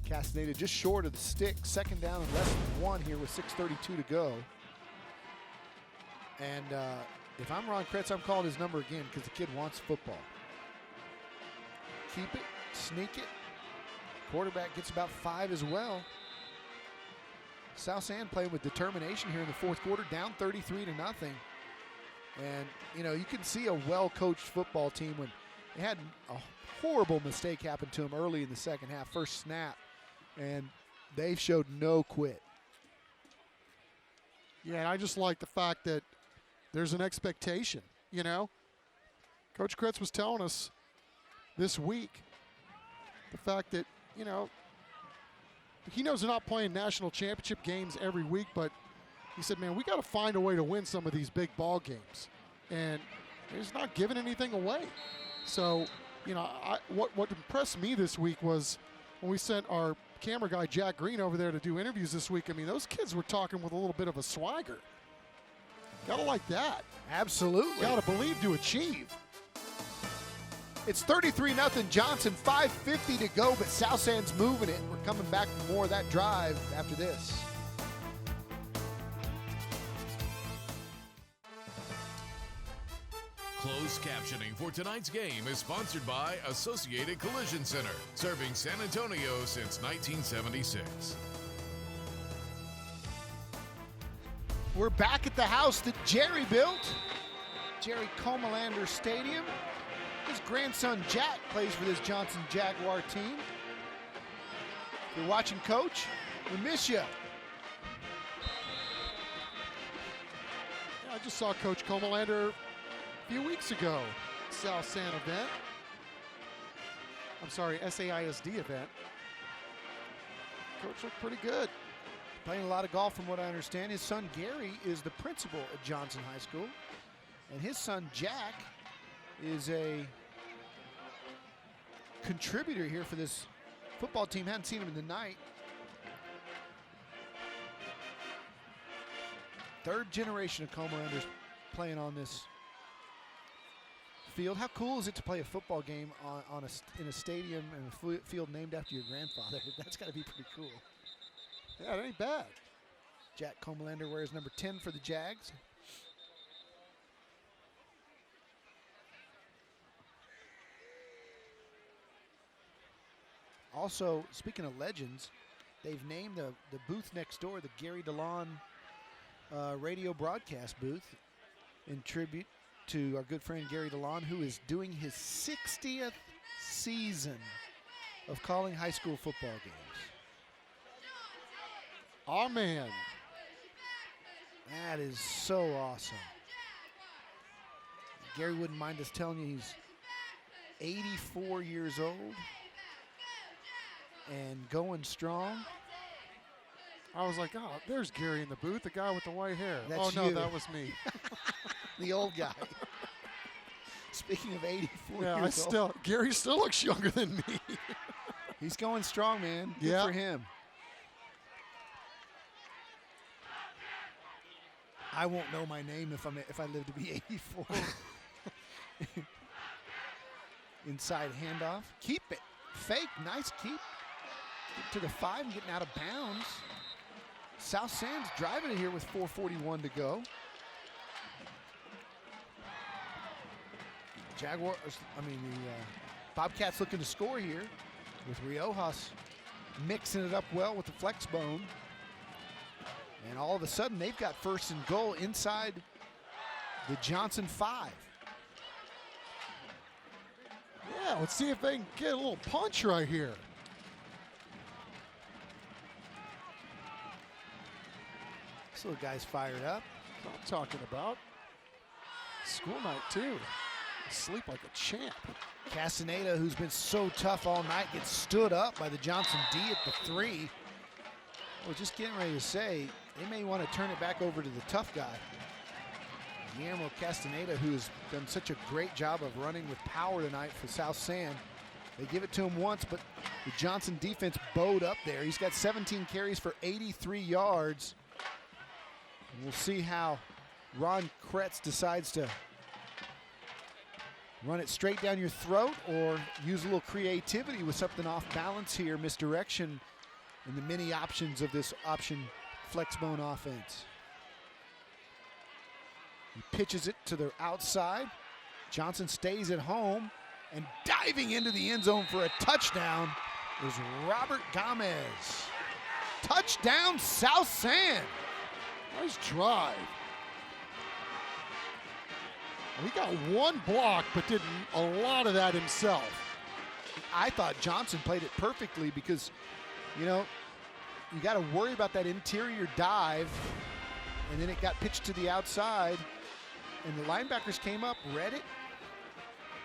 Castaneda just short of the stick. Second down and less than 1 here with 6:32 to go. And if I'm Ron Kretz, I'm calling his number again because the kid wants football. Keep it, sneak it. Quarterback gets about 5 as well. South San playing with determination here in the fourth quarter, down 33-0. And, you can see a well-coached football team when they had a horrible mistake happen to them early in the second half, first snap, and they showed no quit. Yeah, and I just like the fact that there's an expectation, Coach Kretz was telling us this week the fact that, he knows they're not playing national championship games every week, but he said, man, we got to find a way to win some of these big ball games. And he's not giving anything away. So you know, what impressed me this week was when we sent our camera guy Jack Green over there to do interviews this week. I mean, those kids were talking with a little bit of a swagger. Gotta like that. Absolutely. Gotta believe to achieve. It's 33-0 Johnson, 5:50 to go, but South Sand's moving it. We're coming back for more of that drive after this. Closed captioning for tonight's game is sponsored by Associated Collision Center, serving San Antonio since 1976. We're back at the house that Jerry built, Jerry Comalander Stadium. His grandson Jack plays for this Johnson Jaguar team. If you're watching, Coach, we miss you. Yeah, I just saw Coach Comalander a few weeks ago, South San event. I'm sorry, SAISD event. Coach looked pretty good. Playing a lot of golf from what I understand. His son Gary is the principal at Johnson High School. And his son Jack is a contributor here for this football team. Hadn't seen him in the night. Third generation of Comalanders playing on this field. How cool is it to play a football game in a stadium and a field named after your grandfather? That's got to be pretty cool. Yeah, it ain't bad. Jack Comalander wears number 10 for the Jags. Also, speaking of legends, they've named the booth next door the Gary DeLon radio broadcast booth in tribute to our good friend Gary DeLon, who is doing his 60th season of calling high school football games. Oh, man. That is so awesome. Gary wouldn't mind us telling you he's 84 years old and going strong. I was like, oh, there's Gary in the booth, the guy with the white hair. That's oh, no, you. that was me. The old guy. Speaking of 84 Yeah, years old. Gary still looks younger than me. He's going strong, man. Good Yeah. for him. I won't know my name if I live to be 84. Inside handoff. Keep it. Fake. Nice keep. Get to the 5 and getting out of bounds. South Sands driving it here with 4:41 to go. Bobcats looking to score here with Riojas mixing it up well with the flex bone. And all of a sudden, they've got first and goal inside the Johnson 5. Yeah, let's see if they can get a little punch right here. This little guy's fired up. That's what I'm talking about. School night, too. Sleep like a champ. Castaneda, who's been so tough all night, gets stood up by the Johnson D at the 3. Well, just getting ready to say, they may want to turn it back over to the tough guy. Guillermo Castaneda, who has done such a great job of running with power tonight for South San. They give it to him once, but the Johnson defense bowed up there. He's got 17 carries for 83 yards. And we'll see how Ron Kretz decides to run it straight down your throat or use a little creativity with something off balance here, misdirection in the many options of this option flexbone offense. He pitches it to the outside. Johnson stays at home, and diving into the end zone for a touchdown is Robert Gomez. Touchdown, South San. Nice drive. He got one block, but did a lot of that himself. I thought Johnson played it perfectly because, you know, you got to worry about that interior dive, and then it got pitched to the outside, and the linebackers came up, read it,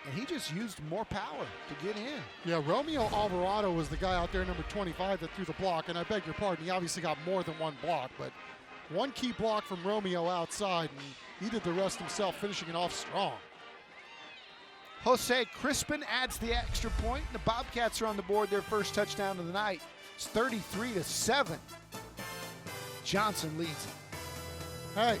and he just used more power to get in. Yeah, Romeo Alvarado was the guy out there, number 25, that threw the block, and I beg your pardon, he obviously got more than one block, but one key block from Romeo outside, and he did the rest himself, finishing it off strong. Jose Crispin adds the extra point. The Bobcats are on the board, their first touchdown of the night. It's 33-7. Johnson leads it. Hey.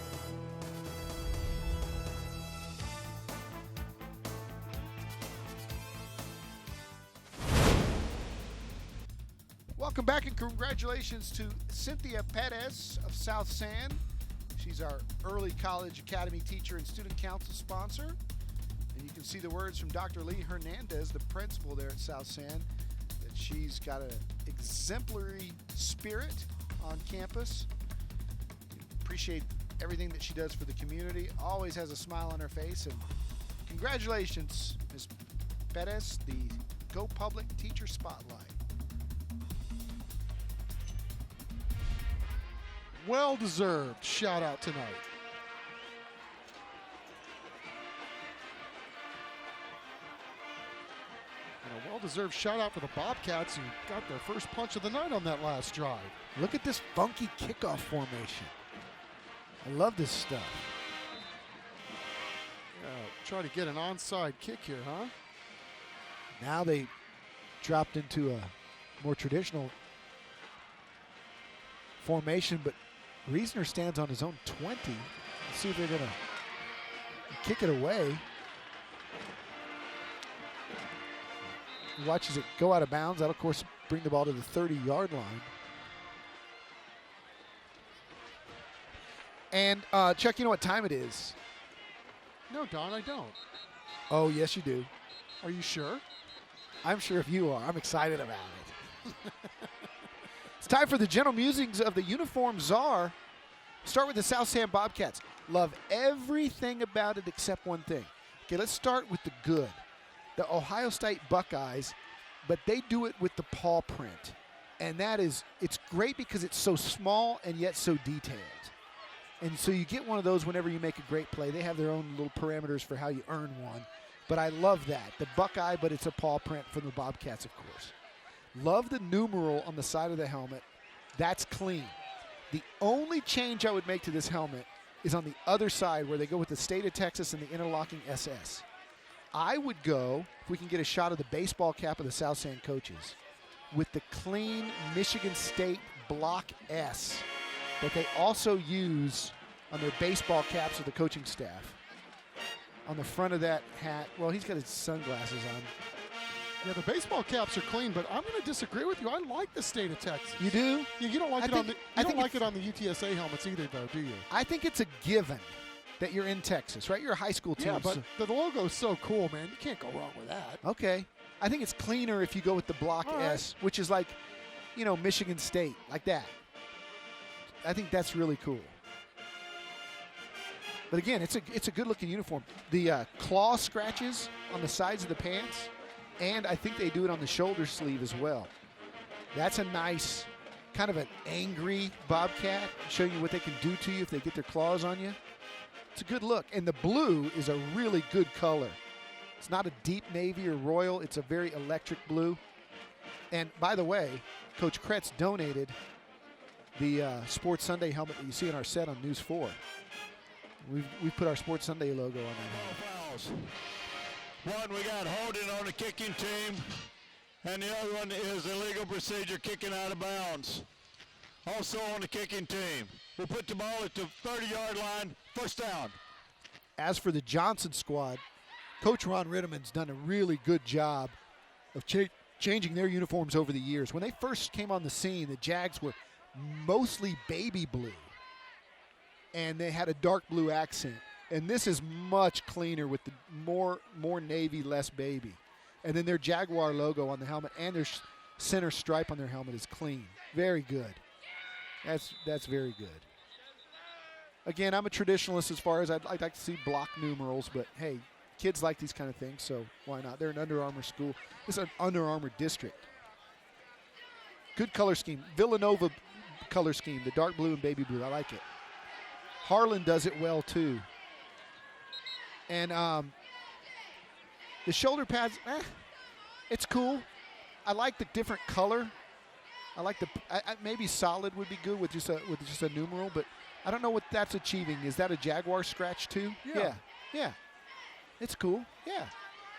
Welcome back and congratulations to Cynthia Perez of South San. She's our early college academy teacher and student council sponsor. And you can see the words from Dr. Lee Hernandez, the principal there at South San, that she's got an exemplary spirit on campus. Appreciate everything that she does for the community. Always has a smile on her face. And congratulations, Ms. Perez, the Go Public Teacher Spotlight. Well-deserved shout out tonight. And a well-deserved shout out for the Bobcats who got their first punch of the night on that last drive. Look at this funky kickoff formation. I love this stuff. Try to get an onside kick here, huh? Now they dropped into a more traditional formation, but Reasoner stands on his own 20. Let's see if they're going to kick it away. He watches it go out of bounds. That'll, of course, bring the ball to the 30-yard line. And, Chuck, you know what time it is? No, Don, I don't. Oh, yes, you do. Are you sure? I'm sure if you are. I'm excited about it. It's time for the general musings of the uniform czar. Start with the South San Bobcats. Love everything about it except one thing. Okay, let's start with the good. The Ohio State Buckeyes, but they do it with the paw print. And that is, it's great because it's so small and yet so detailed. And so you get one of those whenever you make a great play. They have their own little parameters for how you earn one. But I love that. The Buckeye, but it's a paw print from the Bobcats, of course. Love the numeral on the side of the helmet. That's clean. The only change I would make to this helmet is on the other side where they go with the state of Texas and the interlocking SS. I would go, if we can get a shot of the baseball cap of the South San coaches, with the clean Michigan State block S that they also use on their baseball caps of the coaching staff. On the front of that hat, well, he's got his sunglasses on. Yeah, the baseball caps are clean, but I'm going to disagree with you. I like the state of Texas. You do? Yeah, you don't like it on the UTSA helmets either, though, do you? I think it's a given that you're in Texas, right? You're a high school team. Yeah, but the logo's so cool, man. You can't go wrong with that. Okay. I think it's cleaner if you go with the block S, which is like, you know, Michigan State, like that. I think that's really cool. But again, it's a good-looking uniform. The claw scratches on the sides of the pants, and I think they do it on the shoulder sleeve as well. That's a nice, kind of an angry Bobcat, showing you what they can do to you if they get their claws on you. It's a good look. And the blue is a really good color. It's not a deep navy or royal. It's a very electric blue. And by the way, Coach Kretz donated the Sports Sunday helmet that you see in our set on News 4. We've put our Sports Sunday logo on that helmet. One, we got holding on the kicking team, and the other one is illegal procedure, kicking out of bounds. Also on the kicking team, we put the ball at the 30-yard line, first down. As for the Johnson squad, Coach Ron Ritterman's done a really good job of changing their uniforms over the years. When they first came on the scene, the Jags were mostly baby blue, and they had a dark blue accent. And this is much cleaner with the more navy, less baby. And then their Jaguar logo on the helmet and their center stripe on their helmet is clean. Very good. That's very good. Again, I'm a traditionalist as far as I'd like to see block numerals, but hey, kids like these kind of things, so why not? They're an Under Armour school. It's an Under Armour district. Good color scheme. Villanova color scheme, the dark blue and baby blue. I like it. Harlan does it well too. And the shoulder pads, it's cool. I like the different color. I like maybe solid would be good with just a numeral, but I don't know what that's achieving. Is that a Jaguar scratch too? Yeah. It's cool. Yeah.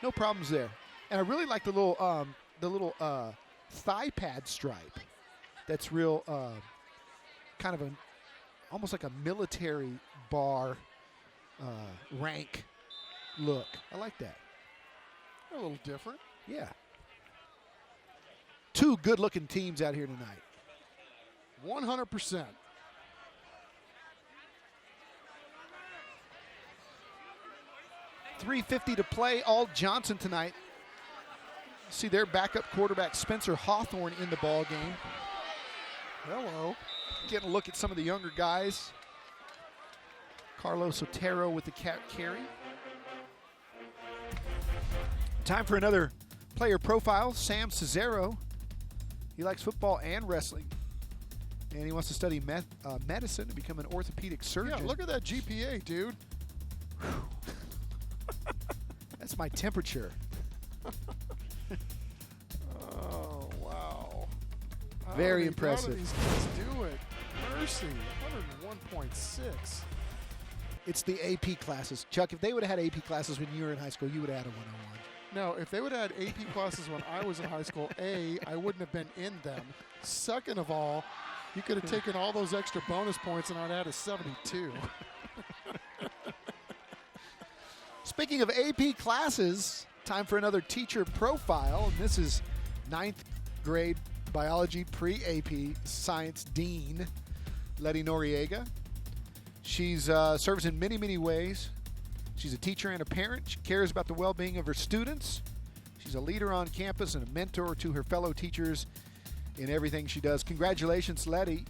No problems there. And I really like the little thigh pad stripe. That's real, kind of almost like a military bar rank look. I like that. A little different. Yeah. Two good-looking teams out here tonight. 100%. .350 to play. All Johnson tonight. See their backup quarterback Spencer Hawthorne in the ball game. Hello. Getting a look at some of the younger guys. Carlos Otero with the carry. Time for another player profile. Sam Cesaro. He likes football and wrestling. And he wants to study medicine to become an orthopedic surgeon. Yeah, look at that GPA, dude. That's my temperature. Oh, wow. Very impressive. How do these kids do it? Mercy, 101.6. It's the AP classes. Chuck, if they would have had AP classes when you were in high school, you would have had a 101. No, if they would have had AP classes when I was in high school, A, I wouldn't have been in them. Second of all, you could have taken all those extra bonus points and I'd had a 72. Speaking of AP classes, time for another teacher profile. And this is 9th grade biology pre-AP science dean, Letty Noriega. She's serves in many, many ways. She's a teacher and a parent. She cares about the well-being of her students. She's a leader on campus and a mentor to her fellow teachers in everything she does. Congratulations, Letty.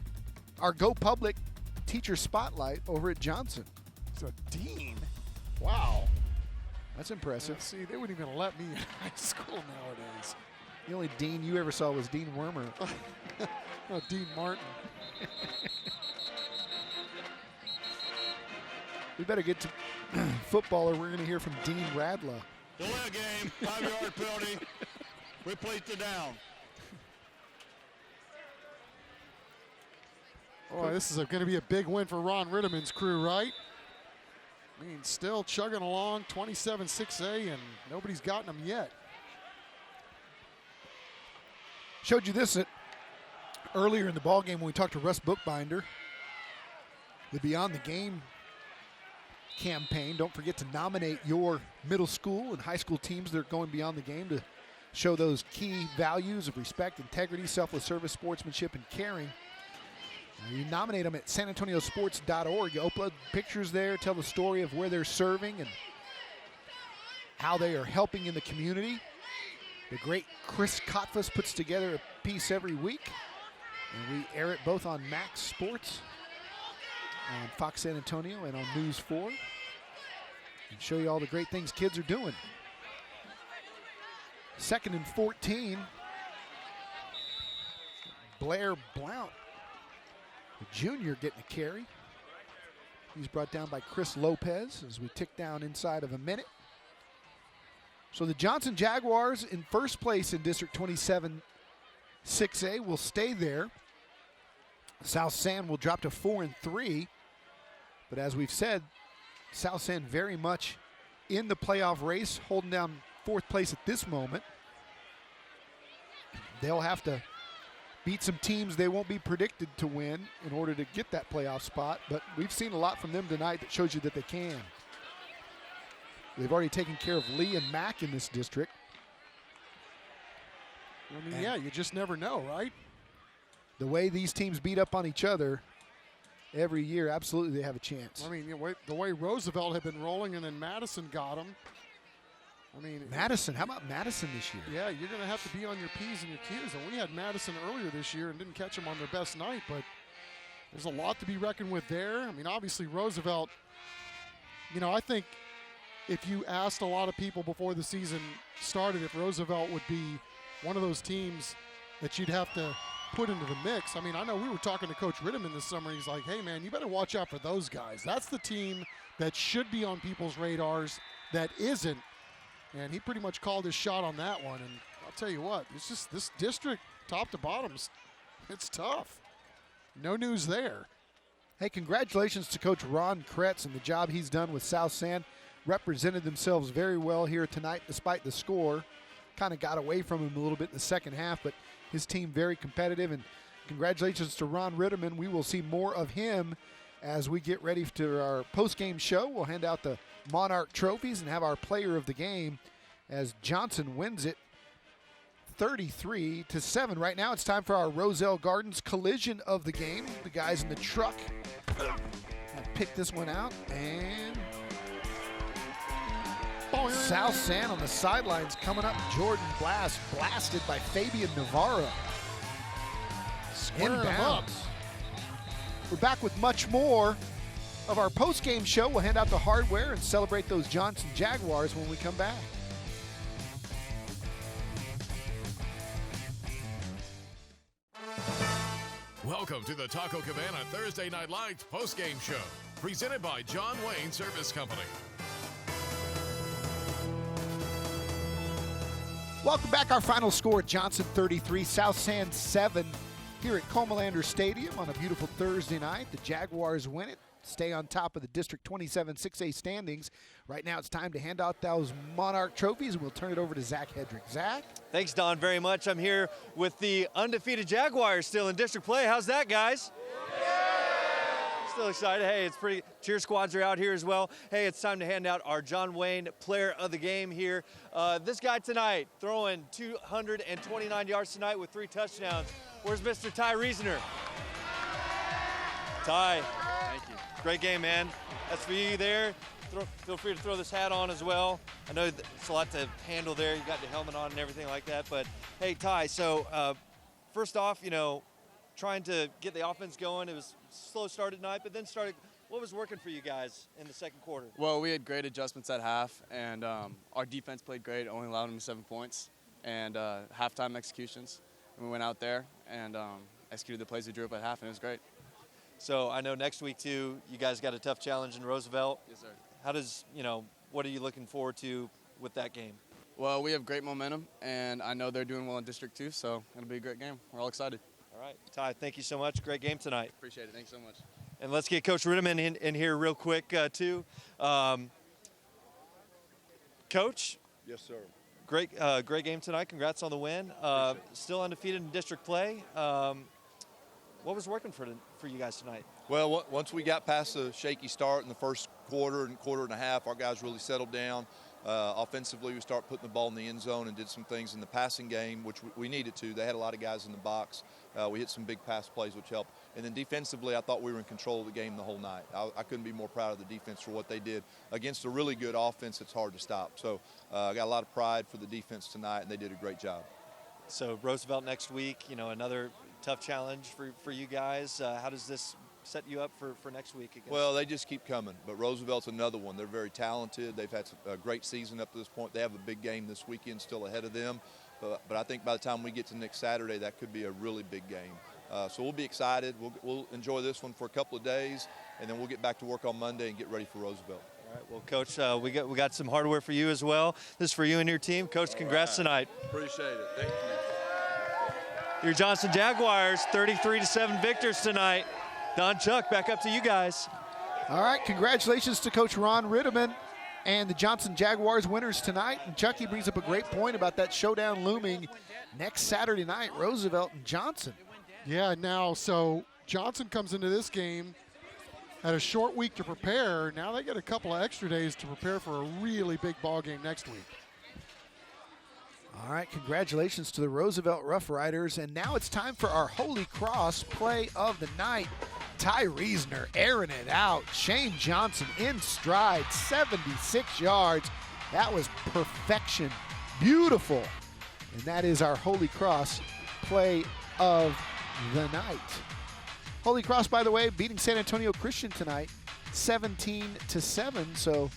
Our Go Public Teacher Spotlight over at Johnson. It's a dean. Wow. That's impressive. Yeah, see, they wouldn't even let me in high school nowadays. The only dean you ever saw was Dean Wormer. Oh, Dean Martin. We better get to football or we're going to hear from Dean Radla. Delay game, 5-yard penalty. We placed it down. Boy, this is going to be a big win for Ron Ritterman's crew, right? I mean, still chugging along, 27-6A, and nobody's gotten them yet. Showed you this earlier in the ballgame when we talked to Russ Bookbinder. The Beyond the Game campaign. Don't forget to nominate your middle school and high school teams that are going beyond the game to show those key values of respect, integrity, selfless service, sportsmanship, and caring. You nominate them at sanantoniosports.org. You upload pictures there, tell the story of where they're serving and how they are helping in the community. The great Chris Kotfus puts together a piece every week, and we air it both on Max Sports, on Fox San Antonio, and on News 4, and show you all the great things kids are doing. 2nd and 14. Blair Blount, the junior, getting a carry. He's brought down by Chris Lopez as we tick down inside of a minute. So the Johnson Jaguars in first place in District 27 6A will stay there. South San will drop to 4-3. But as we've said, South San very much in the playoff race, holding down 4th place at this moment. They'll have to beat some teams they won't be predicted to win in order to get that playoff spot. But we've seen a lot from them tonight that shows you that they can. They've already taken care of Lee and Mack in this district. I mean, yeah, you just never know, right? The way these teams beat up on each other every year, absolutely they have a chance. I mean, the way Roosevelt had been rolling and then Madison got them. I mean, Madison, how about Madison this year? Yeah, you're going to have to be on your P's and your Q's. And we had Madison earlier this year and didn't catch them on their best night, but there's a lot to be reckoned with there. I mean, obviously Roosevelt, I think if you asked a lot of people before the season started if Roosevelt would be one of those teams that you'd have to put into the mix. I mean, I know we were talking to Coach Ritterman this summer. He's like, hey, man, you better watch out for those guys. That's the team that should be on people's radars that isn't. And he pretty much called his shot on that one. And I'll tell you what, it's just this district, top to bottom, it's tough. No news there. Hey, congratulations to Coach Ron Kretz and the job he's done with South San. represented themselves very well here tonight despite the score. Kind of got away from him a little bit in the second half, but his team very competitive. And congratulations to Ron Ritterman. We will see more of him as we get ready to our post-game show. We'll hand out the Monarch trophies and have our player of the game as Johnson wins it 33-7. Right now it's time for our Roselle Gardens collision of the game. The guys in the truck have picked this one out, and South San on the sidelines coming up. Jordan Blast blasted by Fabian Navarro. Inbounds. We're back with much more of our post-game show. We'll hand out the hardware and celebrate those Johnson Jaguars when we come back. Welcome to the Taco Cabana Thursday Night Lights post-game show, presented by John Wayne Service Company. Welcome back. Our final score, Johnson 33, South San 7 here at Comalander Stadium on a beautiful Thursday night. The Jaguars win it, stay on top of the District 27 6A standings. Right now it's time to hand out those Monarch trophies, and we'll turn it over to Zach Hedrick. Zach? Thanks, Don, very much. I'm here with the undefeated Jaguars still in district play. How's that, guys? Still excited. Hey, it's pretty. Cheer squads are out here as well. Hey, it's time to hand out our John Wayne player of the game here. This guy tonight throwing 229 yards tonight with 3 touchdowns. Where's Mr. Ty Reasoner? Ty. Thank you. Great game, man. That's for you there. Feel free to throw this hat on as well. I know it's a lot to handle there. You got the helmet on and everything like that. But, hey, Ty, so first off, trying to get the offense going. It was a slow start at night, but then started. What was working for you guys in the second quarter? Well, we had great adjustments at half, and our defense played great, only allowed them 7 points, and halftime executions. And we went out there and executed the plays we drew up at half, and it was great. So I know next week, too, you guys got a tough challenge in Roosevelt. Yes, sir. How does, what are you looking forward to with that game? Well, we have great momentum, and I know they're doing well in District 2, so it'll be a great game. We're all excited. All right. Ty, thank you so much. Great game tonight. Appreciate it. Thanks so much. And let's get Coach Ritterman in here real quick, too. Coach? Yes, sir. Great game tonight. Congrats on the win. Still undefeated in district play. What was working for you guys tonight? Well, once we got past the shaky start in the first quarter and a half, our guys really settled down. Offensively, we started putting the ball in the end zone and did some things in the passing game, which we needed to. They had a lot of guys in the box. We hit some big pass plays, which helped. And then defensively, I thought we were in control of the game the whole night. I couldn't be more proud of the defense for what they did against a really good offense. It's hard to stop. So I got a lot of pride for the defense tonight, and they did a great job. So Roosevelt next week, another tough challenge for you guys. How does this set you up for next week again? Well, they just keep coming, but Roosevelt's another one. They're very talented. They've had a great season up to this point. They have a big game this weekend still ahead of them, but I think by the time we get to next Saturday, that could be a really big game. So we'll be excited. We'll enjoy this one for a couple of days, and then we'll get back to work on Monday and get ready for Roosevelt. All right. Well, Coach, we got some hardware for you as well. This is for you and your team. Coach, congrats tonight. Appreciate it. Thank you. Your Johnson Jaguars, 33-7 victors tonight. Don, Chuck, back up to you guys. All right, congratulations to Coach Ron Ritterman and the Johnson Jaguars winners tonight. And Chucky brings up a great point about that showdown looming next Saturday night, Roosevelt and Johnson. Yeah, now, so Johnson comes into this game, had a short week to prepare. Now they get a couple of extra days to prepare for a really big ball game next week. All right, congratulations to the Roosevelt Rough Riders. And now it's time for our Holy Cross play of the night. Ty Reasoner airing it out. Shane Johnson in stride, 76 yards. That was perfection. Beautiful. And that is our Holy Cross play of the night. Holy Cross, by the way, beating San Antonio Christian tonight, 17-7. So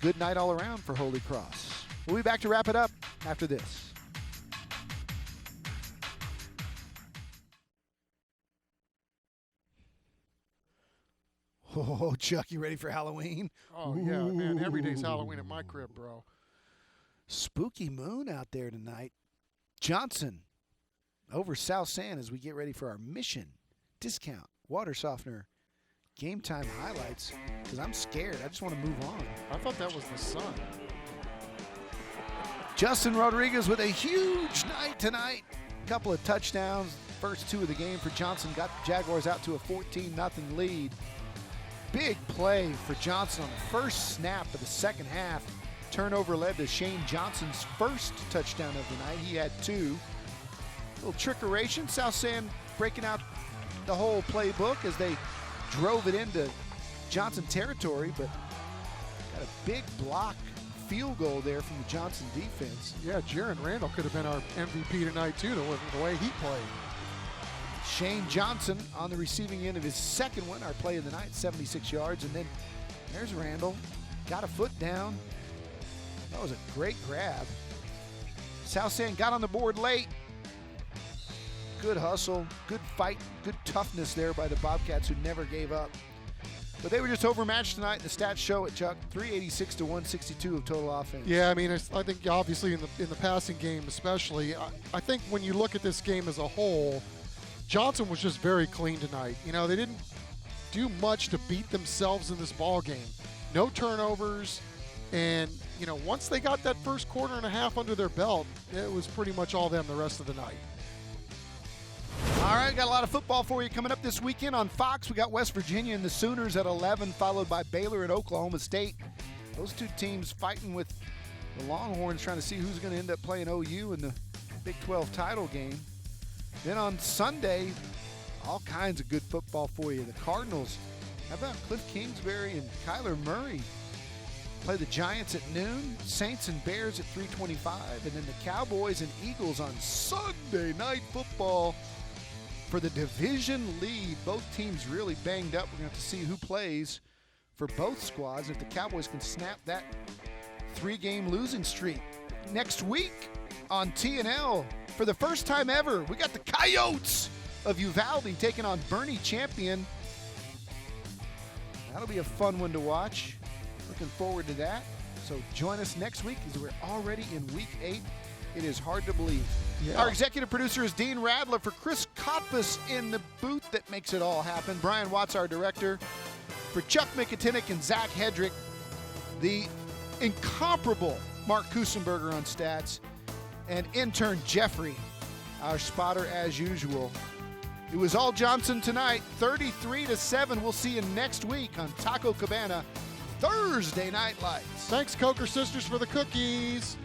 good night all around for Holy Cross. We'll be back to wrap it up after this. Oh, Chuck, you ready for Halloween? Oh, yeah, man. Every day's Halloween at my crib, bro. Spooky moon out there tonight. Johnson over South San as we get ready for our Mission Discount Water Softener game time highlights because I'm scared. I just want to move on. I thought that was the sun. Justin Rodriguez with a huge night tonight. A couple of touchdowns. First 2 of the game for Johnson got the Jaguars out to a 14-0 lead. Big play for Johnson on the first snap of the second half. Turnover led to Shane Johnson's first touchdown of the night. He had 2. Little trickeration. South San breaking out the whole playbook as they drove it into Johnson territory, but got a big block field goal there from the Johnson defense. Yeah, Jaron Randall could have been our MVP tonight too, the way he played. Shane Johnson on the receiving end of his second one, our play of the night, 76 yards. And then there's Randall, got a foot down. That was a great grab. South San got on the board late. Good hustle, good fight, good toughness there by the Bobcats who never gave up. But they were just overmatched tonight. The stats show it, Chuck. 386 to 162 of total offense. Yeah, I mean, I think obviously in the passing game especially, I think when you look at this game as a whole, Johnson was just very clean tonight. You know, they didn't do much to beat themselves in this ball game. No turnovers, and you know, once they got that first quarter and a half under their belt, it was pretty much all them the rest of the night. All right, got a lot of football for you coming up this weekend on Fox. We got West Virginia and the Sooners at 11, followed by Baylor and Oklahoma State. Those 2 teams fighting with the Longhorns, trying to see who's going to end up playing OU in the Big 12 title game. Then on Sunday, all kinds of good football for you. The Cardinals, how about Cliff Kingsbury and Kyler Murray? Play the Giants at noon, Saints and Bears at 3:25, and then the Cowboys and Eagles on Sunday Night Football for the division lead. Both teams really banged up. We're going to have to see who plays for both squads if the Cowboys can snap that 3-game losing streak. Next week on TNL, for the first time ever, we got the Coyotes of Uvalde taking on Bernie Champion. That'll be a fun one to watch. Looking forward to that. So join us next week because we're already in week 8. It is hard to believe. Yeah. Our executive producer is Dean Radler. For Chris Kotfus in the booth that makes it all happen, Brian Watts, our director. For Chuck Mikatinik and Zach Hedrick, the incomparable Mark Kusenberger on stats, and intern Jeffrey, our spotter as usual. It was all Johnson tonight, 33-7. We'll see you next week on Taco Cabana Thursday Night Lights. Thanks, Coker Sisters, for the cookies.